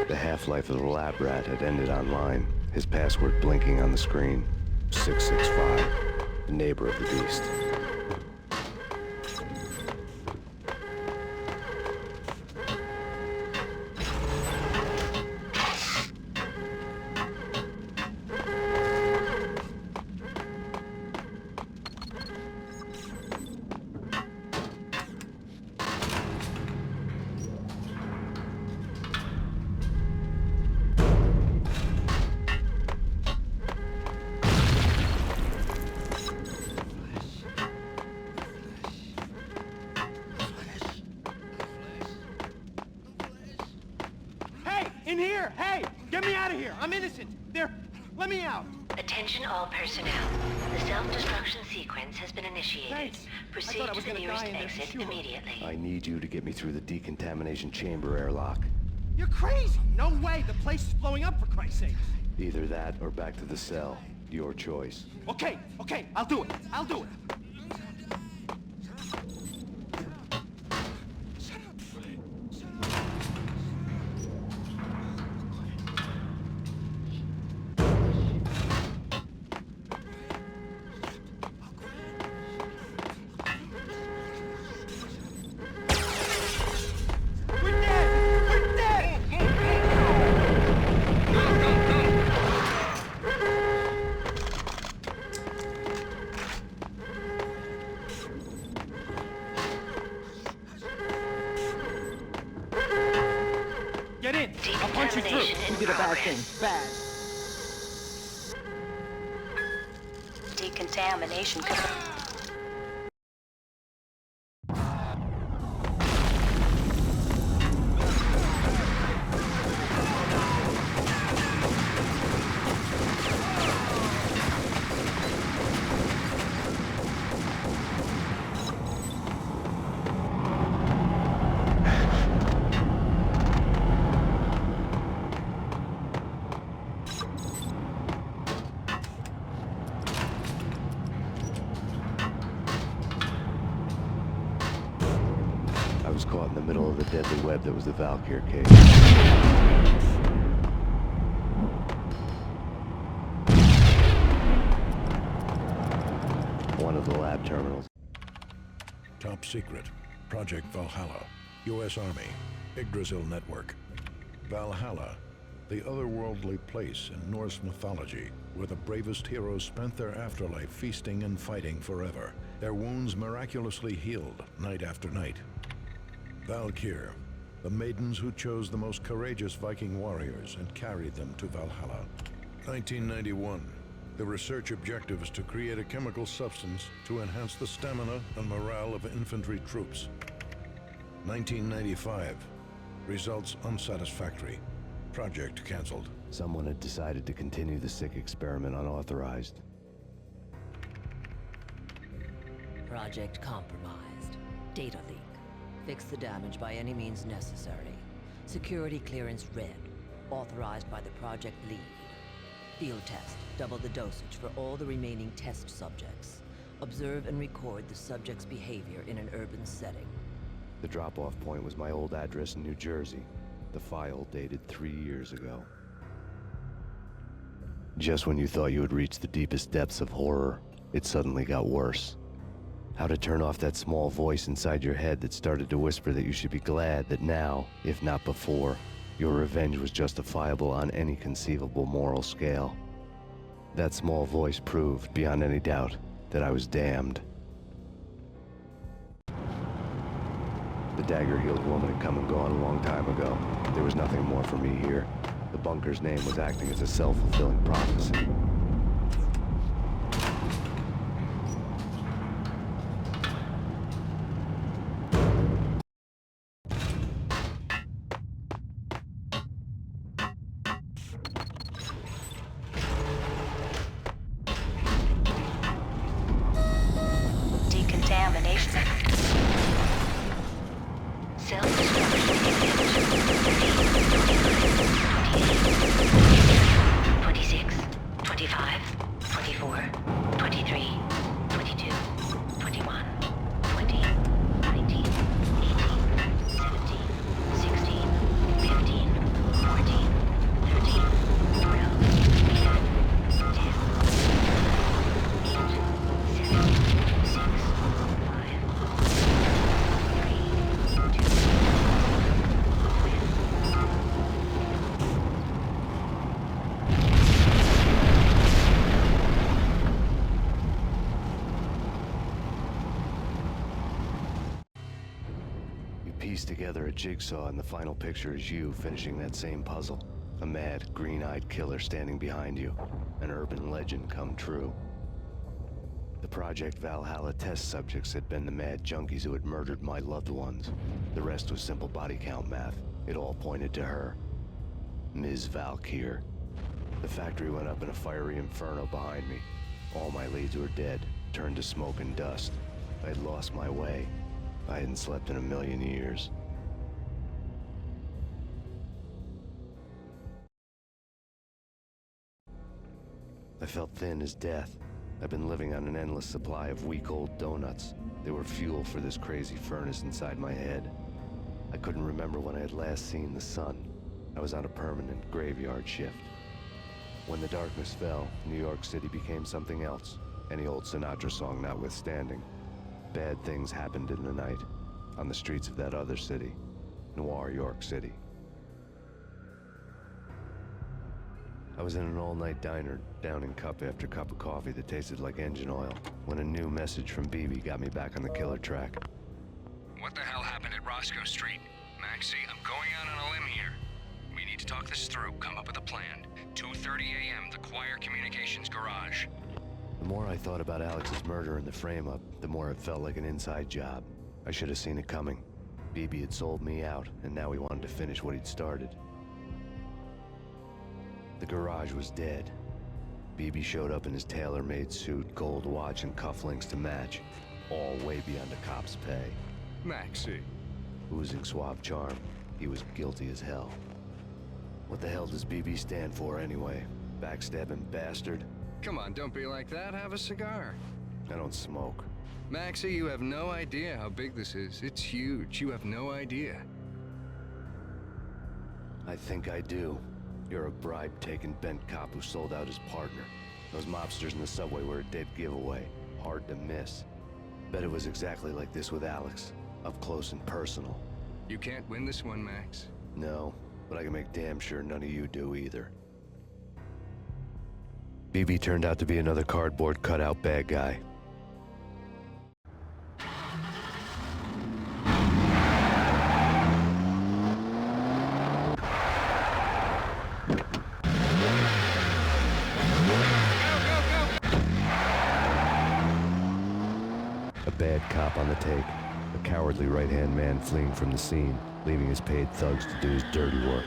The half-life of the lab rat had ended online, his password blinking on the screen. 665, the neighbor of the beast. In here! Hey! Get me out of here! I'm innocent! There! Let me out! Attention all personnel. The self-destruction sequence has been initiated. Thanks. Proceed to the nearest exit immediately. I need you to get me through the decontamination chamber airlock. You're crazy! No way! The place is blowing up, for Christ's sake! Either that or back to the cell. Your choice. Okay, okay, I'll do it. I'll do it. Get in! I'll punch you through! You did a bad thing. Bad. Decontamination. I was caught in the middle of the deadly web that was the Valkyr case. COD terminals. Top secret. Project Valhalla. U.S. Army. Yggdrasil Network. Valhalla, the otherworldly place in Norse mythology where the bravest heroes spent their afterlife feasting and fighting forever, their wounds miraculously healed night after night. Valkyr, the maidens who chose the most courageous Viking warriors and carried them to Valhalla. 1991. The research objective is to create a chemical substance to enhance the stamina and morale of infantry troops. 1995. Results unsatisfactory. Project canceled. Someone had decided to continue the sick experiment unauthorized. Project compromised. Data leak. Fix the damage by any means necessary. Security clearance red. Authorized by the project lead. Field test. Double the dosage for all the remaining test subjects. Observe and record the subject's behavior in an urban setting. The drop-off point was my old address in New Jersey. The file dated 3 years ago. Just when you thought you had reached the deepest depths of horror, it suddenly got worse. How to turn off that small voice inside your head that started to whisper that you should be glad that now, if not before, your revenge was justifiable on any conceivable moral scale. That small voice proved, beyond any doubt, that I was damned. The dagger-heeled woman had come and gone a long time ago. There was nothing more for me here. The bunker's name was acting as a self-fulfilling prophecy. Decontamination. Self-destruction image. 26, 25, 24, 23, 22, 21, 20, 19, 18, 17, 16, 15, 14, 13, 12, 11, 10, 8, 7, 6, 5, 3, 2, Piece together a jigsaw, and the final picture is you finishing that same puzzle. A mad, green-eyed killer standing behind you. An urban legend come true. The Project Valhalla test subjects had been the mad junkies who had murdered my loved ones. The rest was simple body count math. It all pointed to her. Ms. Valkyr. The factory went up in a fiery inferno behind me. All my leads were dead, turned to smoke and dust. I had lost my way. I hadn't slept in a million years. I felt thin as death. I've been living on an endless supply of week-old donuts. They were fuel for this crazy furnace inside my head. I couldn't remember when I had last seen the sun. I was on a permanent graveyard shift. When the darkness fell, New York City became something else. Any old Sinatra song notwithstanding. Bad things happened in the night, on the streets of that other city, Noir York City. I was in an all-night diner, downing cup after cup of coffee that tasted like engine oil, when a new message from BB got me back on the killer track. What the hell happened at Roscoe Street? Maxie, I'm going out on a limb here. We need to talk this through, come up with a plan. 2:30 a.m., the Choir Communications Garage. The more I thought about Alex's murder and the frame-up, the more it felt like an inside job. I should have seen it coming. BB had sold me out, and now he wanted to finish what he'd started. The garage was dead. BB showed up in his tailor-made suit, gold watch, and cufflinks to match. All way beyond a cop's pay. Maxie. Oozing suave charm, he was guilty as hell. What the hell does BB stand for anyway? Backstabbing bastard? Come on, don't be like that. Have a cigar. I don't smoke. Maxie, you have no idea how big this is. It's huge. You have no idea. I think I do. You're a bribe-taking bent cop who sold out his partner. Those mobsters in the subway were a dead giveaway. Hard to miss. Bet it was exactly like this with Alex. Up close and personal. You can't win this one, Max. No, but I can make damn sure none of you do either. BB turned out to be another cardboard cutout bad guy. A bad cop on the take. A cowardly right-hand man fleeing from the scene, leaving his paid thugs to do his dirty work.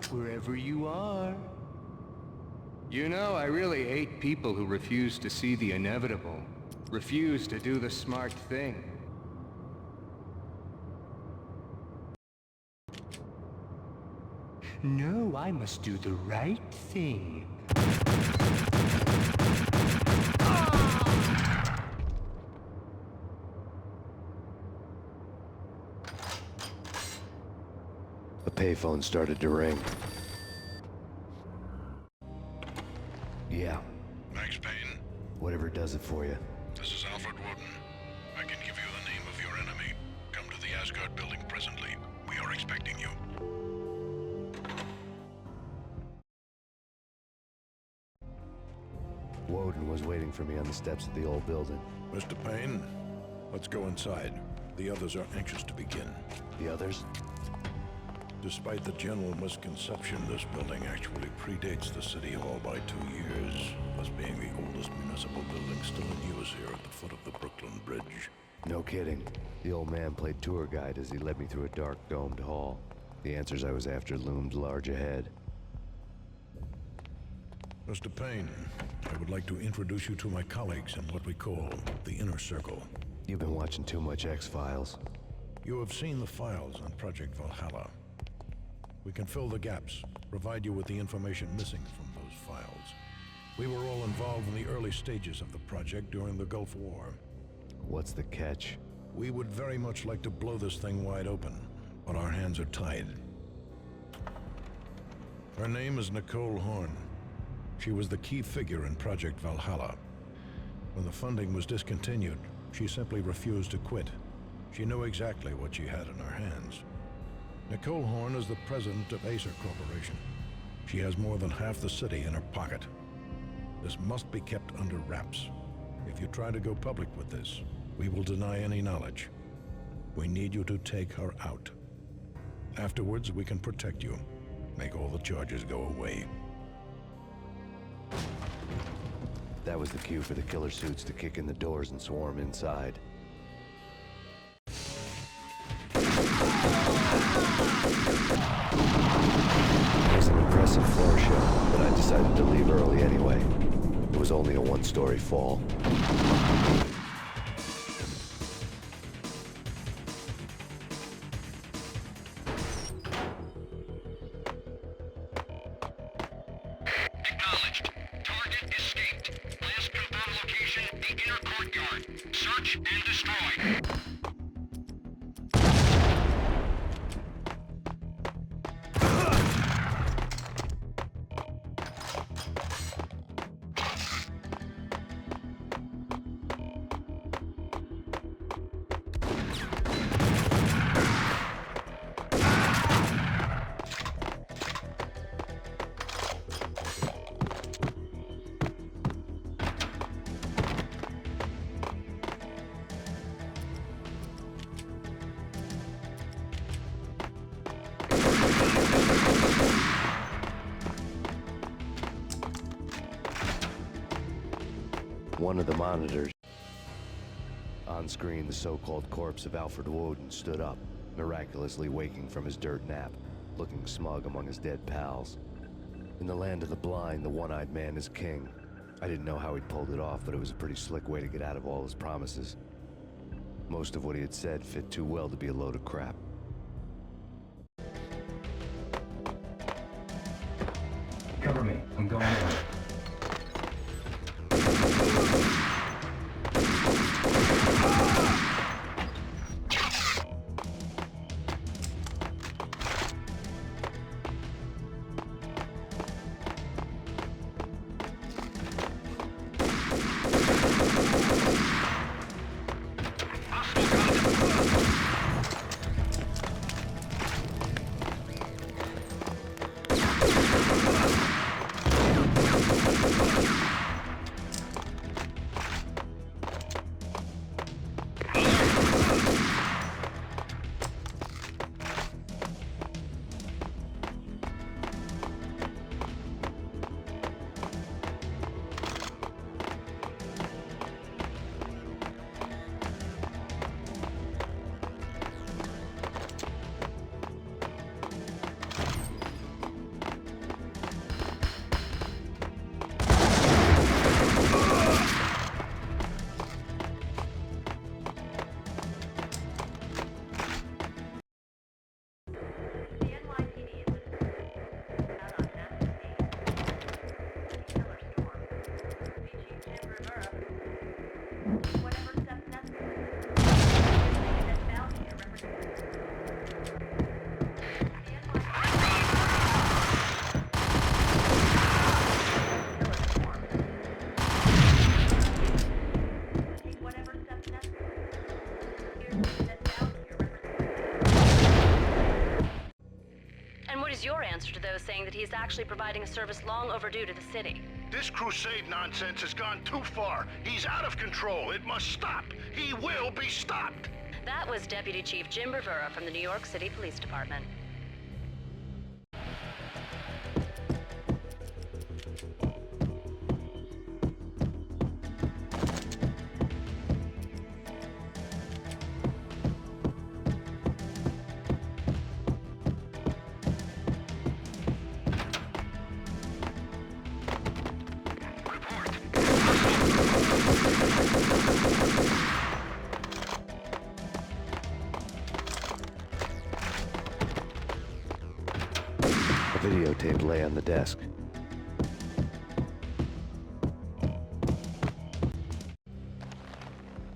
out wherever you are. You know, I really hate people who refuse to see the inevitable. Refuse to do the smart thing. No, I must do the right thing. A payphone started to ring. Yeah. Max Payne? Whatever does it for you. This is Alfred Woden. I can give you the name of your enemy. Come to the Asgard building presently. We are expecting you. Woden was waiting for me on the steps of the old building. Mr. Payne, let's go inside. The others are anxious to begin. The others? Despite the general misconception, this building actually predates the City Hall by 2 years, thus being the oldest municipal building still in use here at the foot of the Brooklyn Bridge. No kidding. The old man played tour guide as he led me through a dark domed hall. The answers I was after loomed large ahead. Mr. Payne, I would like to introduce you to my colleagues in what we call the Inner Circle. You've been watching too much X-Files. You have seen the files on Project Valhalla. We can fill the gaps, provide you with the information missing from those files. We were all involved in the early stages of the project during the Gulf War. What's the catch? We would very much like to blow this thing wide open, but our hands are tied. Her name is Nicole Horn. She was the key figure in Project Valhalla. When the funding was discontinued, she simply refused to quit. She knew exactly what she had in her hands. Nicole Horn is the president of Aesir Corporation. She has more than half the city in her pocket. This must be kept under wraps. If you try to go public with this, we will deny any knowledge. We need you to take her out. Afterwards, we can protect you. Make all the charges go away. That was the cue for the killer suits to kick in the doors and swarm inside. It was an impressive floor show, but I decided to leave early anyway. It was only a one-story fall. Acknowledged. Target escaped. Last confirmed location, the inner courtyard. Search and destroy. One of the monitors. On screen, the so-called corpse of Alfred Woden stood up, miraculously waking from his dirt nap, looking smug among his dead pals. In the land of the blind, the one-eyed man is king. I didn't know how he'd pulled it off, but it was a pretty slick way to get out of all his promises. Most of what he had said fit too well to be a load of crap. Cover me. I'm going in. saying that he's actually providing a service long overdue to the city. This crusade nonsense has gone too far. He's out of control. It must stop. He will be stopped. That was Deputy Chief Jim Rivera from the New York City Police Department. A videotape lay on the desk.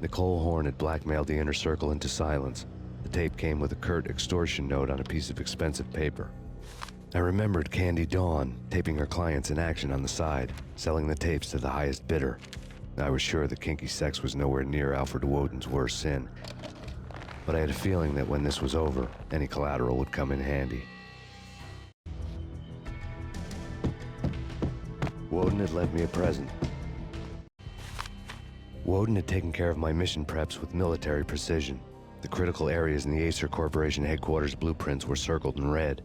Nicole Horn had blackmailed the Inner Circle into silence. The tape came with a curt extortion note on a piece of expensive paper. I remembered Candy Dawn taping her clients in action on the side, selling the tapes to the highest bidder. I was sure that kinky sex was nowhere near Alfred Woden's worst sin. But I had a feeling that when this was over, any collateral would come in handy. Woden had left me a present. Woden had taken care of my mission preps with military precision. The critical areas in the Aesir Corporation headquarters blueprints were circled in red.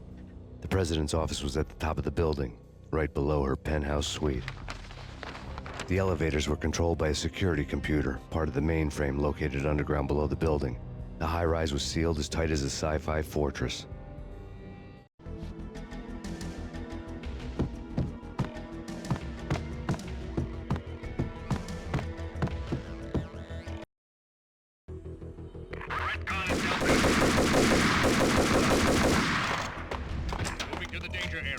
The president's office was at the top of the building, right below her penthouse suite. The elevators were controlled by a security computer, part of the mainframe located underground below the building. The high-rise was sealed as tight as a sci-fi fortress. Moving to the danger area.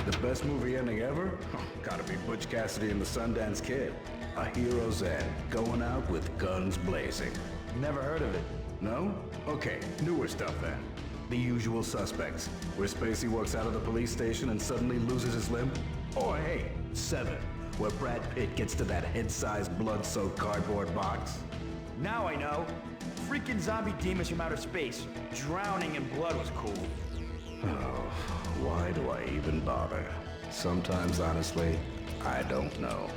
The best movie ending ever? Gotta be Butch Cassidy and the Sundance Kid. A hero's end, going out with guns blazing. Never heard of it. No? Okay, newer stuff then. The Usual Suspects, where Spacey walks out of the police station and suddenly loses his limb. Or hey, Seven, where Brad Pitt gets to that head-sized blood-soaked cardboard box. Now I know. Freaking zombie demons from outer space. Drowning in blood was cool. Oh, why do I even bother? Sometimes, honestly, I don't know.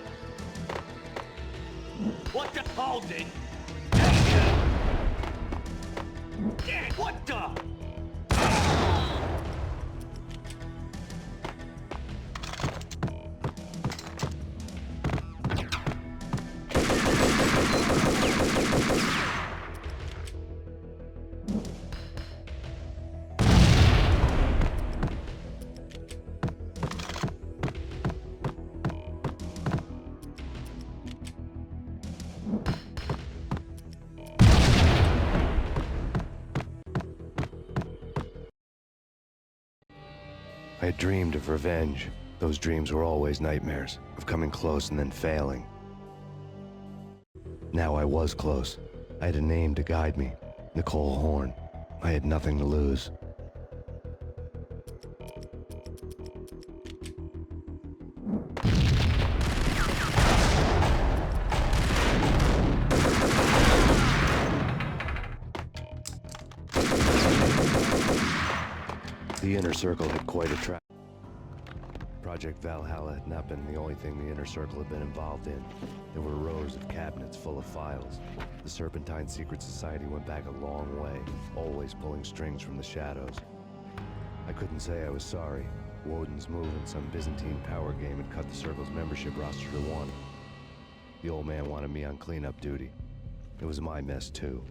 What the? Hold it! Yeah, what the? I had dreamed of revenge. Those dreams were always nightmares, of coming close and then failing. Now I was close. I had a name to guide me, Nicole Horn. I had nothing to lose. The Inner Circle had quite a track. Project Valhalla had not been the only thing the Inner Circle had been involved in. There were rows of cabinets full of files. The Serpentine Secret Society went back a long way, always pulling strings from the shadows. I couldn't say I was sorry. Woden's move in some Byzantine power game had cut the Circle's membership roster to one. The old man wanted me on cleanup duty. It was my mess, too.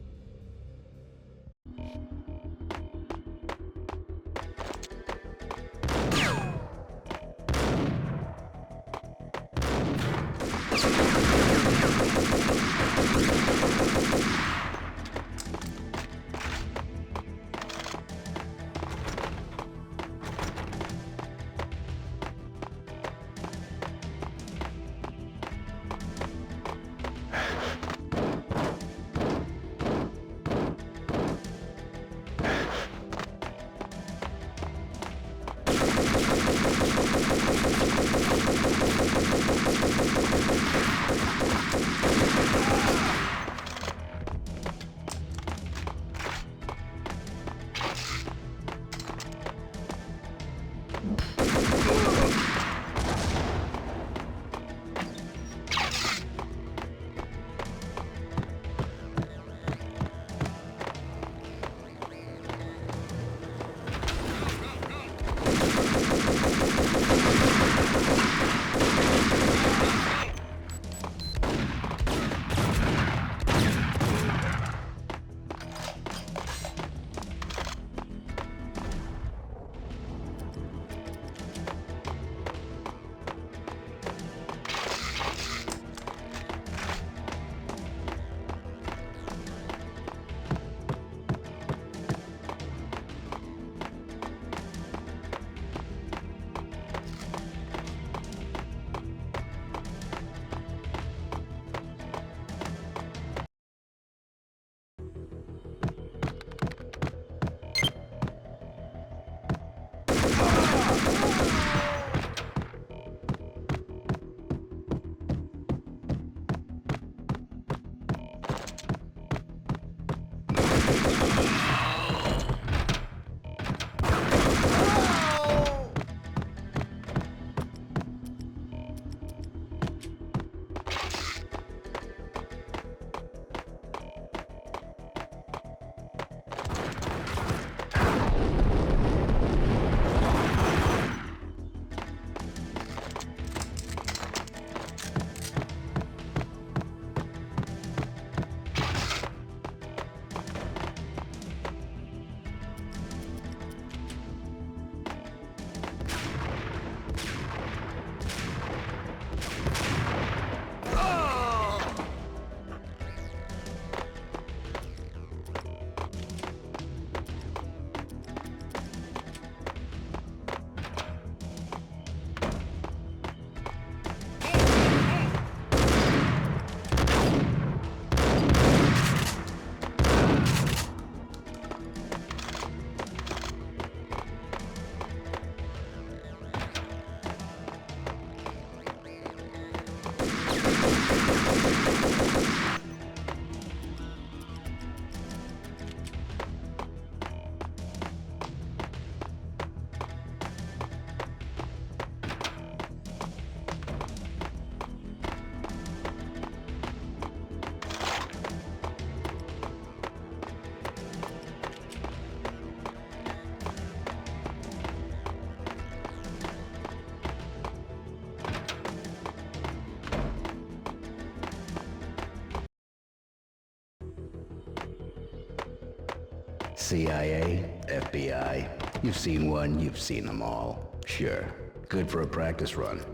CIA, FBI, you've seen one, you've seen them all. Sure, good for a practice run.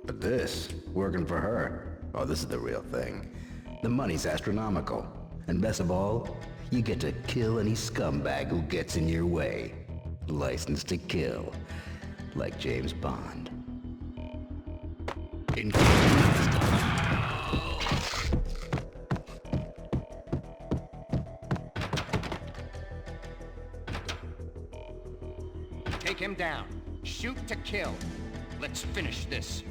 But this, working for her, oh, this is the real thing. The money's astronomical. And best of all, you get to kill any scumbag who gets in your way. License to kill. Like James Bond. Take him down. Shoot to kill. Let's finish this.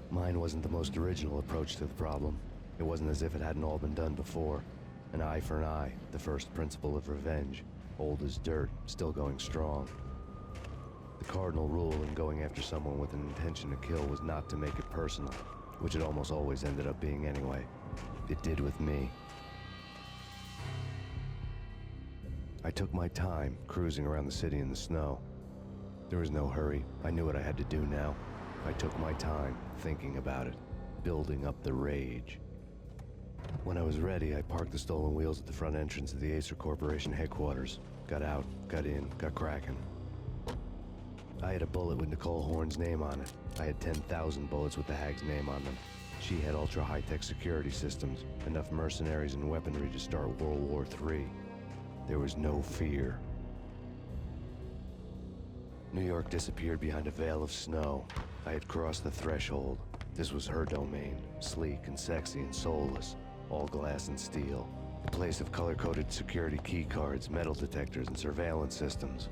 Mine wasn't the most original approach to the problem. It wasn't as if it hadn't all been done before. An eye for an eye, the first principle of revenge. Old as dirt, still going strong. The cardinal rule in going after someone with an intention to kill was not to make it personal, which it almost always ended up being anyway. It did with me. I took my time, cruising around the city in the snow. There was no hurry. I knew what I had to do now. I took my time, thinking about it, building up the rage. When I was ready, I parked the stolen wheels at the front entrance of the Aesir Corporation headquarters. Got out, got in, got cracking. I had a bullet with Nicole Horn's name on it. I had 10,000 bullets with the Hag's name on them. She had ultra-high-tech security systems, enough mercenaries and weaponry to start World War III. There was no fear. New York disappeared behind a veil of snow. I had crossed the threshold. This was her domain, sleek and sexy and soulless, all glass and steel. A place of color-coded security key cards, metal detectors, and surveillance systems.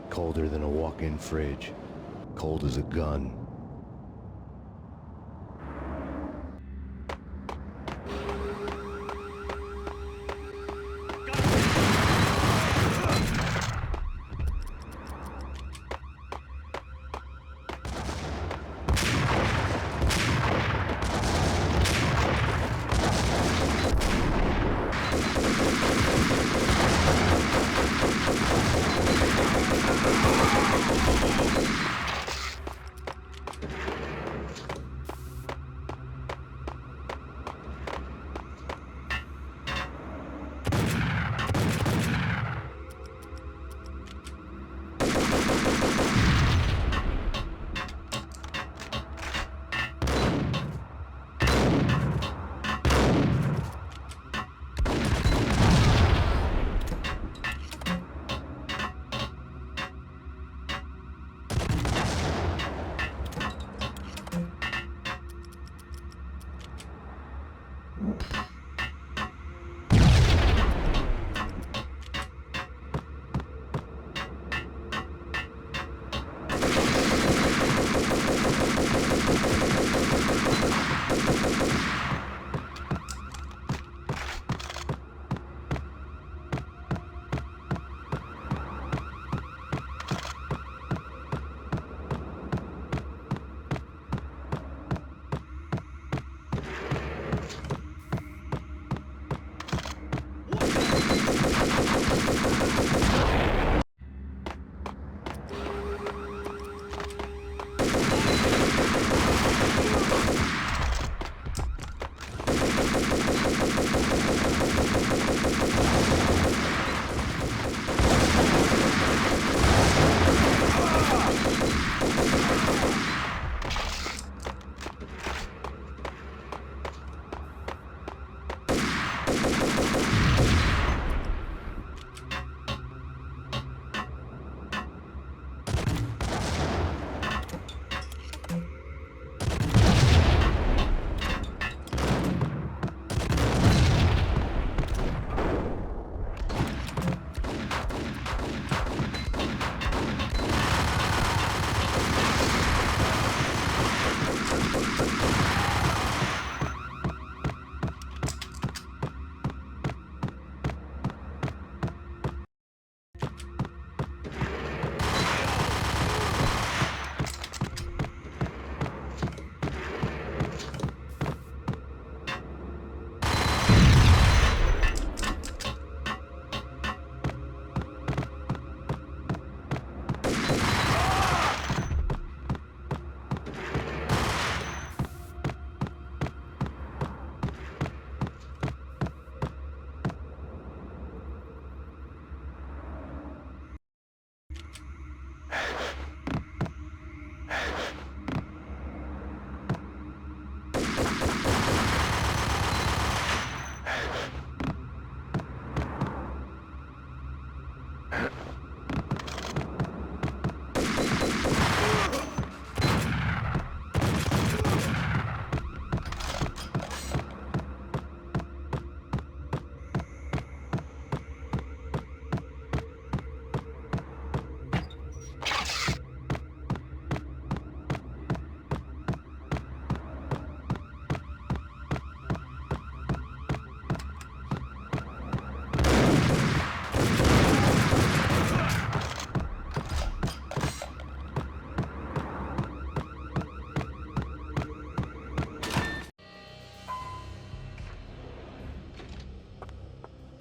Colder than a walk-in fridge. Cold as a gun.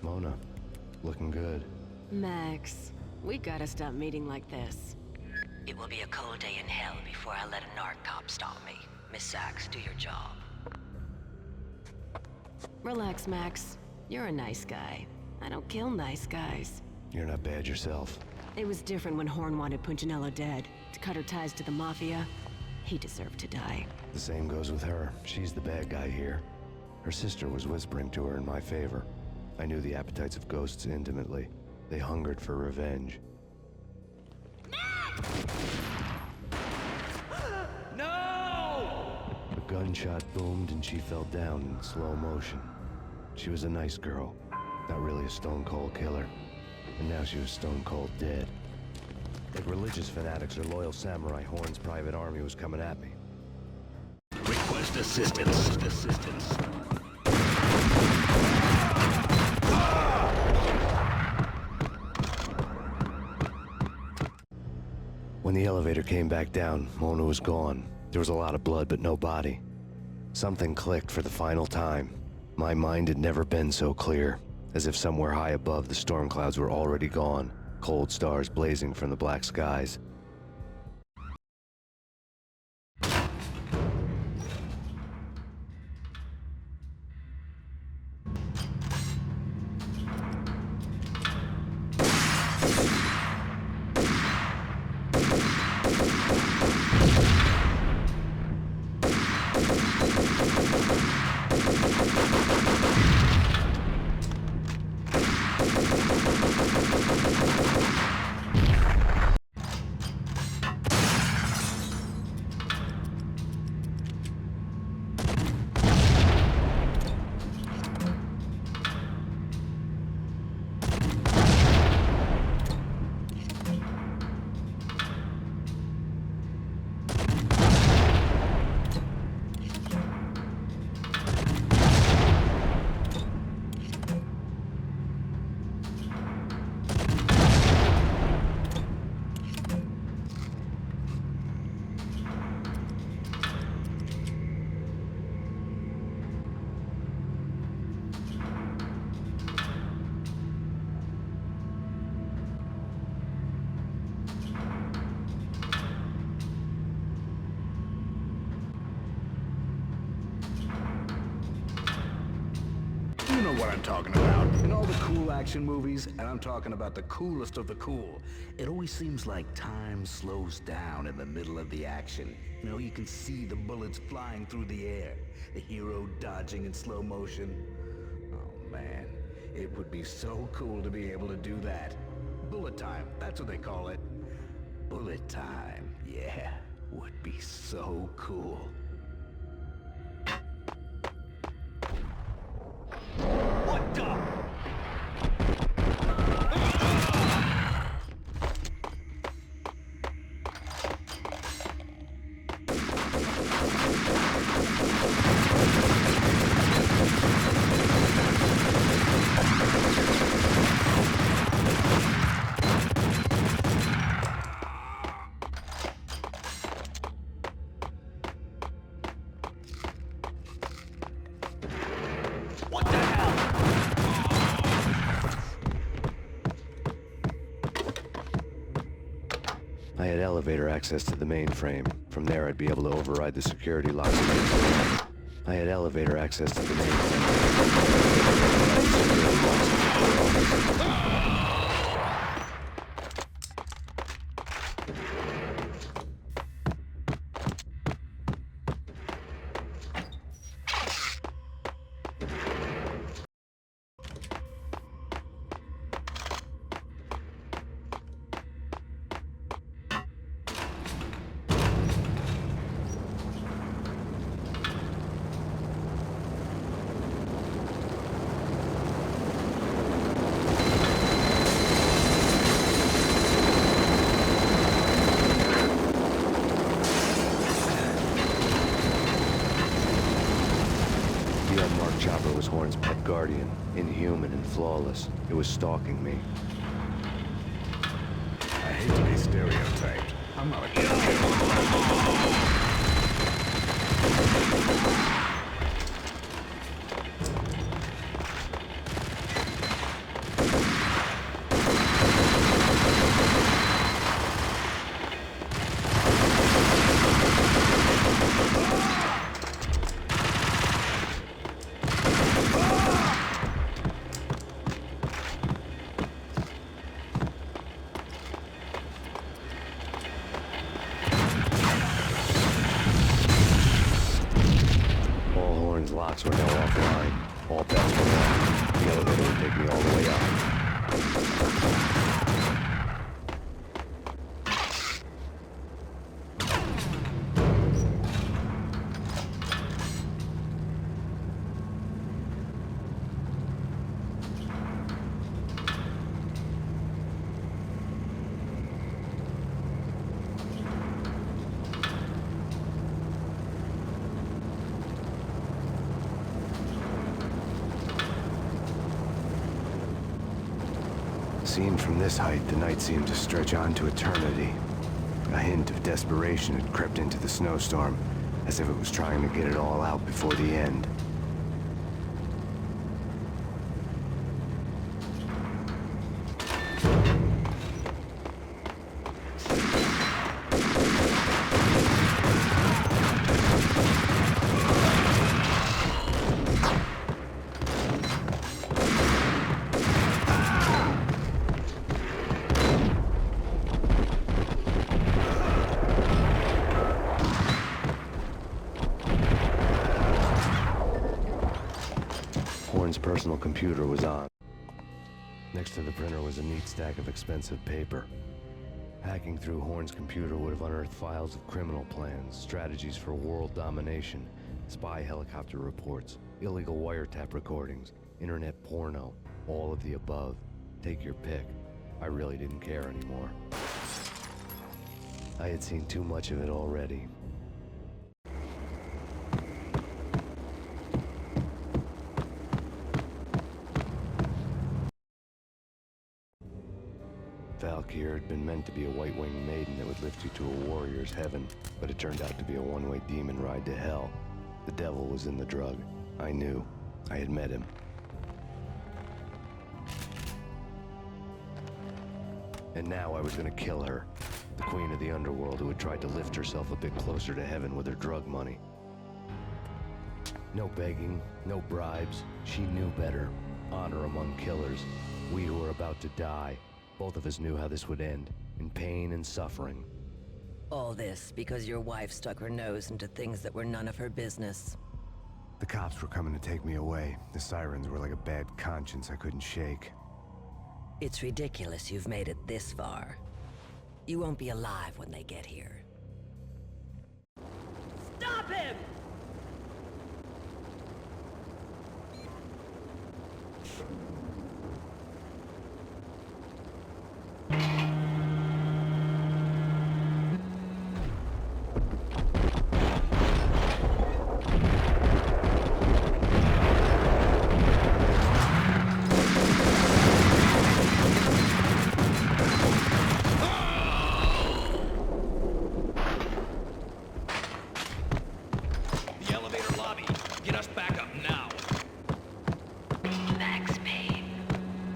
Mona, looking good. Max, we gotta stop meeting like this. It will be a cold day in hell before I let a narc cop stop me. Miss Sachs, do your job. Relax, Max. You're a nice guy. I don't kill nice guys. You're not bad yourself. It was different when Horn wanted Punchinello dead. To cut her ties to the Mafia, he deserved to die. The same goes with her. She's the bad guy here. Her sister was whispering to her in my favor. I knew the appetites of ghosts intimately. They hungered for revenge. No! A gunshot boomed and she fell down in slow motion. She was a nice girl, not really a stone-cold killer. And now she was stone-cold dead. Like religious fanatics or loyal samurai, Horn's private army was coming at me. Request assistance. When the elevator came back down, Mona was gone. There was a lot of blood, but no body. Something clicked for the final time. My mind had never been so clear, as if somewhere high above the storm clouds were already gone, cold stars blazing from the black skies. You know what I'm talking about. In all the cool action movies, and I'm talking about the coolest of the cool, it always seems like time slows down in the middle of the action. You know, you can see the bullets flying through the air, the hero dodging in slow motion. Oh man, it would be so cool to be able to do that. Bullet time, that's what they call it. Bullet time, yeah, would be so cool. What the? What the hell? I had elevator access to the mainframe. From there, I'd be able to override the security locks. I had elevator access to the Guardian, inhuman and flawless. It was stalking me. I hate to be stereotyped. I'm not a kid. Locks were now offline. All bets were off. The elevator would take me all the way up. Seen from this height, the night seemed to stretch on to eternity. A hint of desperation had crept into the snowstorm, as if it was trying to get it all out before the end. Horn's personal computer was on. Next to the printer was a neat stack of expensive paper. Hacking through Horn's computer would have unearthed files of criminal plans, strategies for world domination, spy helicopter reports, illegal wiretap recordings, internet porno, all of the above. Take your pick. I really didn't care anymore. I had seen too much of it already. Valkyr had been meant to be a white-winged maiden that would lift you to a warrior's heaven, but it turned out to be a one-way demon ride to hell. The devil was in the drug. I knew. I had met him. And now I was gonna kill her. The queen of the underworld who had tried to lift herself a bit closer to heaven with her drug money. No begging, no bribes. She knew better. Honor among killers. We who were about to die. Both of us knew how this would end, in pain and suffering. All this because your wife stuck her nose into things that were none of her business. The cops were coming to take me away. The sirens were like a bad conscience I couldn't shake. It's ridiculous you've made it this far. You won't be alive when they get here. Stop him! The elevator lobby. Get us back up now. Max Payne,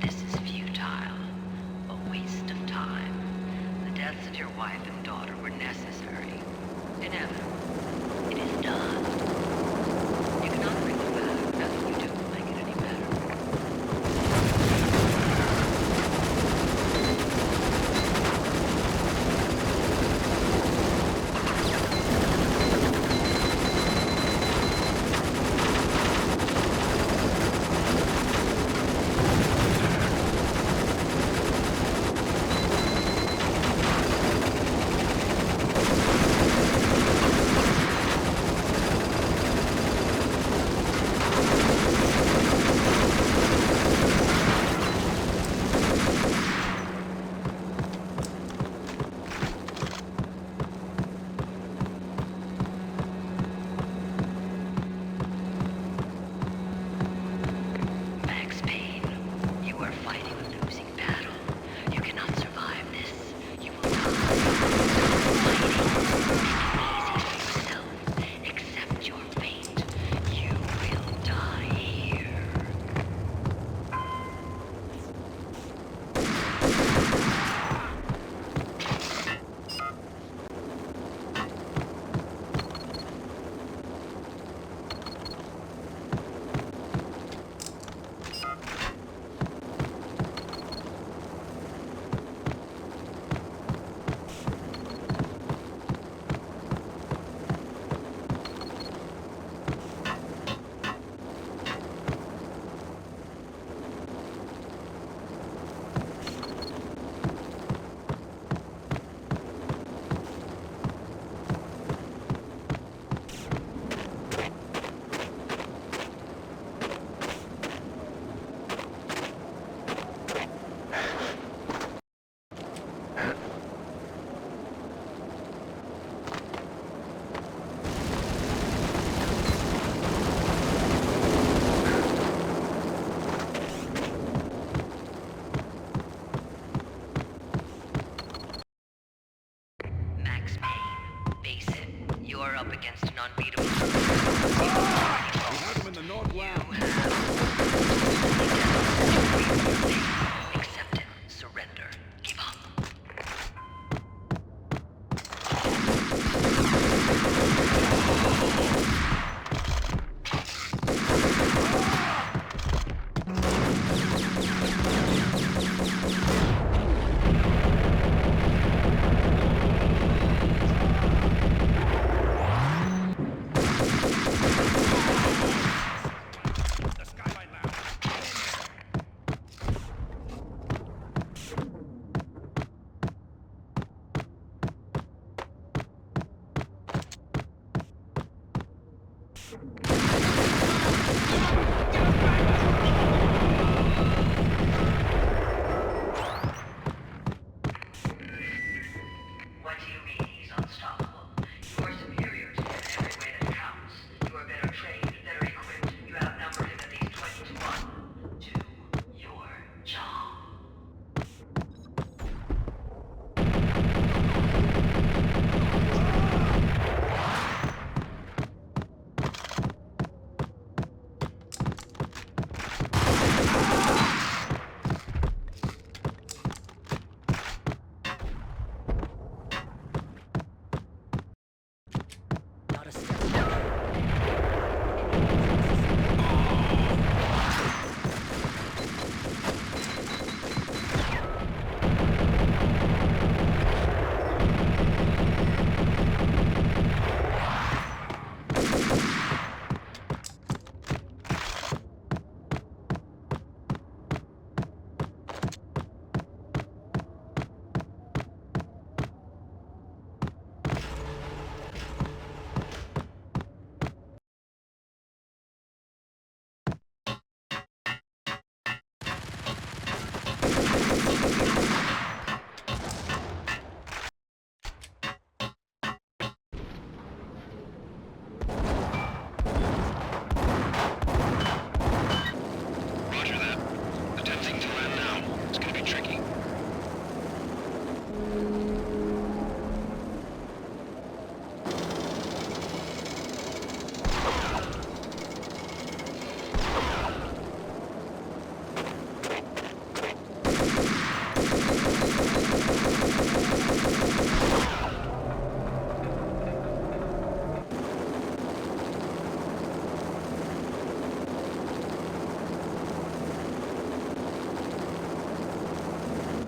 this is futile. A waste of time. The deaths of your wife and daughter were necessary. Inevitable. It is done. You cannot bring them back. Nothing you do will make it any better. against an unbeatable. We have him in the north lounge. Accept it. Surrender. Give up. What do you mean he's unstoppable? You are superior to him in every way that counts. You are better trained, better equipped. You outnumber him at least 20 to 1. Do your job. Not a step. Roger that. Attempting to land now. It's gonna be tricky.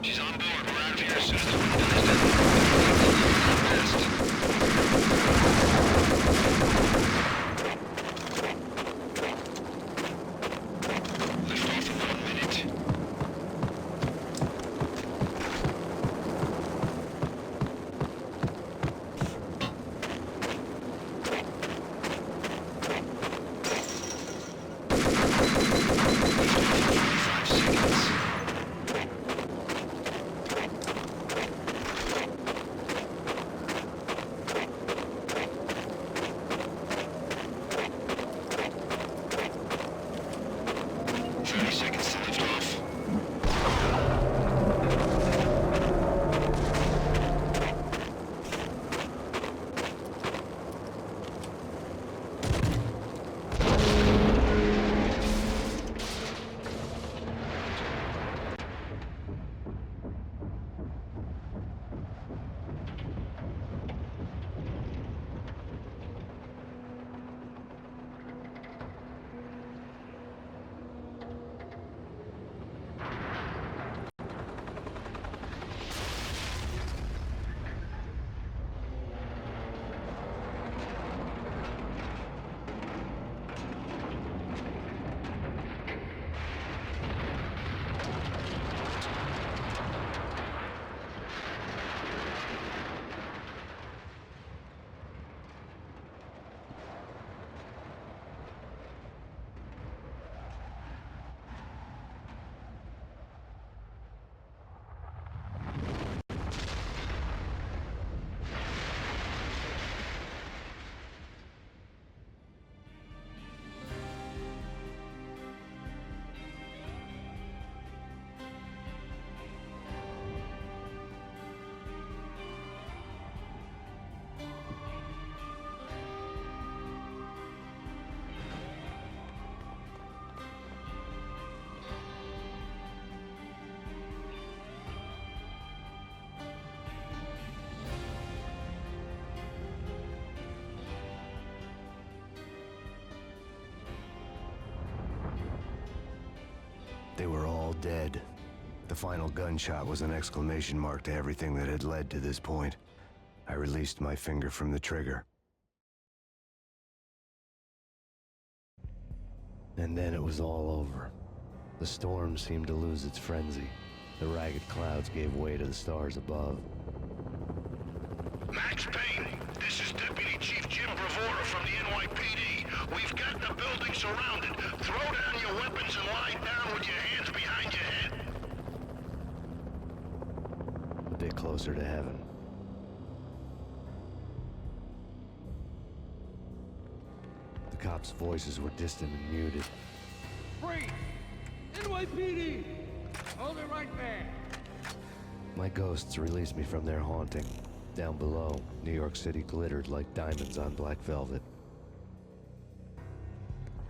She's on board. We're out of here as soon as the wind dies down. Lift off in 1 minute. Lift off in 45 seconds. dead. The final gunshot was an exclamation mark to everything that had led to this point. I released my finger from the trigger. And then it was all over. The storm seemed to lose its frenzy. The ragged clouds gave way to the stars above. Max Payne, this is Deputy Chief Jim Bravura from the NYPD. We've got the building surrounded. Throw down your weapons and lie down with your hands behind your head. A bit closer to heaven. The cops' voices were distant and muted. Freeze! NYPD! Hold it right there! My ghosts released me from their haunting. Down below, New York City glittered like diamonds on black velvet.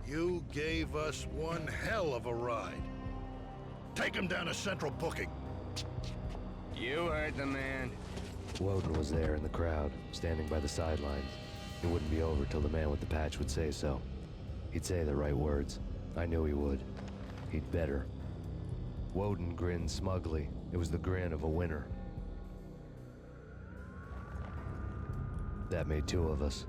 You gave us one hell of a ride. Take him down to Central Booking. You heard the man. Woden was there in the crowd, standing by the sidelines. It wouldn't be over till the man with the patch would say so. He'd say the right words. I knew he would. He'd better. Woden grinned smugly. It was the grin of a winner. That made two of us.